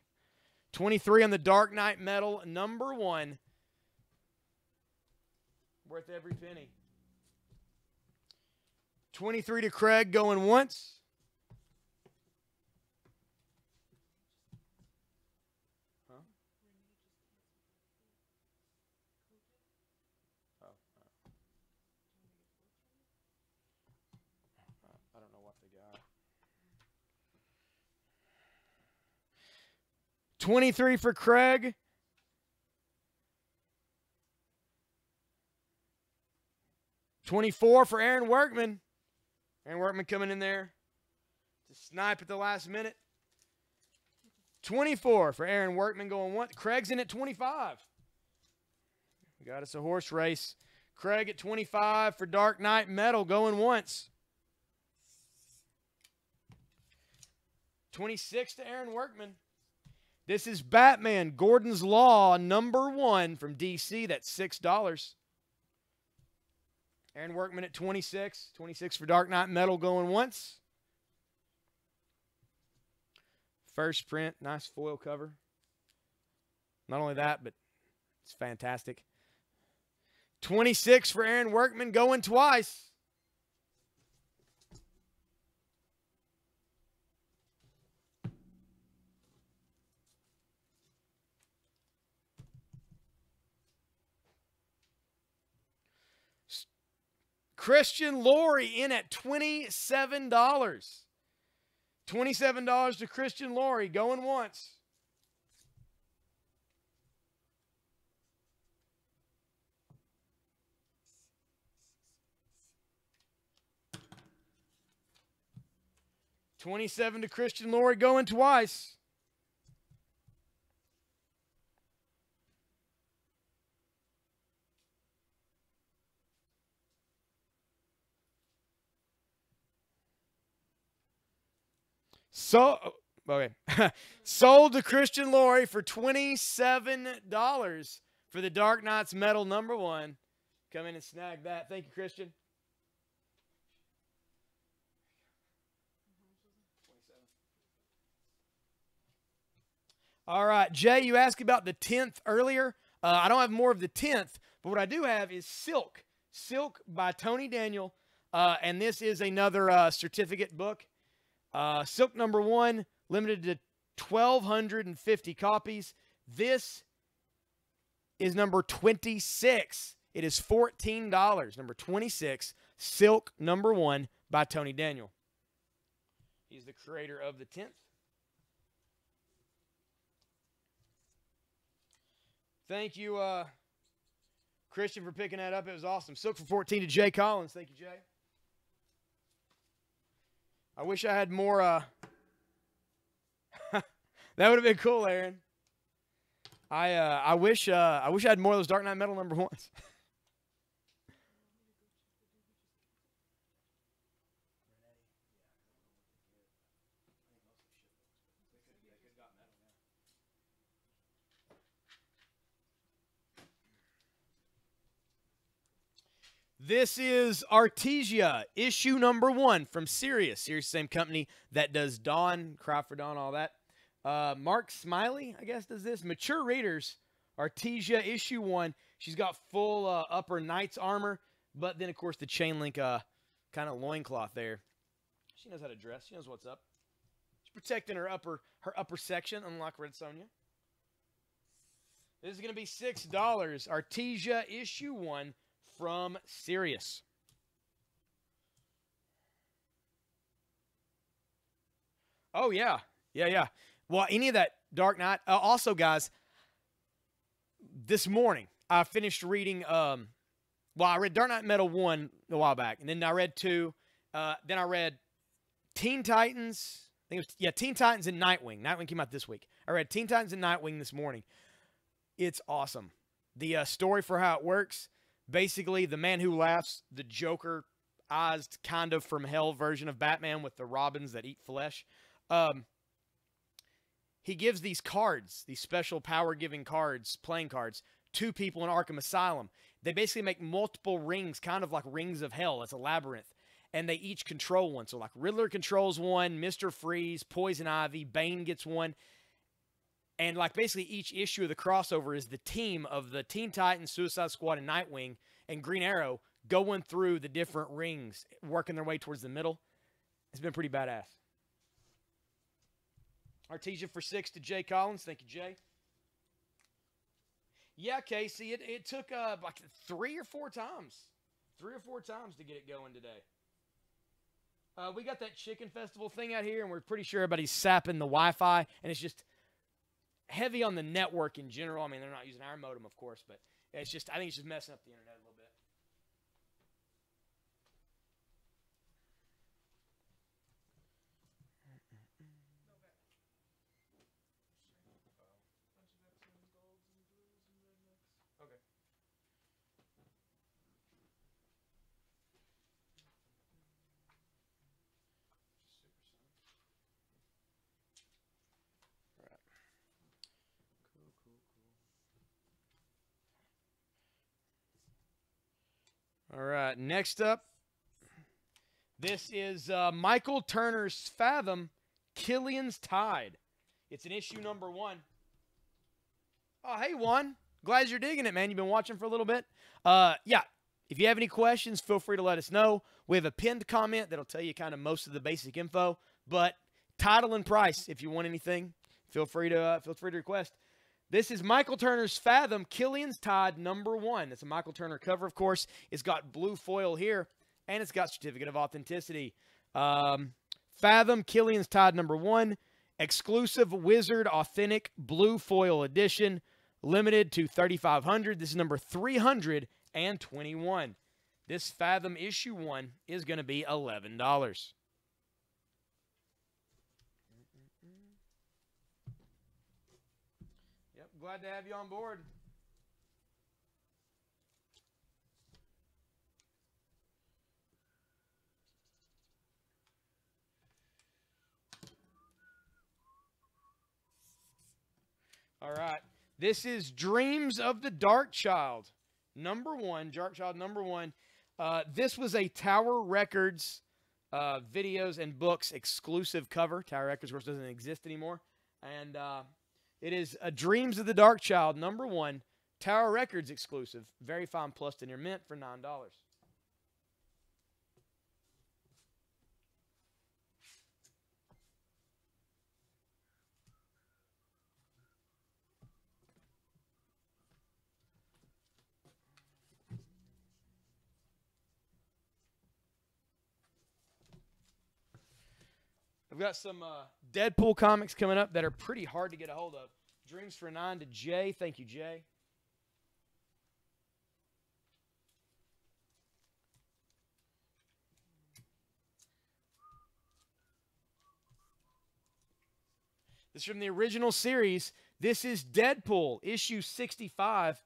23 on the Dark Knight Metal number 1. Worth every penny. 23 to Craig going once. I don't know what they got. 23 for Craig. $24 for Aaron Workman. Aaron Workman coming in there to snipe at the last minute. 24 for Aaron Workman going once. Craig's in at 25. We got us a horse race. Craig at 25 for Dark Knight Metal going once. 26 to Aaron Workman. This is Batman, Gordon's Law, number 1 from DC. That's $6. Aaron Workman at 26. 26 for Dark Knight Metal going once. First print, nice foil cover. Not only that, but it's fantastic. 26 for Aaron Workman going twice. Christian Laurie in at $27. $27 to Christian Laurie, going once. $27 to Christian Laurie, going twice. So, okay. Sold to Christian Laurie for $27 for the Dark Knights Metal #1. Come in and snag that. Thank you, Christian. All right, Jay, you asked about the 10th earlier. I don't have more of the 10th, but what I do have is Silk. Silk by Tony Daniel, and this is another certificate book. Silk #1, limited to 1,250 copies. This is number 26. It is $14. Number 26, Silk #1 by Tony Daniel. He's the creator of the 10th. Thank you, Christian, for picking that up. It was awesome. Silk for 14 to Jay Collins. Thank you, Jay. I wish I had more. That would have been cool, Aaron. I wish I had more of those Dark Knight Metal #1s. This is Artesia, issue #1 from Sirius. Sirius, same company that does Dawn, Cry for Dawn, all that. Mark Smiley, I guess, does this. Mature Readers, Artesia, issue 1. She's got full upper Knight's armor, but then, of course, the chain link kind of loincloth there. She knows how to dress. She knows what's up. She's protecting her upper section, unlike Red Sonja. This is going to be $6. Artesia, issue 1. From Sirius. Oh, yeah. Yeah. Well, any of that Dark Knight. Also, guys, this morning, I finished reading, I read Dark Knight Metal 1 a while back, and then I read 2. Then I read Teen Titans. I think it was, Teen Titans and Nightwing. Nightwing came out this week. I read Teen Titans and Nightwing this morning. It's awesome. The story for how it works. Basically, the Man Who Laughs, the Joker-ized kind of from hell version of Batman with the Robins that eat flesh. He gives these cards, these special power-giving cards, playing cards, to people in Arkham Asylum. They basically make multiple rings, kind of like rings of hell. It's a labyrinth. And they each control one. So like Riddler controls one, Mr. Freeze, Poison Ivy, Bane gets one. And, like, basically each issue of the crossover is the team of the Teen Titans, Suicide Squad, and Nightwing, and Green Arrow going through the different rings, working their way towards the middle. It's been pretty badass. Artesia for 6 to Jay Collins. Thank you, Jay. Yeah, Casey, it took like 3 or 4 times. 3 or 4 times to get it going today. We got that Chicken Festival thing out here, and we're pretty sure everybody's sapping the Wi-Fi, and it's just heavy on the network in general. I mean, they're not using our modem, of course, but it's just, I think it's just messing up the internet a little bit. Okay. All right, next up, this is Michael Turner's Fathom, Killian's Tide. It's an issue #1. Oh, hey, Juan. Glad you're digging it, man. You've been watching for a little bit. Yeah, if you have any questions, feel free to let us know. We have a pinned comment that'll tell you kind of most of the basic info, but title and price, if you want anything, feel free to request. This is Michael Turner's Fathom, Killian's Tide #1. It's a Michael Turner cover, of course. It's got blue foil here, and it's got certificate of authenticity. Fathom Killian's Tide number 1. Exclusive Wizard Authentic Blue Foil Edition. Limited to 3,500. This is number 321. This Fathom issue 1 is going to be $11. Yep, glad to have you on board. All right. This is Dreams of the Dark Child, number 1. Dark Child number 1. This was a Tower Records videos and books exclusive cover. Tower Records, of course, doesn't exist anymore. And it is a Dreams of the Dark Child, number 1. Tower Records exclusive. Very fine plus in your mint for $9. I've got some Deadpool comics coming up that are pretty hard to get a hold of. Dreams for 9 to Jay. Thank you, Jay. This is from the original series. This is Deadpool, issue 65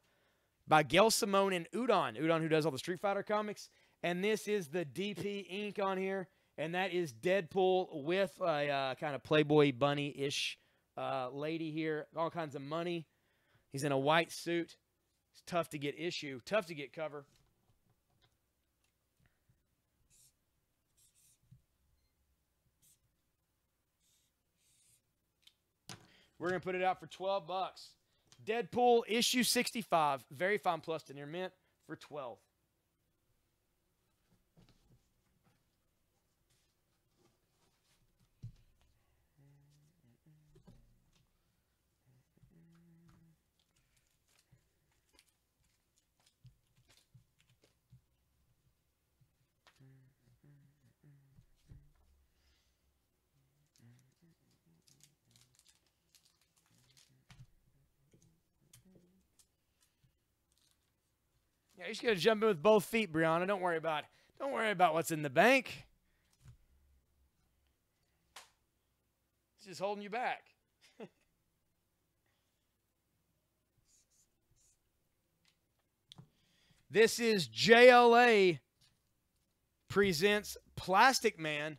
by Gail Simone and Udon. Udon, who does all the Street Fighter comics. And this is the DP ink on here. And that is Deadpool with a kind of Playboy bunny-ish lady here. All kinds of money. He's in a white suit. It's tough to get issue. Tough to get cover. We're going to put it out for $12. Deadpool issue 65. Very fine plus in your mint for $12. Yeah, you just got to jump in with both feet, Brianna. Don't worry about what's in the bank. It's just holding you back. This is JLA presents Plastic Man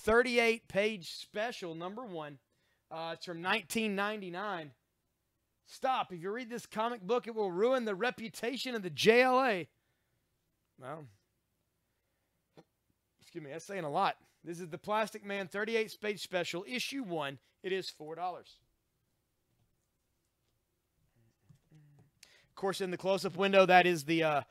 38-page special number 1. It's from 1999. Stop. If you read this comic book, it will ruin the reputation of the JLA. Well, excuse me, that's saying a lot. This is the Plastic Man 38-page special, issue 1. It is $4. Of course, in the close-up window, that is the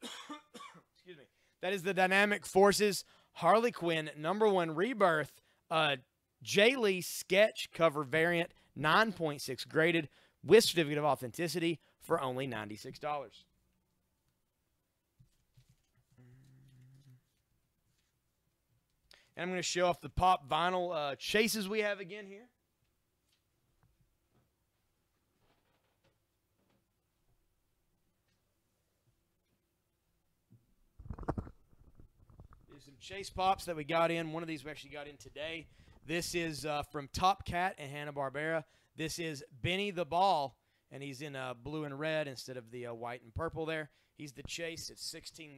excuse me, that is the Dynamic Forces Harley Quinn number 1 Rebirth J. Lee sketch cover variant, 9.6 graded, with certificate of authenticity for only $96. And I'm going to show off the pop vinyl chases we have again here. There's some chase pops that we got in. One of these we actually got in today. This is from Top Cat and Hanna-Barbera. This is Benny the Ball, and he's in blue and red instead of the white and purple there. He's the chase. It's $16.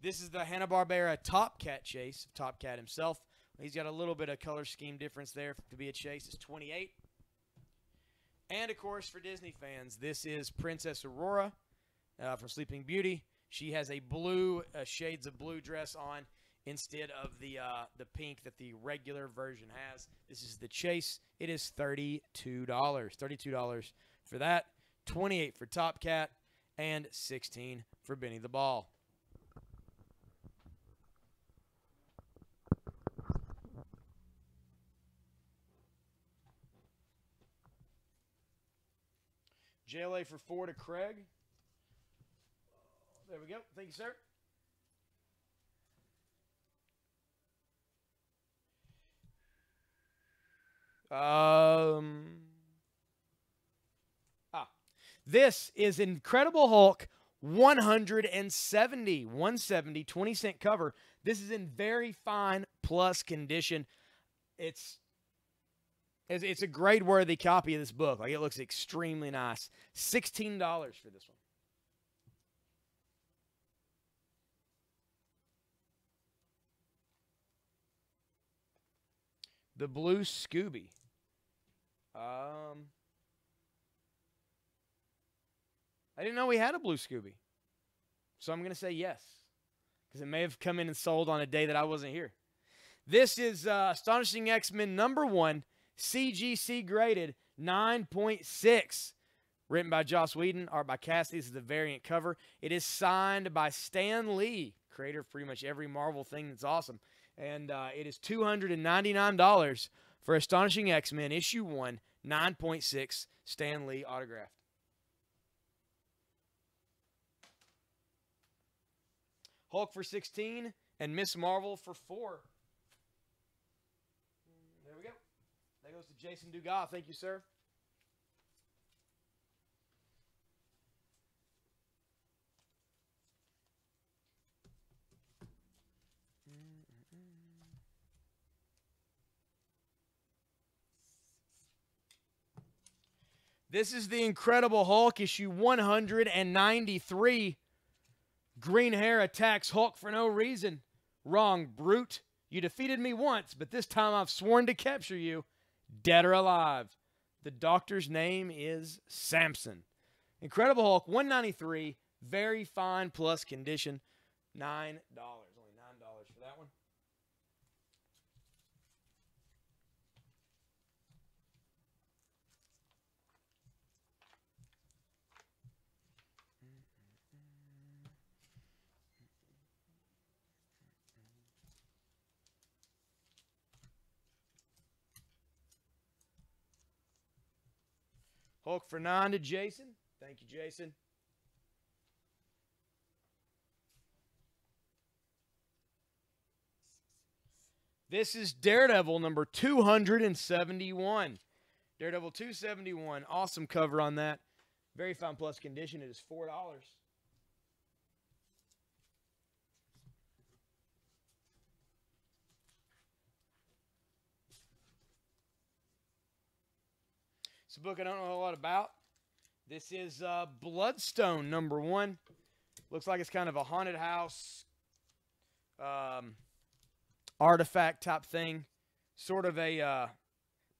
This is the Hanna-Barbera Top Cat chase, Top Cat himself. He's got a little bit of color scheme difference there to be a chase. It's $28. And, of course, for Disney fans, this is Princess Aurora from Sleeping Beauty. She has a blue, shades of blue dress on instead of the pink that the regular version has. This is the chase. It is $32. $32 for that, $28 for Top Cat, and $16 for Benny the Ball. JLA for 4 to Craig. There we go. Thank you, sir. This is Incredible Hulk 170, 170, 20-cent cover. This is in very fine plus condition. It's a grade worthy copy of this book. Like, it looks extremely nice. $16 for this one. The Blue Scooby. I didn't know we had a Blue Scooby. So I'm going to say yes. Because it may have come in and sold on a day that I wasn't here. This is Astonishing X-Men #1, CGC graded 9.6. Written by Joss Whedon, art by Cassidy. This is the variant cover. It is signed by Stan Lee, creator of pretty much every Marvel thing that's awesome. And it is $299 for Astonishing X-Men #1, 9.6, Stan Lee autographed. Hulk for 16 and Miss Marvel for 4. There we go. That goes to Jason Dugas. Thank you, sir. This is the Incredible Hulk, issue 193. Green hair attacks Hulk for no reason. Wrong, brute. You defeated me once, but this time I've sworn to capture you, dead or alive. The doctor's name is Samson. Incredible Hulk, 193. Very fine plus condition. $9. Only $9 for that one. Hulk for 9 to Jason. Thank you, Jason. This is Daredevil #271. Daredevil 271. Awesome cover on that. Very fine plus condition. It is $4. It's a book I don't know a lot about. This is Bloodstone #1. Looks like it's kind of a haunted house artifact type thing. Sort of a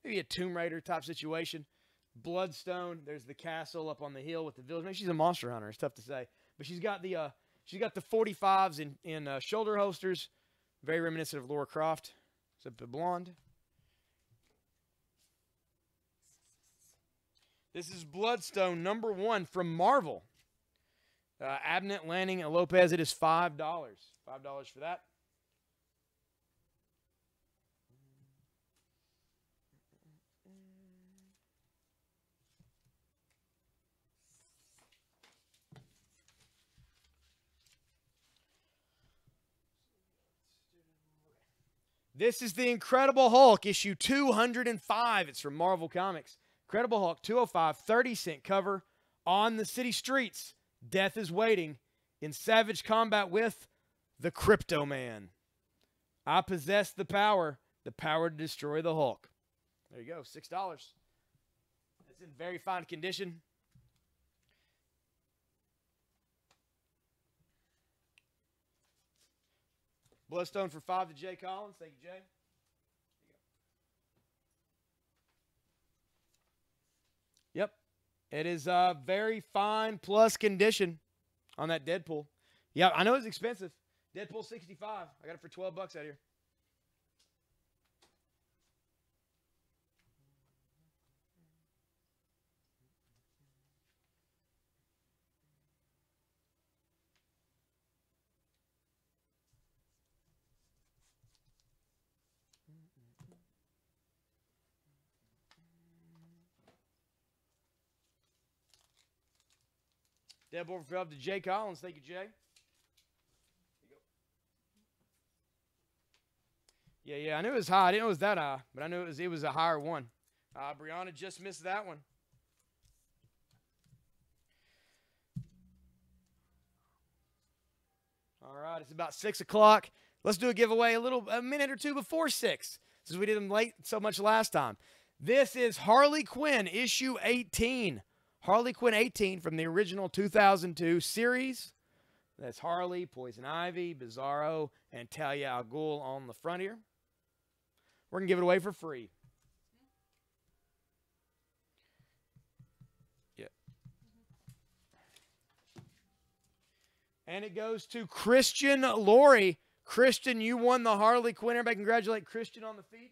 maybe a Tomb Raider type situation. Bloodstone. There's the castle up on the hill with the village. Maybe she's a monster hunter. It's tough to say, but she's got the 45s in shoulder holsters. Very reminiscent of Laura Croft, except a blonde. This is Bloodstone #1 from Marvel. Abnett, Lanning, and Lopez. It is $5. $5 for that. This is the Incredible Hulk, issue 205. It's from Marvel Comics. Incredible Hulk 205, 30-cent cover. On the city streets, death is waiting in savage combat with the Crypto Man. I possess the power to destroy the Hulk. There you go, $6. It's in very fine condition. Bloodstone for 5 to Jay Collins. Thank you, Jay. Yep. It is very fine plus condition on that Deadpool. Yeah, I know it's expensive. Deadpool 65. I got it for $12 out here. Deadpool for 5 to Jay Collins. Thank you, Jay. Yeah, I knew it was high. I didn't know it was that high, but I knew it was a higher one. Brianna just missed that one. All right, it's about 6 o'clock. Let's do a giveaway a minute or two before 6, since we did them late so much last time. This is Harley Quinn, issue 18. Harley Quinn 18 from the original 2002 series. That's Harley, Poison Ivy, Bizarro, and Talia al Ghul on the front here. We're going to give it away for free. Yeah. And it goes to Christian Laurie. Christian, you won the Harley Quinn. Everybody congratulate Christian on the feed.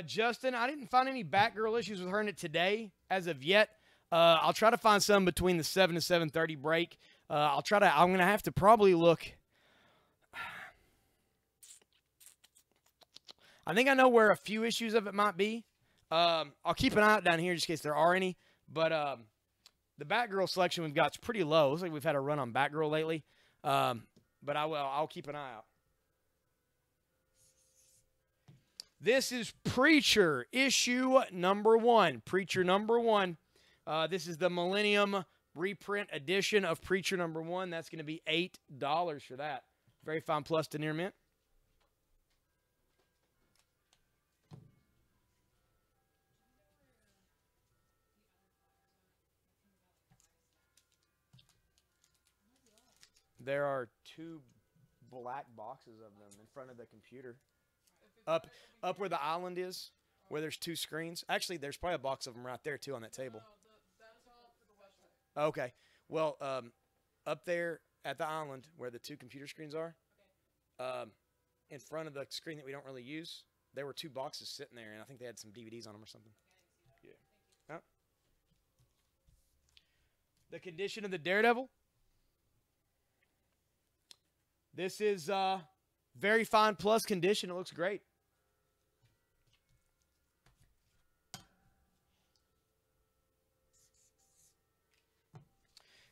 Justin, I didn't find any Batgirl issues with her in it today as of yet. I'll try to find some between the 7 to 7:30 break. I'm going to have to probably look. I think I know where a few issues of it might be. I'll keep an eye out down here just in case there are any. But the Batgirl selection we've got is pretty low. Looks like we've had a run on Batgirl lately. But I'll keep an eye out. This is Preacher, issue number 1. Preacher number 1. This is the Millennium reprint edition of Preacher number 1. That's going to be $8 for that. Very fine plus to near mint. There are 2 black boxes of them in front of the computer. Up where the island is, where there's 2 screens. Actually, there's probably a box of them right there, too, on that table. That is all for the website. Okay. Well, up there at the island where the 2 computer screens are, in front of the screen that we don't really use, there were 2 boxes sitting there, and I think they had some DVDs on them or something. Yeah. Huh? The Condition of the Daredevil. This is very fine plus condition. It looks great.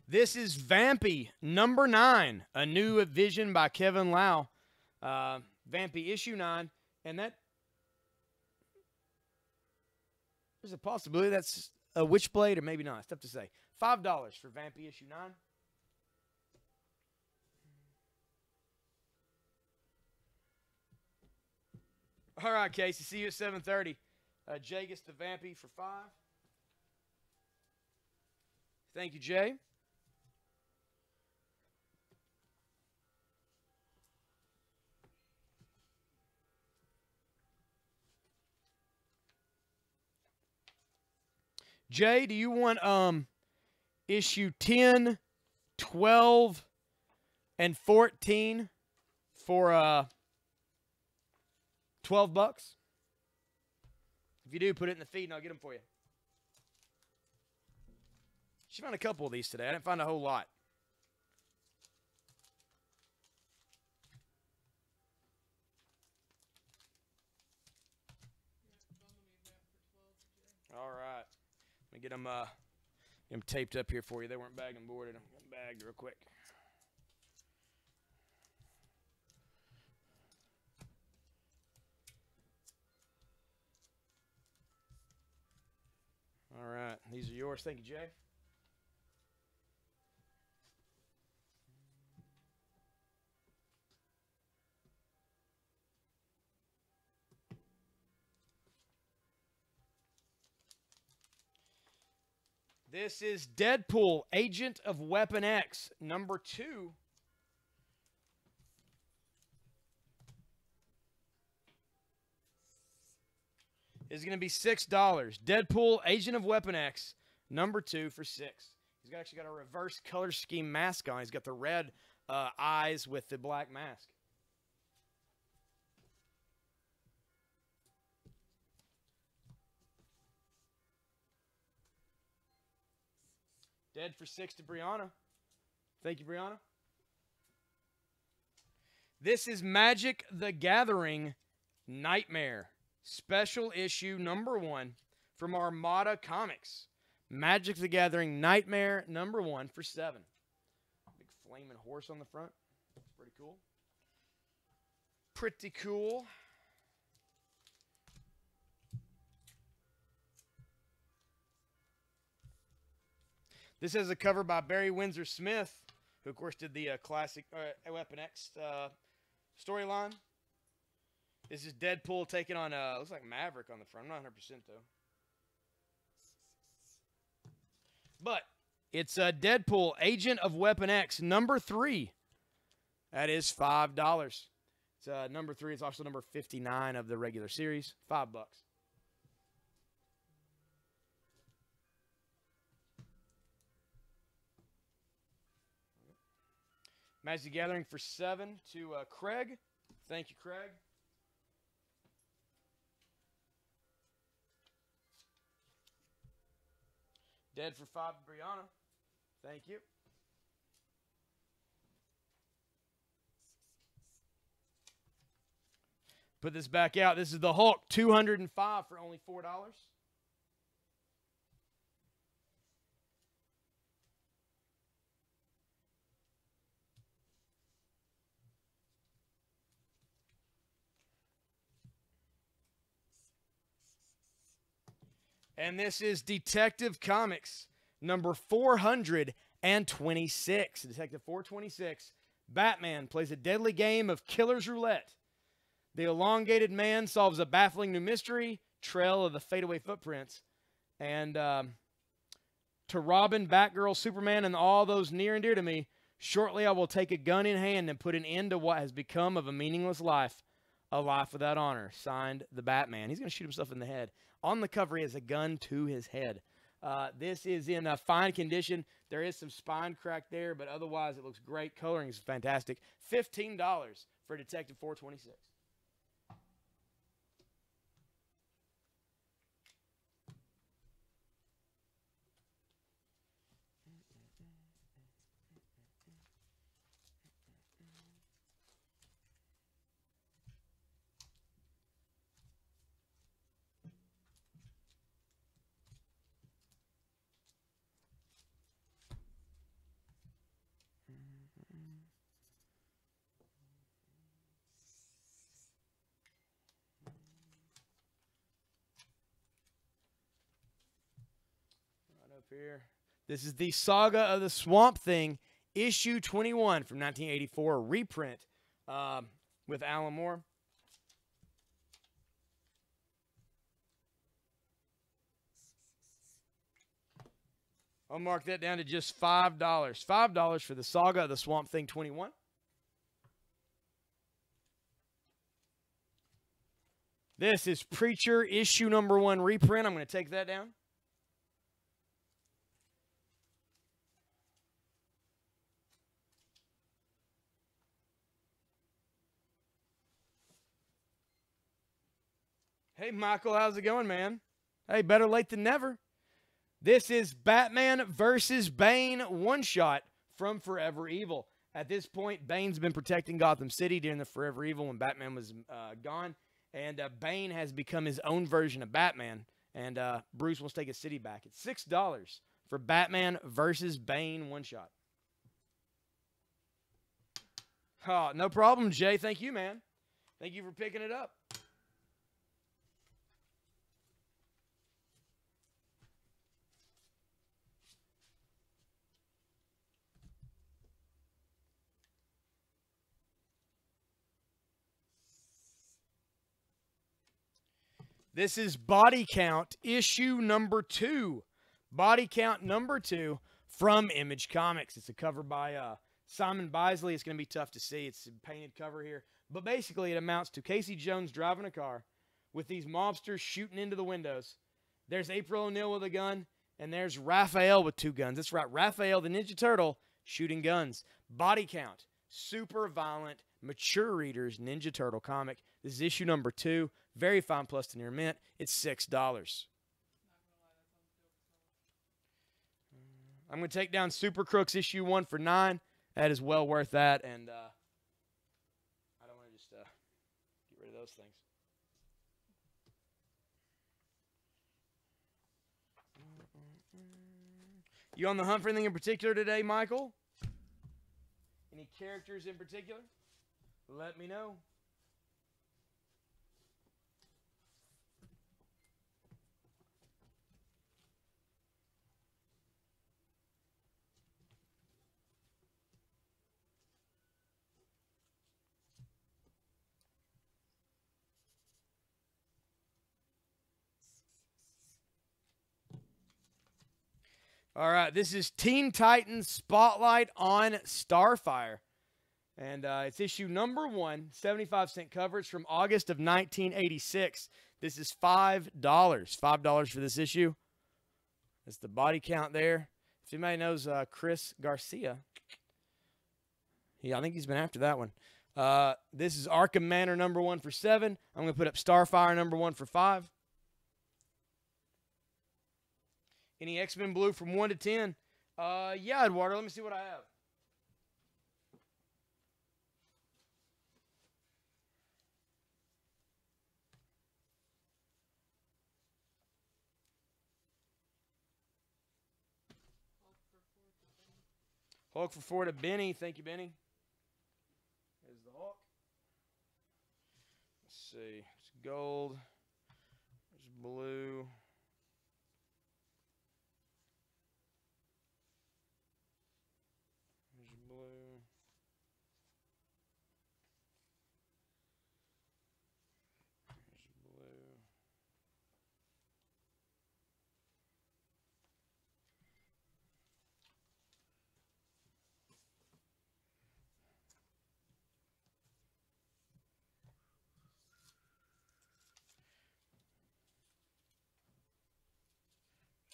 This is Vampy number 9, a new vision by Kevin Lau. Vampy issue 9, and that there's a possibility that's a Witchblade or maybe not. It's tough to say. $5 for Vampy issue 9. All right, Casey. See you at 7:30. Jay gets the Vampy for $5. Thank you, Jay. Jay, do you want issue 10, 12, and 14 for $12? If you do, put it in the feed and I'll get them for you. She found a couple of these today. I didn't find a whole lot. All right. Let me get them taped up here for you. They weren't bagged and boarded. I'm going to bag real quick. All right. These are yours. Thank you, Jay. This is Deadpool, Agent of Weapon X, number 2. is going to be $6. Deadpool, Agent of Weapon X, number 2 for $6. He's actually got a reverse color scheme mask on. He's got the red eyes with the black mask. Dead for 6 to Brianna. Thank you, Brianna. This is Magic the Gathering Nightmare. Special issue number 1 from Armada Comics. Magic the Gathering Nightmare number 1 for $7. Big flaming horse on the front. Pretty cool. Pretty cool. This has a cover by Barry Windsor Smith, who, of course, did the classic Weapon X storyline. This is Deadpool taking on, looks like Maverick on the front. I'm not 100% though. But it's Deadpool, Agent of Weapon X, number 3. That is $5. It's number 3. It's also number 59 of the regular series. $5. Magic the Gathering for 7 to Craig. Thank you, Craig. Dead for 5 to Brianna. Thank you. Put this back out. This is the Hulk, 205 for only $4. And this is Detective Comics, number 426. Detective 426. Batman plays a deadly game of killer's roulette. The elongated man solves a baffling new mystery, trail of the fadeaway footprints. And to Robin, Batgirl, Superman, and all those near and dear to me, shortly I will take a gun in hand and put an end to what has become of a meaningless life, a life without honor. Signed, the Batman. He's going to shoot himself in the head. On the cover, he has a gun to his head. This is in fine condition. There is some spine crack there, but otherwise it looks great. Coloring is fantastic. $15 for Detective 426. Here. This is the Saga of the Swamp Thing, issue 21 from 1984, a reprint with Alan Moore. I'll mark that down to just $5. $5 for the Saga of the Swamp Thing 21. This is Preacher, issue number 1 reprint. I'm going to take that down. Hey, Michael, how's it going, man? Hey, better late than never. This is Batman versus Bane one-shot from Forever Evil. At this point, Bane's been protecting Gotham City during the Forever Evil when Batman was gone. And Bane has become his own version of Batman. And Bruce wants to take his city back. It's $6 for Batman versus Bane one-shot. Oh, no problem, Jay. Thank you, man. Thank you for picking it up. This is Body Count, issue number 2. Body Count number 2 from Image Comics. It's a cover by Simon Bisley. It's going to be tough to see. It's a painted cover here. But basically, it amounts to Casey Jones driving a car with these mobsters shooting into the windows. There's April O'Neil with a gun, and there's Raphael with 2 guns. That's right, Raphael, the Ninja Turtle, shooting guns. Body count, super violent, mature readers, Ninja Turtle comic. This is issue number 2. Very fine plus to near mint. It's $6. I'm going to take down Super Crooks issue 1 for $9. That is well worth that, and I don't want to just get rid of those things. You on the hunt for anything in particular today, Michael? Any characters in particular? Let me know. All right, this is Teen Titans Spotlight on Starfire. And it's issue number 1, 75-cent coverage from August of 1986. This is $5. $5 for this issue. That's the body count there. If anybody knows Chris Garcia, yeah, I think he's been after that one. This is Arkham Manor number 1 for $7. I'm going to put up Starfire number 1 for $5. Any X-Men Blue from 1 to 10? Yeah, Eduardo. Let me see what I have. Hulk for 4 to Benny. Thank you, Benny. There's the Hulk. Let's see. It's gold. There's blue. There's blue. There's blue.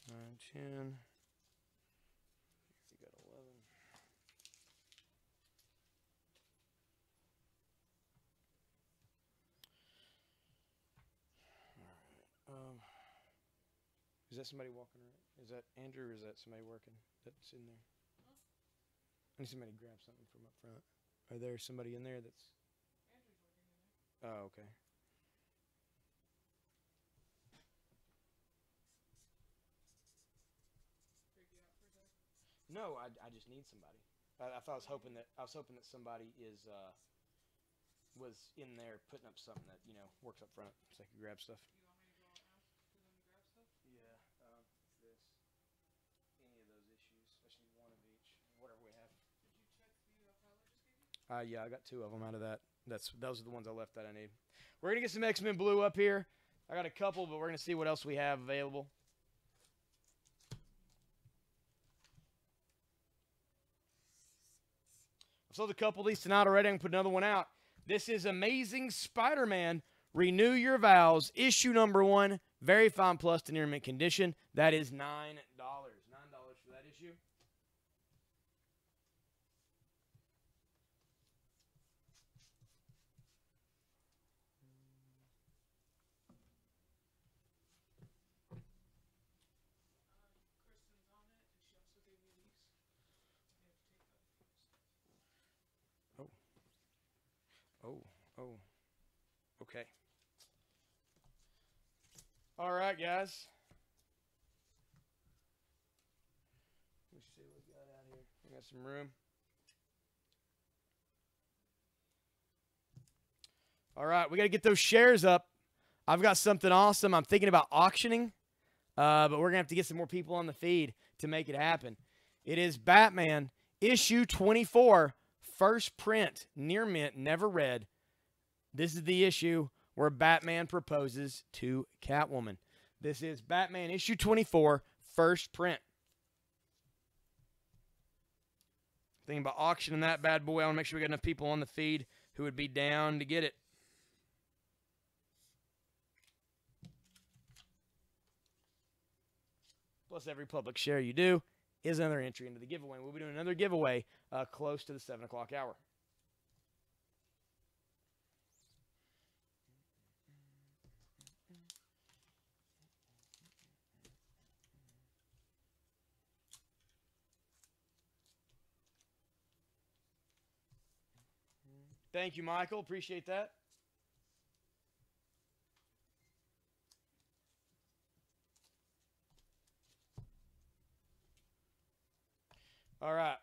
Nine, 10. You got 11. All right. Is that somebody walking around? Is that Andrew or is that somebody working that's in there? I need somebody to grab something from up front. Are there somebody in there that's... Andrew's working in there. Oh, okay. Freak you out for a sec. No, I just need somebody. I thought I was hoping that somebody was in there putting up something that works up front so I could grab stuff. You want me to go out to them and grab stuff? Yeah, this, any of those issues. I just need one of each, whatever we have. Did you check the file I just gave you? Yeah, I got 2 of them out of that. Those are the ones I left that I need. We're gonna get some X-Men Blue up here. I got a couple, but we're gonna see what else we have available. I've sold a couple of these tonight already. I'm gonna put another one out. This is Amazing Spider-Man. Renew Your Vows, issue number 1. Very fine plus to near mint condition. That is $9. $9 for that issue. Kristen's on it, and she also gave me these. You have to take that if you want. Oh. Okay. All right, guys. Let's see what we got out here. We got some room. All right, we got to get those shares up. I've got something awesome I'm thinking about auctioning, but we're going to have to get some more people on the feed to make it happen. It is Batman, issue 24, first print, near mint, never read. This is the issue where Batman proposes to Catwoman. This is Batman, issue 24, first print. Thinking about auctioning that bad boy. I want to make sure we got enough people on the feed who would be down to get it. plus every public share you do is another entry into the giveaway. We'll be doing another giveaway close to the 7 o'clock hour. Thank you, Michael. Appreciate that. All right.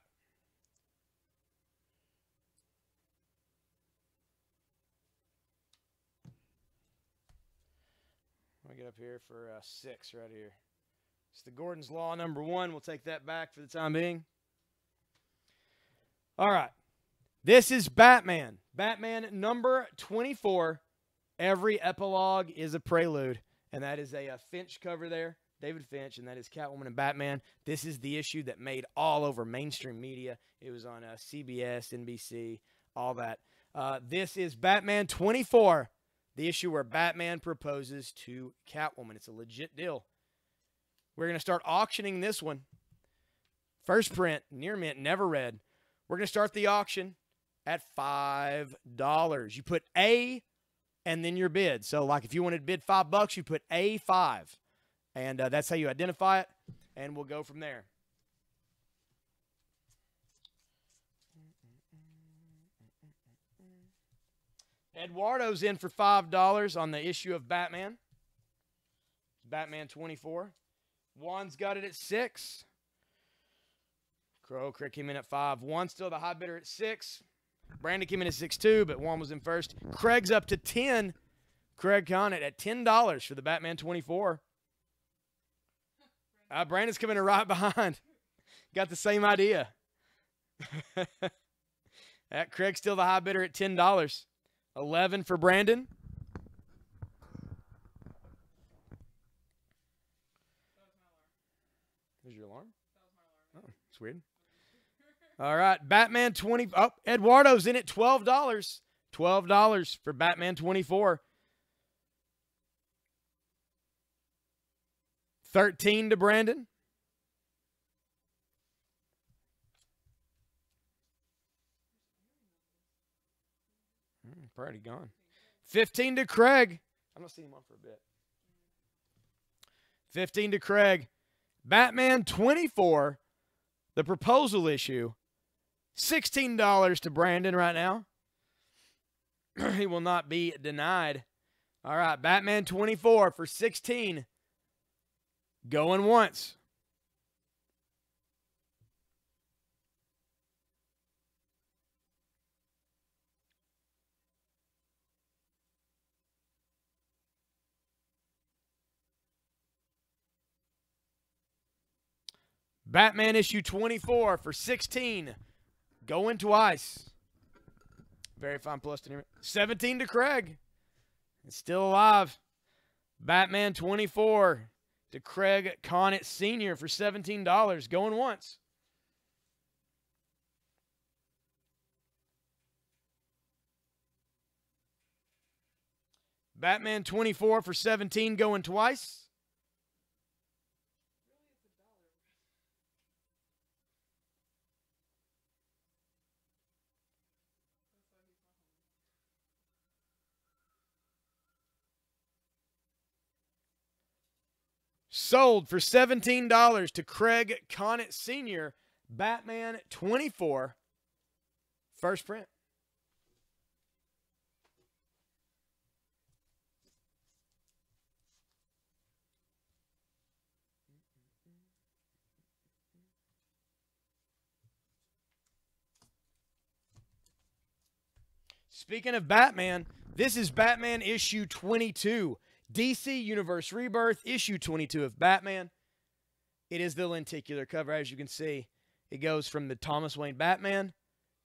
I'll get up here for 6 right here. It's the Gordon's Law number 1. We'll take that back for the time being. All right. This is Batman. Batman number 24. Every epilogue is a prelude. And that is a Finch cover there. David Finch, and that is Catwoman and Batman. This is the issue that made all over mainstream media. It was on CBS, NBC, all that. This is Batman 24, the issue where Batman proposes to Catwoman. It's a legit deal. We're going to start auctioning this one. First print, near mint, never read. We're going to start the auction at $5. You put A and then your bid. So, like, if you wanted to bid $5, you put A5. And that's how you identify it, and we'll go from there. Eduardo's in for $5 on the issue of Batman. Batman 24. Juan's got it at 6. Craig came in at 5. Juan's still the high bidder at 6. Brandon came in at 6 too, but Juan was in first. Craig's up to 10. Craig Conant at $10 for the Batman 24. Brandon's coming in right behind. Got the same idea. Craig's still the high bidder at $10. 11 for Brandon. There's your alarm? Oh, it's weird. All right, Batman 20. Oh, Eduardo's in at $12. $12 for Batman 24. 13 to Brandon. Pretty gone. 15 to Craig. I'm not seeing him on for a bit. 15 to Craig. Batman 24, the proposal issue. $16 to Brandon right now. He will not be denied. All right, Batman 24 for 16. Going once. Batman issue 24 for 16. Going twice. Very fine plus to 17 to Craig. It's still alive. Batman 24 to Craig Conant Sr. for $17. Going once. Batman 24 for 17. Going twice. Sold for $17 to Craig Conant Sr. Batman 24. First print. Speaking of Batman, this is Batman issue 22. DC Universe Rebirth, issue 22 of Batman. It is the lenticular cover, as you can see. It goes from the Thomas Wayne Batman,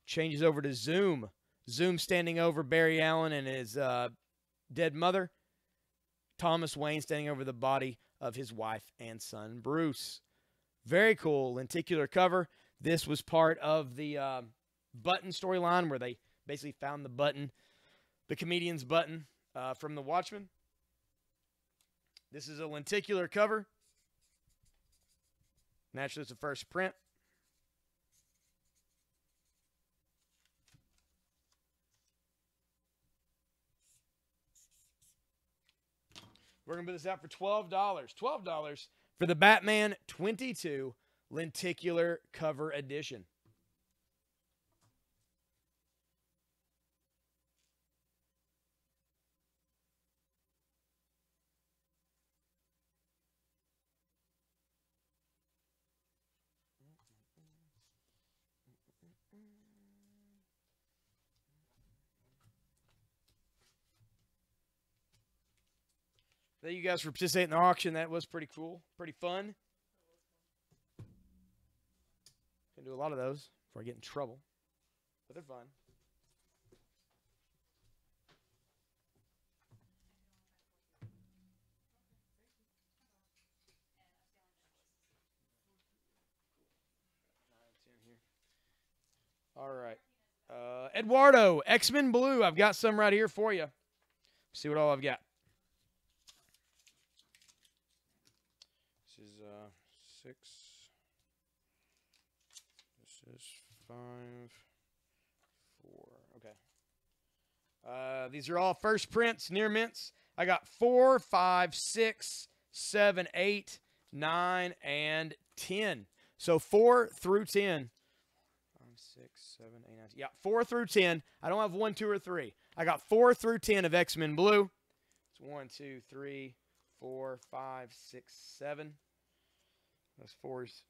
changes over to Zoom. Zoom standing over Barry Allen and his dead mother. Thomas Wayne standing over the body of his wife and son, Bruce. Very cool lenticular cover. This was part of the Button storyline where they basically found the button, the comedian's button from The Watchmen. This is a lenticular cover. Naturally, it's the first print. We're going to put this out for $12. $12 for the Batman 22 lenticular cover edition. Thank you guys for participating in the auction. That was pretty cool, pretty fun. Can do a lot of those before I get in trouble, but they're fun. All right. Eduardo, X-Men Blue. I've got some right here for you. See what all I've got. This is 6. This is 5, 4. Okay. These are all first prints, near mints. I got 4, 5, 6, 7, 8, 9, and 10. So 4 through 10. 6, 7, 8, 9. Yeah, 4 through 10. I don't have 1, 2, or 3. I got 4 through 10 of X-Men Blue. It's 1, 2, 3, 4, 5, 6, 7. Those 4s.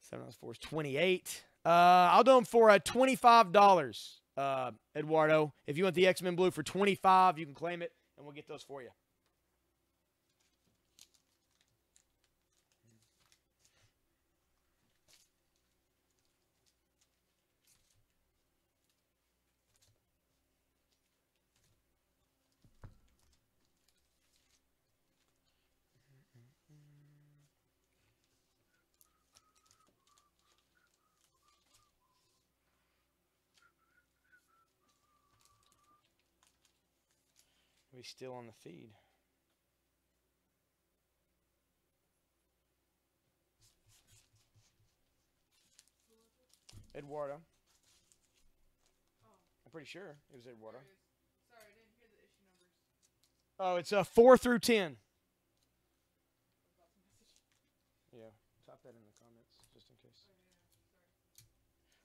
7 those 4s. 28. I'll do them for $25, Eduardo. If you want the X-Men Blue for $25, you can claim it, and we'll get those for you. Are we still on the feed? Eduardo. I'm pretty sure it was Eduardo. Sorry, I didn't hear the issue numbers. Oh, it's 4 through 10. Yeah, type that in the comments just in case.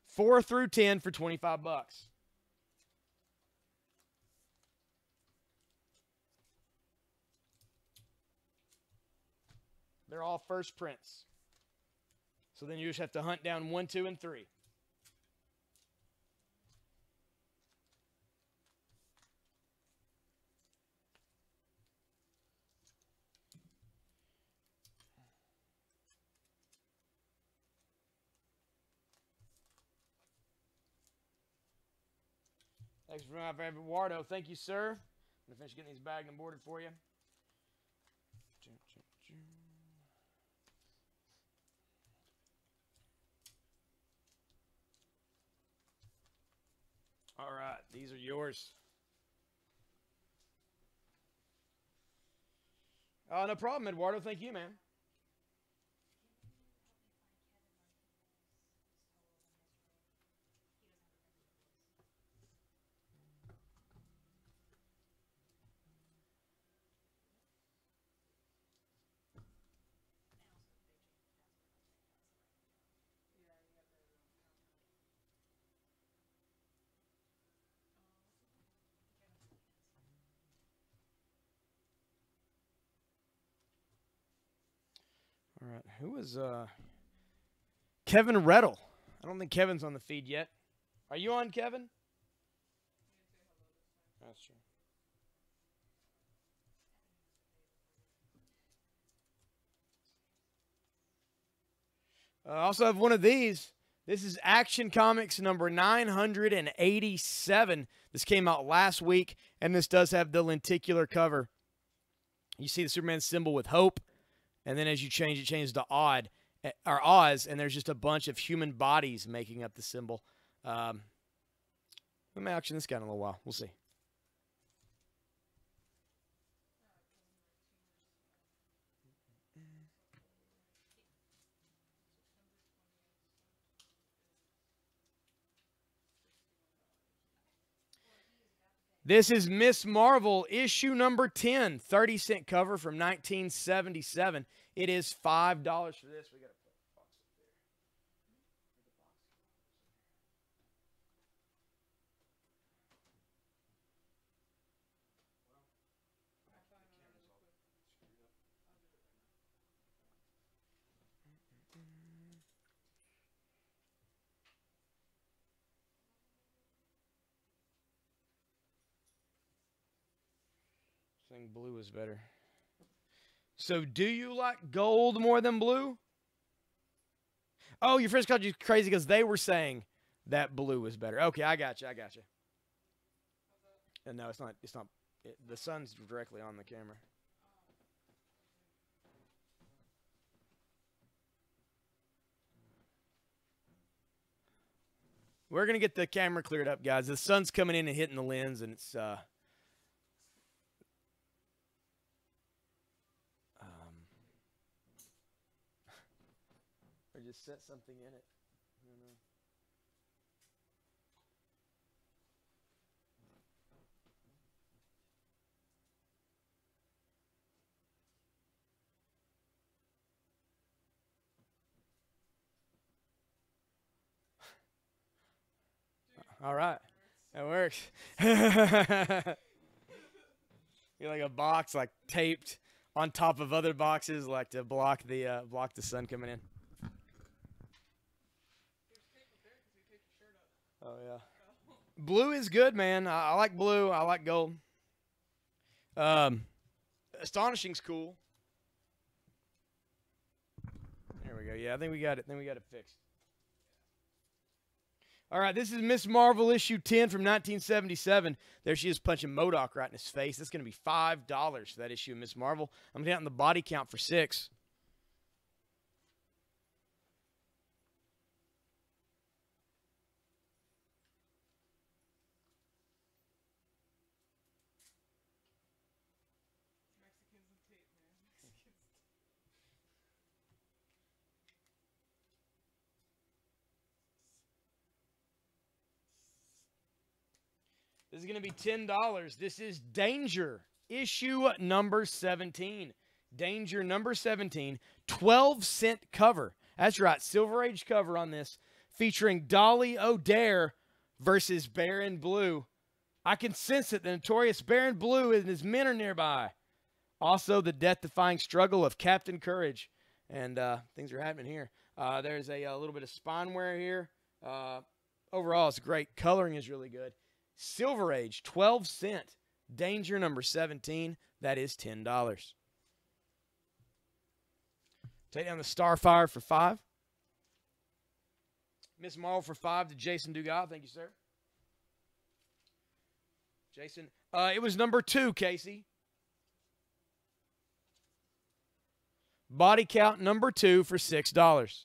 4 through 10 for $25. They're all first prints. So then you just have to hunt down 1, 2, and 3. Thanks for my favorite Eduardo. Thank you, sir. I'm going to finish getting these bagged and boarded for you. All right, these are yours. No problem, Eduardo. Thank you, man. All right, who is Kevin Reddle? I don't think Kevin's on the feed yet. Are you on, Kevin? That's true. I also have one of these. This is Action Comics number 987. This came out last week, and this does have the lenticular cover. You see the Superman symbol with hope, and then as you change, it changes to odd or Oz, and there's just a bunch of human bodies making up the symbol. We may auction this guy in a little while. We'll see. This is Miss Marvel, issue number 10, 30-cent cover from 1977. It is $5 for this. We got to put a box up there. I think blue is better. So do you like gold more than blue? Oh, your friends called you crazy because they were saying that blue was better. Okay, I got you. And no, it's not. The sun's directly on the camera. We're going to get the camera cleared up, guys. The sun's coming in and hitting the lens, and it's... or just set something in it. I don't know. All right. That works. You're like a box like taped on top of other boxes like to block the sun coming in. Oh yeah. Blue is good, man. I like blue. I like gold. Astonishing's cool. There we go. Yeah, I think we got it. Then we got it fixed. All right, this is Miss Marvel issue 10 from 1977. There she is punching MODOK right in his face. That's going to be $5 for that issue of Miss Marvel. I'm counting the body count for 6. Mexicans and tape, man. Mexicans. This is going to be $10. This is Danger, issue number 17. Danger number 17, 12-cent cover. That's right, Silver Age cover on this, featuring Dolly O'Dare versus Baron Blue. I can sense it. The notorious Baron Blue and his men are nearby. Also, the death-defying struggle of Captain Courage. And things are happening here. There's a little bit of spine wear here. Overall, it's great. Coloring is really good. Silver Age, 12-cent. Danger number 17. That is $10. Take down the Starfire for $5. Miss Marvel for $5 to Jason Dugas. Thank you, sir. Jason. It was number 2, Casey. Body count number 2 for $6.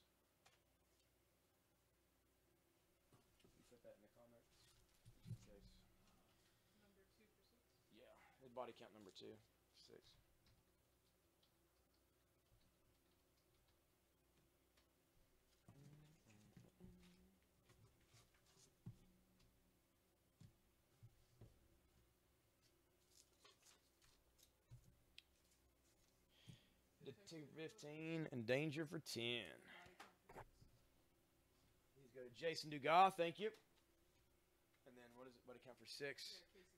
Body count number 2, 6. The 215 and Danger for 10. Please go to Jason Dugas. Thank you. And then what is it? Body count for 6.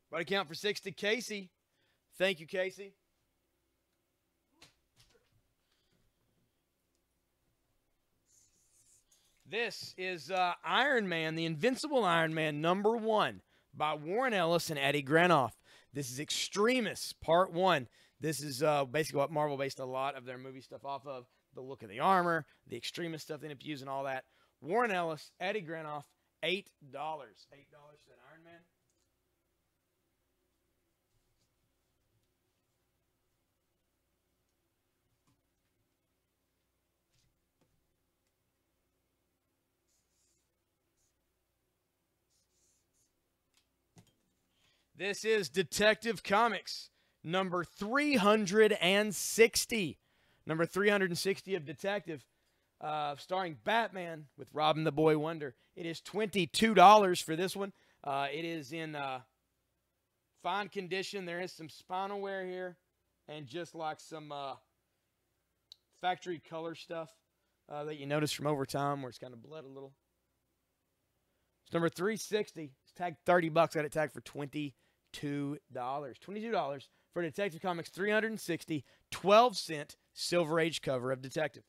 Body count for 6 to Casey. Thank you, Casey. This is Iron Man, the Invincible Iron Man #1 by Warren Ellis and Eddie Granoff. This is Extremis Part 1. This is basically what Marvel based a lot of their movie stuff off of. The look of the armor, the Extremis stuff they end up using, all that. Warren Ellis, Eddie Granoff, $8. $8 for that Iron Man. This is Detective Comics, number 360. Number 360 of Detective, starring Batman with Robin the Boy Wonder. It is $22 for this one. It is in Fine condition. There is some spinal wear here and just like some factory color stuff that you notice from over time where it's kind of bled a little. It's number 360. It's tagged $30. Got it tagged for $22. $22 for Detective Comics 360 12-cent Silver Age cover of Detective.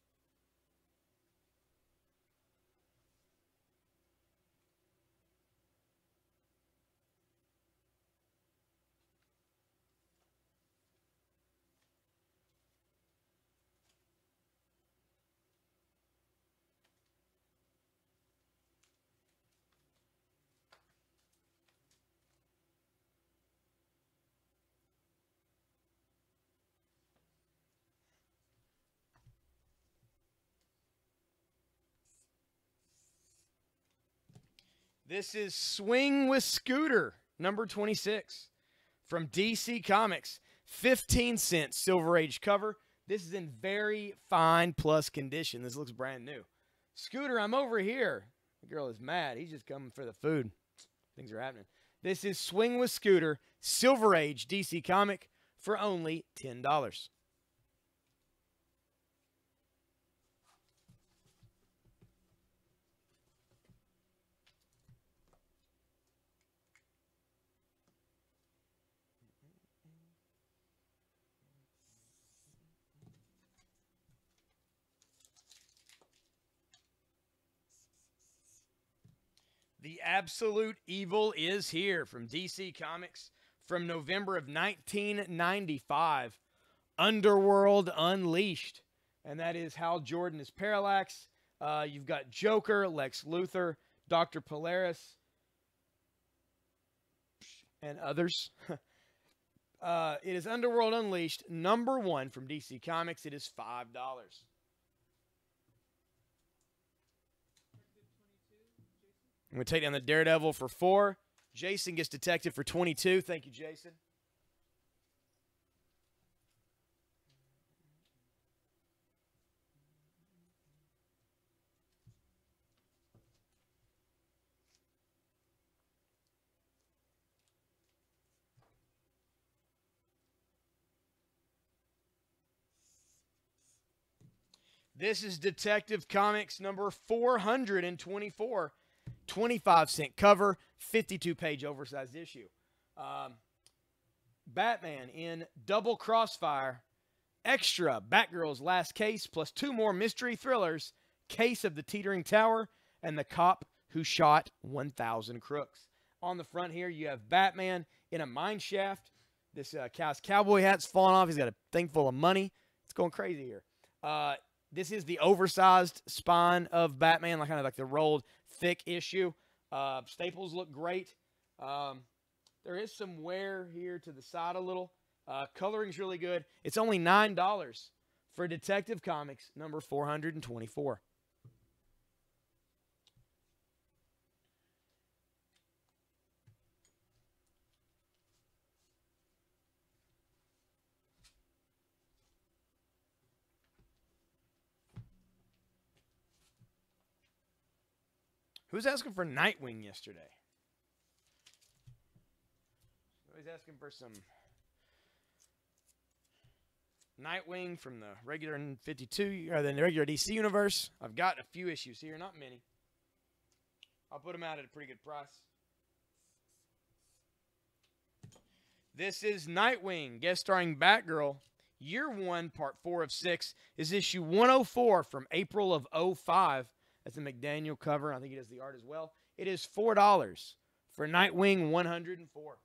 This is Swing with Scooter, number 26, from DC Comics. 15-cent Silver Age cover. This is in very fine plus condition. This looks brand new. Scooter, I'm over here. The girl is mad. He's just coming for the food. Things are happening. This is Swing with Scooter, Silver Age DC comic for only $10. The Absolute Evil is here from DC Comics from November of 1995. Underworld Unleashed. And that is Hal Jordan as Parallax. You've got Joker, Lex Luthor, Dr. Polaris, and others. It is Underworld Unleashed, number 1 from DC Comics. It is $5. I'm going to take down the Daredevil for 4. Jason gets Detective for 22. Thank you, Jason. This is Detective Comics number 424. 25-cent cover, 52-page oversized issue. Batman in Double Crossfire. Extra Batgirl's Last Case plus 2 more mystery thrillers. Case of the Teetering Tower and The Cop Who Shot 1,000 Crooks. On the front here, you have Batman in a mine shaft. This guy's cowboy hat's falling off. He's got a thing full of money. It's going crazy here. This is the oversized spine of Batman, kind of like the rolled thick issue. Staples look great. There is some wear here to the side a little. Coloring's really good. It's only $9 for Detective Comics number 424. Who's asking for Nightwing yesterday? Somebody's asking for some Nightwing from the regular 52 or the regular DC universe. I've got a few issues here, not many. I'll put them out at a pretty good price. This is Nightwing, guest starring Batgirl. Year 1, part 4 of 6 is issue 104 from April of 05. That's a McDaniel cover. I think he does the art as well. It is $4 for Nightwing 104.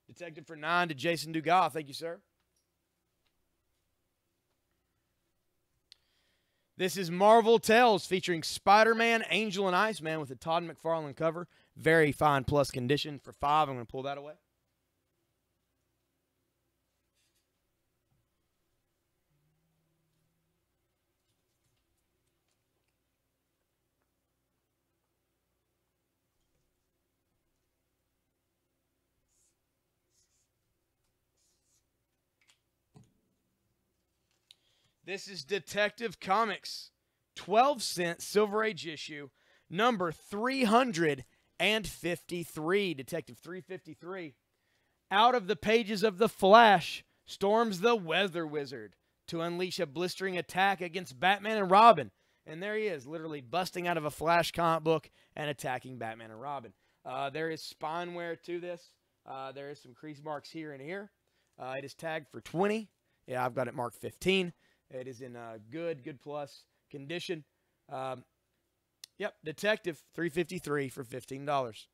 Detective for 9 to Jason Dugas. Thank you, sir. This is Marvel Tales featuring Spider-Man, Angel, and Iceman with a Todd McFarlane cover. Very fine plus condition for $5. I'm going to pull that away. This is Detective Comics, 12-cent Silver Age issue, number 386. and 53. Detective 353. Out of the pages of The Flash storms the Weather Wizard to unleash a blistering attack against Batman and Robin. And there he is, literally busting out of a Flash comic book and attacking Batman and Robin. There is spine wear to this. There is some crease marks here and here. It is tagged for 20. Yeah, I've got it marked 15. It is in good plus condition. Yep, Detective 353 for $15.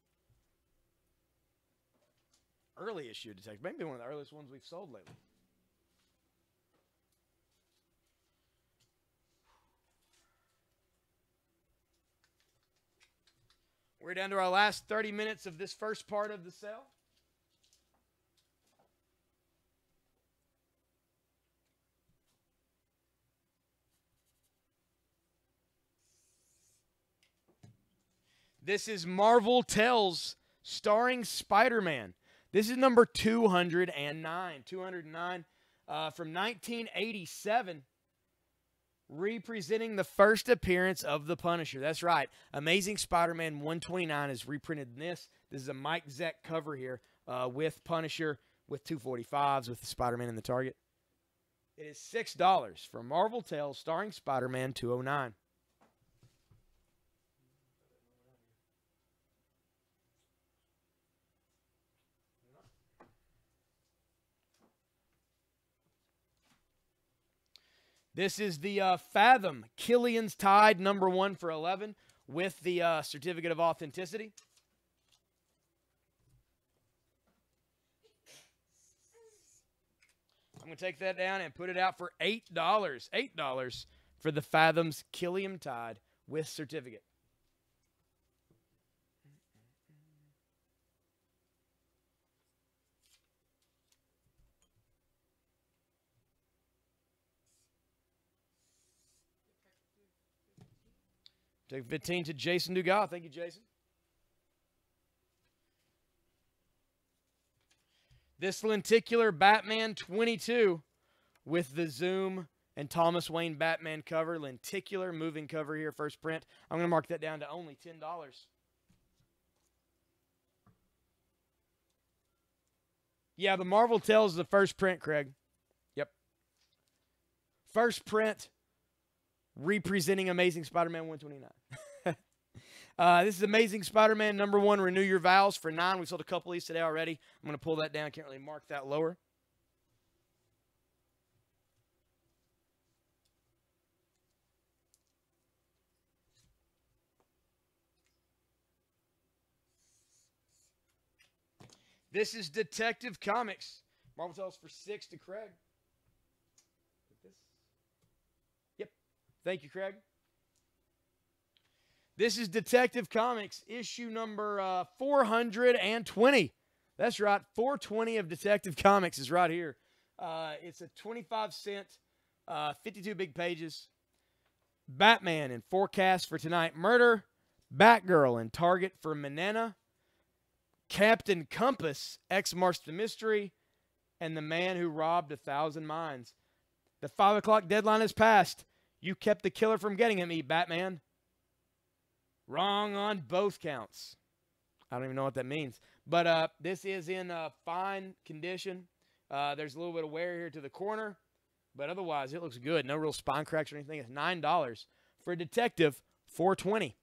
Early issue Detective. Maybe one of the earliest ones we've sold lately. We're down to our last 30 minutes of this first part of the sale. This is Marvel Tales starring Spider-Man. This is number 209. 209 from 1987. Representing the first appearance of the Punisher. That's right. Amazing Spider-Man 129 is reprinted in this. This is a Mike Zeck cover here with Punisher, with 245s, with the Spider-Man in the target. It is $6 for Marvel Tales starring Spider-Man 209. This is the Fathom Killian's Tide number 1 for 11 with the certificate of authenticity. I'm going to take that down and put it out for $8. $8 for the Fathom's Killian Tide with certificate. Take 15 to Jason Dugas. Thank you, Jason. This lenticular Batman 22 with the Zoom and Thomas Wayne Batman cover. Lenticular moving cover here, first print. I'm going to mark that down to only $10. Yeah, the Marvel Tales is the first print, Craig. Yep. First print. Representing Amazing Spider-Man 129. This is Amazing Spider-Man number 1, Renew Your Vows for $9. We sold a couple of these today already. I'm going to pull that down. Can't really mark that lower. This is Detective Comics. Marvel Tales for $6 to Craig. Yep. Thank you, Craig. This is Detective Comics, issue number 420. That's right, 420 of Detective Comics is right here. It's a 25-cent, 52 big pages. Batman in Forecast for Tonight Murder. Batgirl in Target for Manana. Captain Compass, X Marks the Mystery. And The Man Who Robbed 1,000 Minds. The 5 o'clock deadline has passed. You kept the killer from getting at me, Batman. Wrong on both counts. I don't even know what that means. But this is in fine condition. There's a little bit of wear here to the corner. But otherwise, it looks good. No real spine cracks or anything. It's $9 for Detective 420.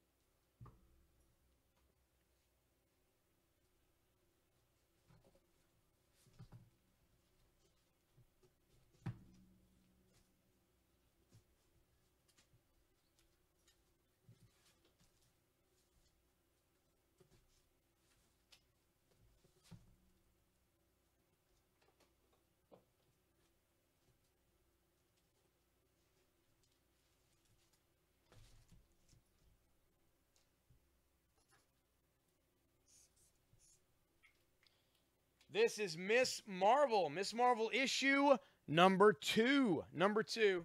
This is Miss Marvel. Miss Marvel issue number 2. Number 2.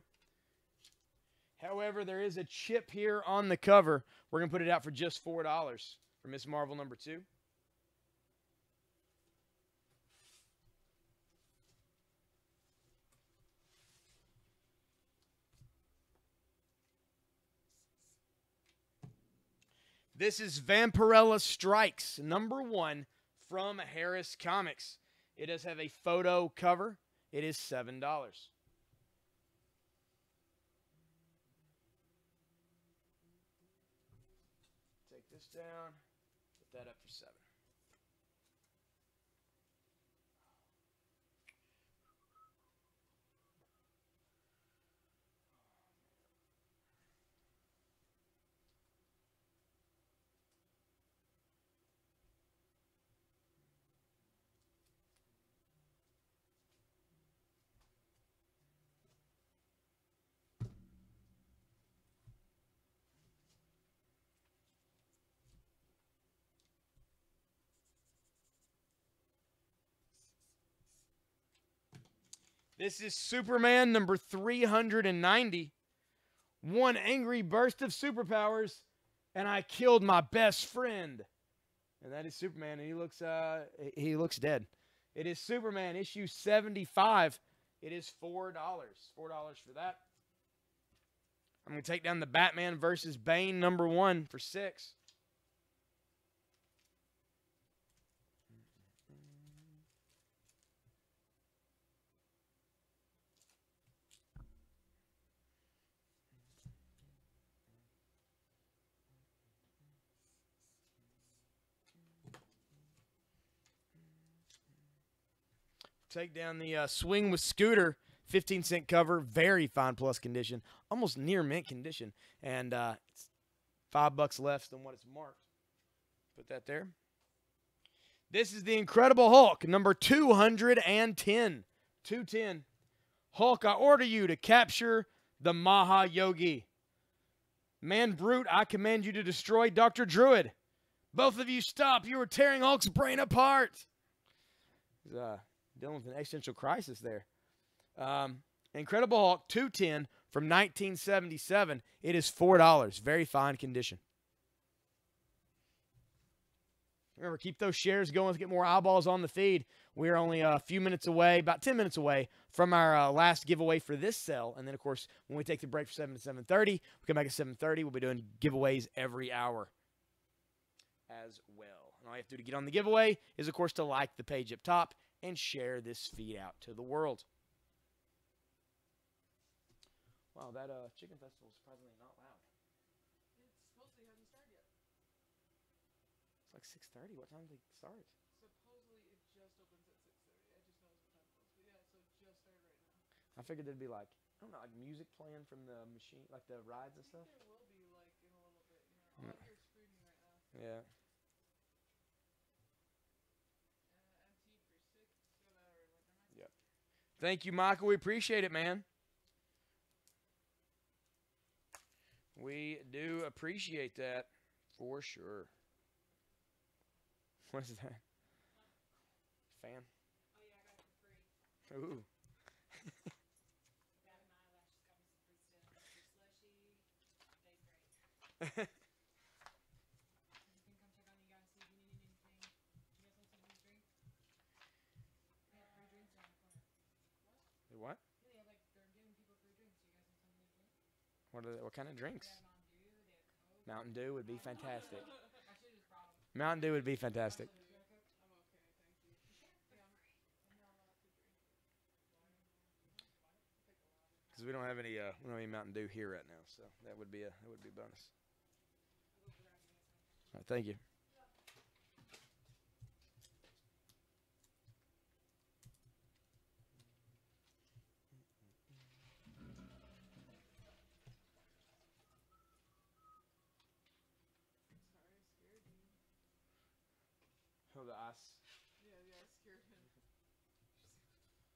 However, there is a chip here on the cover. We're going to put it out for just $4 for Miss Marvel number 2. This is Vampirella Strikes, #1 from Harris Comics. It does have a photo cover. It is $7. Take this down. Put that up for $7. This is Superman #390. One angry burst of superpowers, and I killed my best friend. And that is Superman, and he looks dead. It is Superman issue 75. It is $4. $4 for that. I'm going to take down the Batman versus Bane #1 for $6. Take down the Swing with Scooter, 15-cent cover, very fine plus condition, almost near mint condition, and it's $5 less than what it's marked. Put that there. This is the Incredible Hulk, #210. 210. Hulk, I order you to capture the Maha Yogi. Man Brute, I command you to destroy Dr. Druid. Both of you stop. You are tearing Hulk's brain apart. He's dealing with an existential crisis there. Incredible Hulk 210 from 1977. It is $4. Very fine condition. Remember, keep those shares going to get more eyeballs on the feed. We're only a few minutes away, about 10 minutes away from our last giveaway for this sale. And then, of course, when we take the break for 7 to 7:30, we come back at 7:30. We'll be doing giveaways every hour as well. And all you have to do to get on the giveaway is, of course, to like the page up top and share this feed out to the world. Wow, that chicken festival is surprisingly not loud. It supposedly hasn't started yet. It's like 6:30. What time did it start? Supposedly it just opens at 6:30. I just know it's what time it was. But yeah, so it just started right now. I figured there'd be like, I don't know, like music playing from the machine, like the rides and I stuff. think there will be like in a little bit. You know, all I hear is screaming right now. Yeah. MT for 6. Got that already. Never mind. Yep. Thank you, Michael. We appreciate it, man. We do appreciate that for sure. What is that? Fan? Oh yeah, I got it for free. Ooh. Got an eyelash, got me some free stuff. Slushy. Tastes great. I'm just gonna come check on you guys, see if you need anything. You guys want something to drink? They have free drinks around the corner. What? Yeah, they have like they're giving people free drinks. You guys want something to drink? What kind of drinks? They have Mountain Dew, they have Coke. Mountain Dew would be fantastic. I should have just brought them. Mountain Dew would be fantastic. You got a Coke? I'm okay, thank you. Yeah, I'm free. I'm not allowed to drink it. Because we don't have any Mountain Dew here right now, so that would be a bonus. All right, thank you. Sorry, I scared you. Oh, the ice. Yeah, I scared him.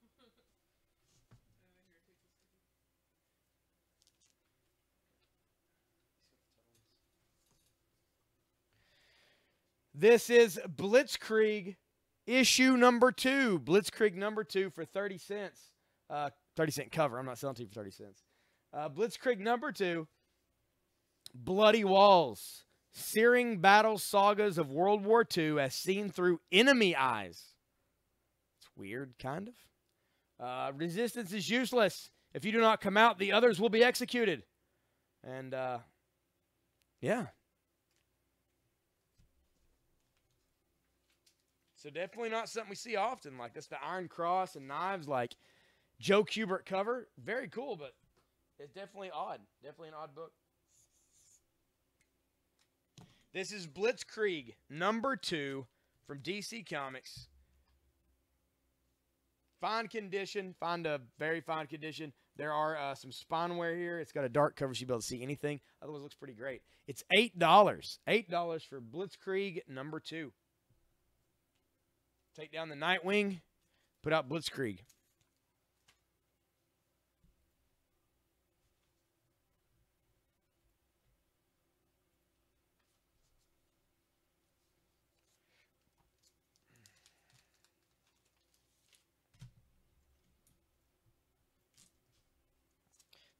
Here, take this cookie. This is Blitzkrieg issue #2. Blitzkrieg #2 for 30 cents. 30-cent cover. I'm not selling to you for 30 cents. Blitzkrieg #2. Bloody Walls. Searing battle sagas of World War II as seen through enemy eyes. It's weird, kind of. Resistance is useless. If you do not come out, the others will be executed. And, yeah. So definitely not something we see often. Like that's the Iron Cross and knives like Joe Kubert cover. Very cool, but it's definitely odd. Definitely an odd book. This is Blitzkrieg #2 from DC Comics. Fine condition. Find a very fine condition. There are some spine wear here. It's got a dark cover so you'll be able to see anything. Otherwise, it looks pretty great. It's $8. $8 for Blitzkrieg #2. Take down the Nightwing. Put out Blitzkrieg.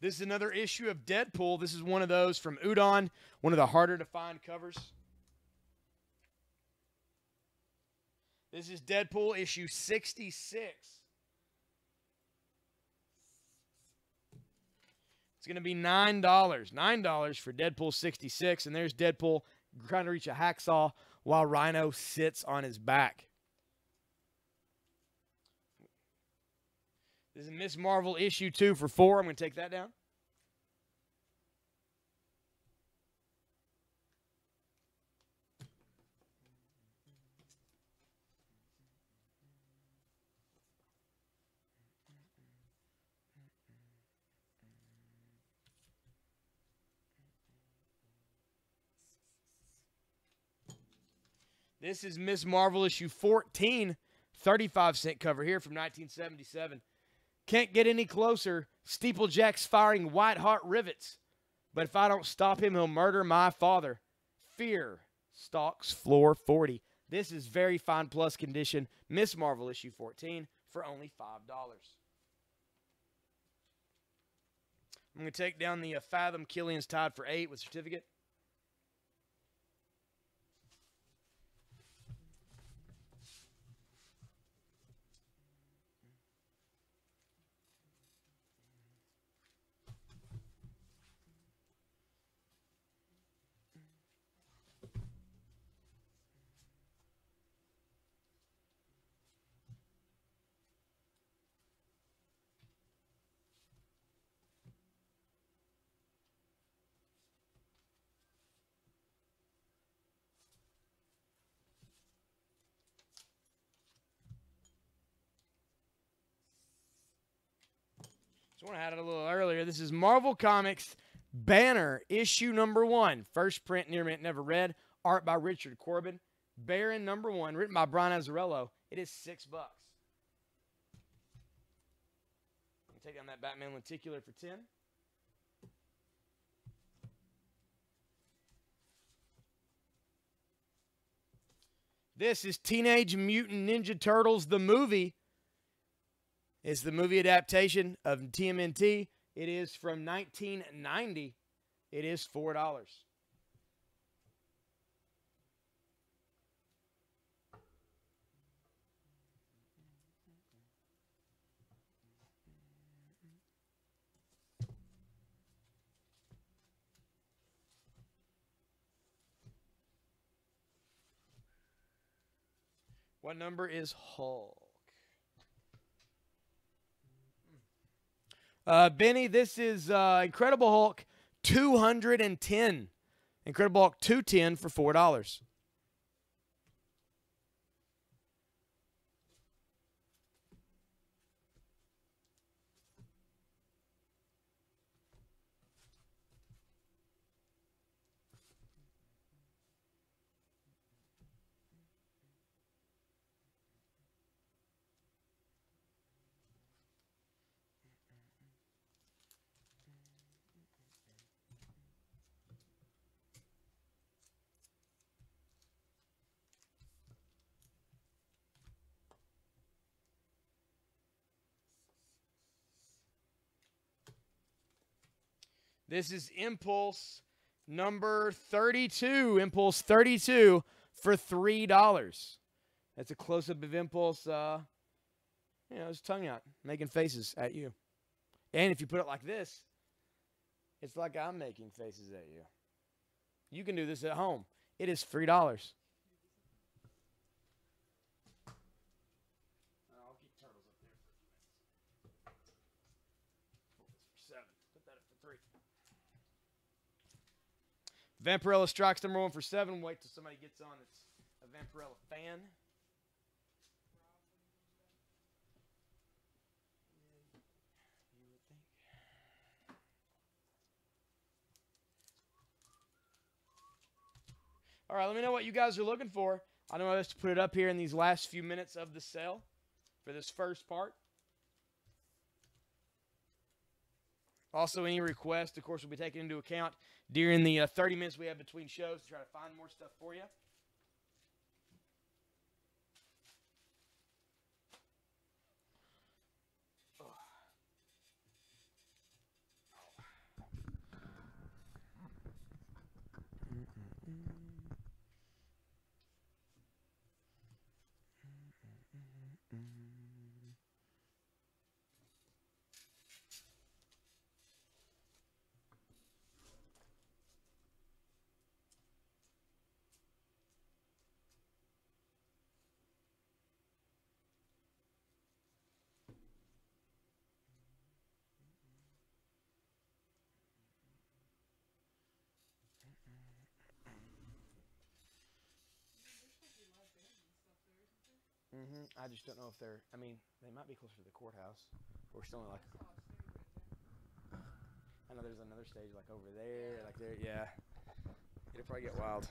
This is another issue of Deadpool. This is one of those from Udon, one of the harder to find covers. This is Deadpool issue 66. It's going to be $9. $9 for Deadpool 66. And there's Deadpool trying to reach a hacksaw while Rhino sits on his back. This is Miss Marvel issue 2 for $4. I'm going to take that down. This is Miss Marvel issue 14, 35-cent cover here from 1977. Can't get any closer. Steeplejack's firing white-hot rivets. But if I don't stop him, he'll murder my father. Fear stalks floor 40. This is very fine plus condition. Miss Marvel issue 14 for only $5. I'm going to take down the Fathom Killian's Tide for $8 with certificate. So I had it a little earlier. This is Marvel Comics Banner issue #1. First print, near mint, never read. Art by Richard Corbin. Baron #1, written by Brian Azzarello. It is $6. Take down that Batman lenticular for 10. This is Teenage Mutant Ninja Turtles, the movie. It's the movie adaptation of TMNT. It is from 1990. It is $4. What number is Hulk? Benny, this is Incredible Hulk 210. Incredible Hulk 210 for $4. This is Impulse number 32. Impulse 32 for $3. That's a close-up of Impulse, his tongue out, making faces at you. And if you put it like this, it's like I'm making faces at you. You can do this at home. It is $3. Vampirella Strikes number 1 for 7. Wait till somebody gets on that's a Vampirella fan. All right, let me know what you guys are looking for. I know I have to put it up here in these last few minutes of the sale for this first part. Also, any requests, of course, will be taken into account during the 30 minutes we have between shows to try to find more stuff for you. I just don't know if they're, I mean, they might be closer to the courthouse. We're still in like, I know there's another stage like over there, like there, yeah. It'll probably get wild.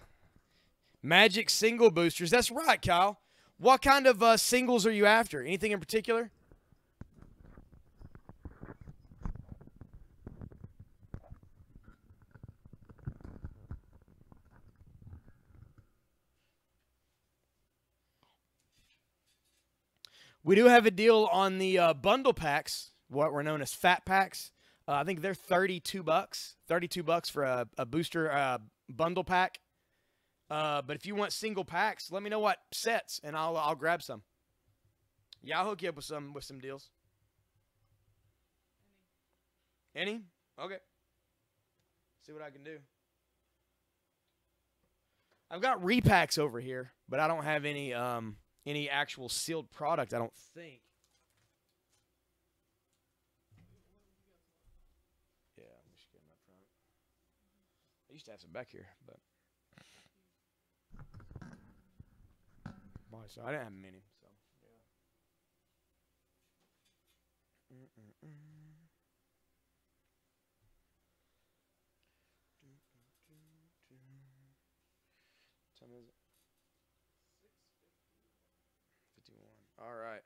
Magic single boosters. That's right, Kyle. What kind of singles are you after? Anything in particular? We do have a deal on the bundle packs, what were known as fat packs. I think they're $32. $32 for a booster bundle pack. But if you want single packs, let me know what sets, and I'll grab some. Yeah, I'll hook you up with some deals. Any? Okay. See what I can do. I've got repacks over here, but I don't have any actual sealed product, I don't think. Yeah, let me just get them up front. I used to have some back here, but so I didn't have many. So yeah. What time is it? 51. All right.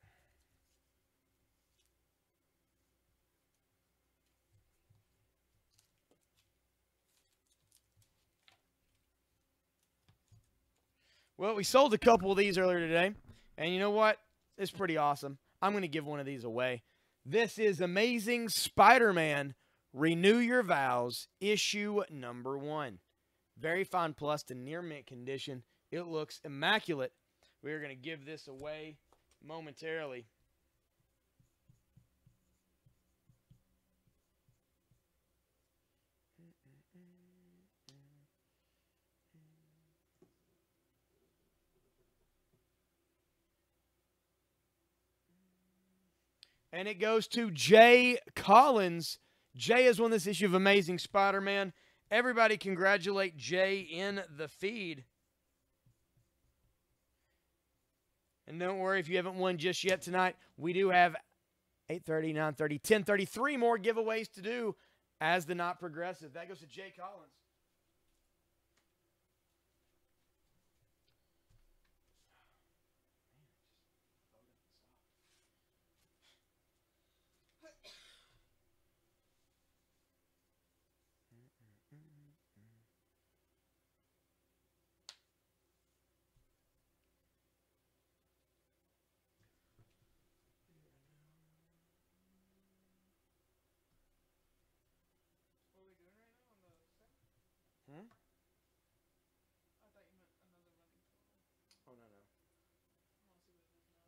Well, we sold a couple of these earlier today, and you know what? It's pretty awesome. I'm going to give one of these away. This is Amazing Spider-Man Renew Your Vows, issue number 1. Very fine plus to near mint condition. It looks immaculate. We are going to give this away momentarily. And it goes to Jay Collins. Jay has won this issue of Amazing Spider-Man. Everybody congratulate Jay in the feed. And don't worry if you haven't won just yet tonight. We do have 8:30, 9:30, 10:30, 3 more giveaways to do as the night progresses. That goes to Jay Collins. What are we doing right now on the set? Hmm? I thought you meant another running total. Oh, no, no. I want to see what it is now. Then.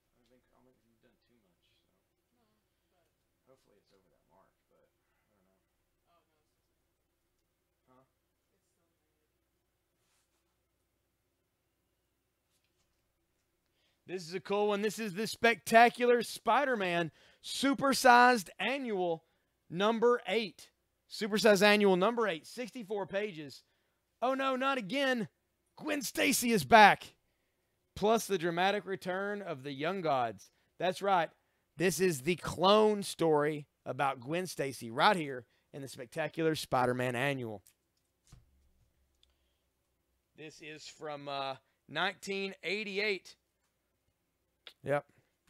I had to input so much. I don't think you've done too much, so No, but hopefully it's over that mark, but I don't know. oh no, it's just Huh? it's still negative. This is a cool one. This is the Spectacular Spider-Man Supersized Annual number 8. Supersize Annual number 8, 64 pages. Oh no, not again. Gwen Stacy is back. Plus the dramatic return of the Young Gods. That's right. This is the clone story about Gwen Stacy right here in the Spectacular Spider-Man Annual. This is from 1988. Yep.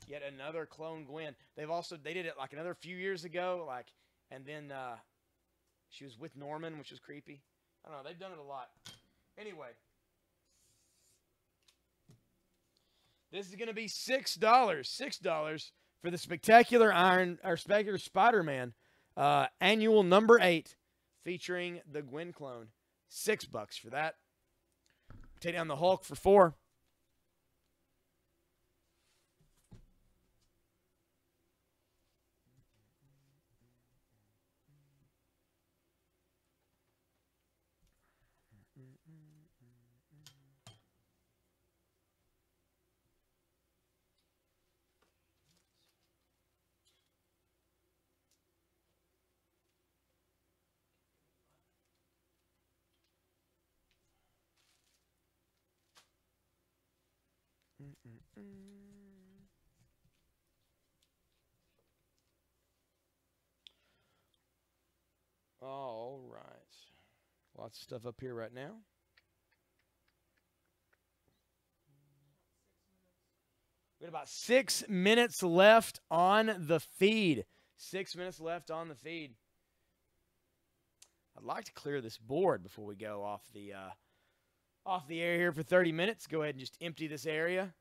Yet another clone Gwen. They did it like another few years ago, and then she was with Norman, which was creepy. I don't know, they've done it a lot. Anyway. This is going to be $6. $6 for the Spectacular Spider-Man Annual number 8 featuring the Gwen clone. $6 for that. Take down the Hulk for $4. All right. Lots of stuff up here right now. We got about 6 minutes left on the feed. 6 minutes left on the feed. I'd like to clear this board before we go off the air here for 30 minutes. Go ahead and just empty this area.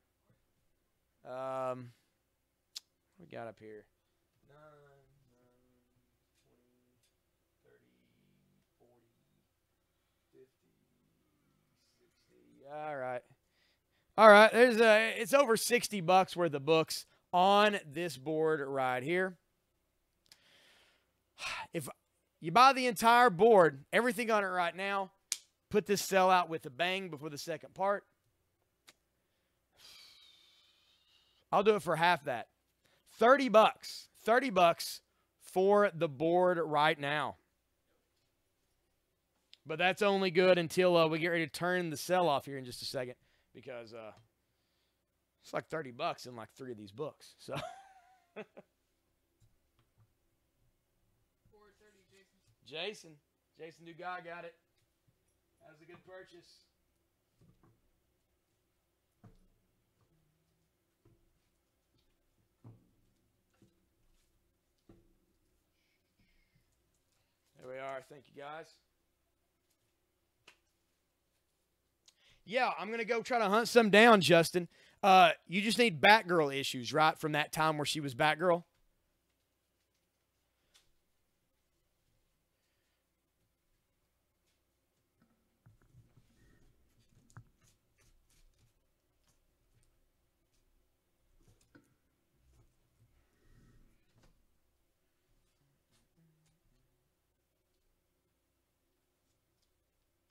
What we got up here? 9, 20, 30, 40, 50, 60. All right. All right. It's over $60 worth of books on this board right here. If you buy the entire board, everything on it right now, put this sell out with a bang before the second part. I'll do it for half that. $30. $30 for the board right now. But that's only good until we get ready to turn the sell off here in just a second, because it's like $30 in like 3 of these books. So $4.30, Jason. Jason Dugas got it. That was a good purchase. There we are. Thank you, guys. Yeah, I'm going to go try to hunt some down, Justin. You just need Batgirl issues, right, from that time where she was Batgirl?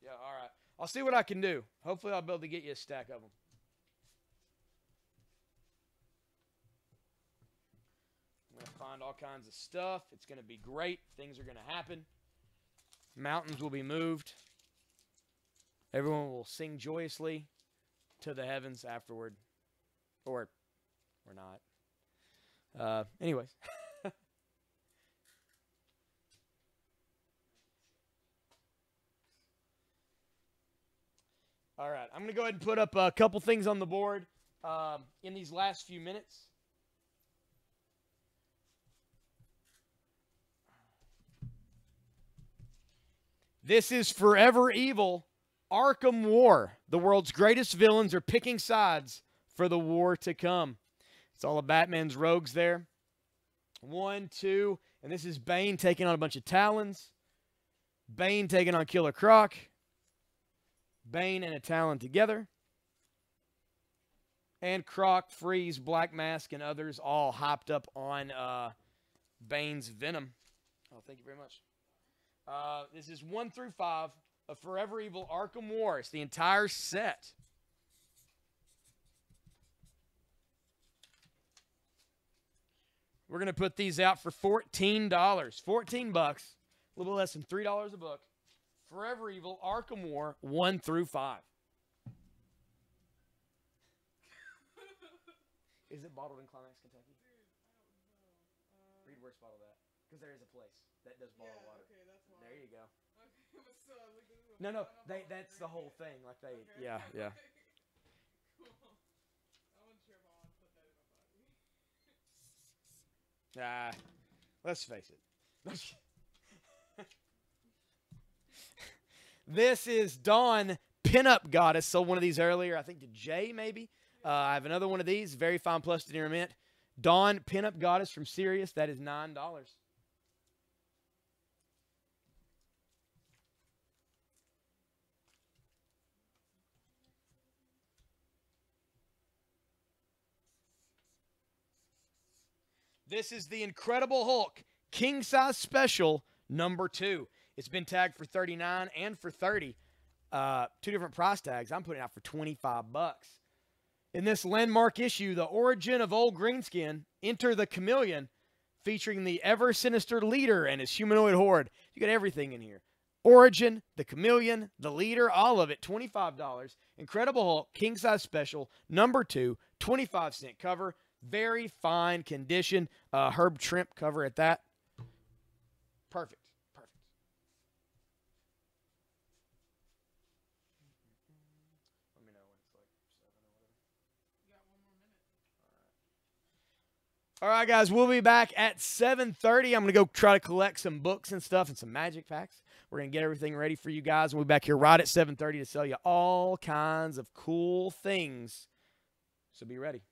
Yeah, all right. I'll see what I can do. Hopefully I'll be able to get you a stack of them. I'm going to find all kinds of stuff. It's going to be great. Things are going to happen. Mountains will be moved. Everyone will sing joyously to the heavens afterward. Or not. Anyways. All right, I'm going to go ahead and put up a couple things on the board in these last few minutes. This is Forever Evil, Arkham War. The world's greatest villains are picking sides for the war to come. It's all of Batman's rogues there. 1, 2, and this is Bane taking on a bunch of Talons. Bane taking on Killer Croc. Bane and a Talon together. And Croc, Freeze, Black Mask, and others all hopped up on Bane's Venom. Oh, thank you very much. This is 1 through 5 of Forever Evil Arkham War. It's the entire set. We're going to put these out for $14. 14 bucks. A little less than $3 a book. Forever Evil, Arkham War, 1 through 5. Is it bottled in Climax, Kentucky? Dude, I don't know. Read where's bottled at. Because there is a place that does bottled water. Okay, that's why. There you go. Okay, but still, I was like, this is a No, I don't know if that's the I'll whole drink thing. Like they, it. Okay. yeah, yeah. Cool. I wasn't sure if I want to put that in my body. Let's face it. This is Dawn Pinup Goddess. Sold one of these earlier, I think to Jay maybe. I have another one of these. Very fine plus to near mint. Dawn Pinup Goddess from Sirius. That is $9. This is the Incredible Hulk King Size Special number 2. It's been tagged for $39 and for $30. Two different price tags. I'm putting it out for 25 bucks. In this landmark issue, The Origin of Old Greenskin, enter the Chameleon, featuring the ever sinister leader and his humanoid horde. You got everything in here. Origin, the Chameleon, the leader, all of it, $25. Incredible Hulk King Size Special number 2, 25-cent cover. Very fine condition. Herb Trimp cover at that. Perfect. Perfect. Let me know when it's like 7 or whatever. You got 1 more minute. All right, guys. We'll be back at 7:30. I'm going to go try to collect some books and stuff and some magic packs. We're going to get everything ready for you guys. We'll be back here right at 7:30 to sell you all kinds of cool things. So be ready.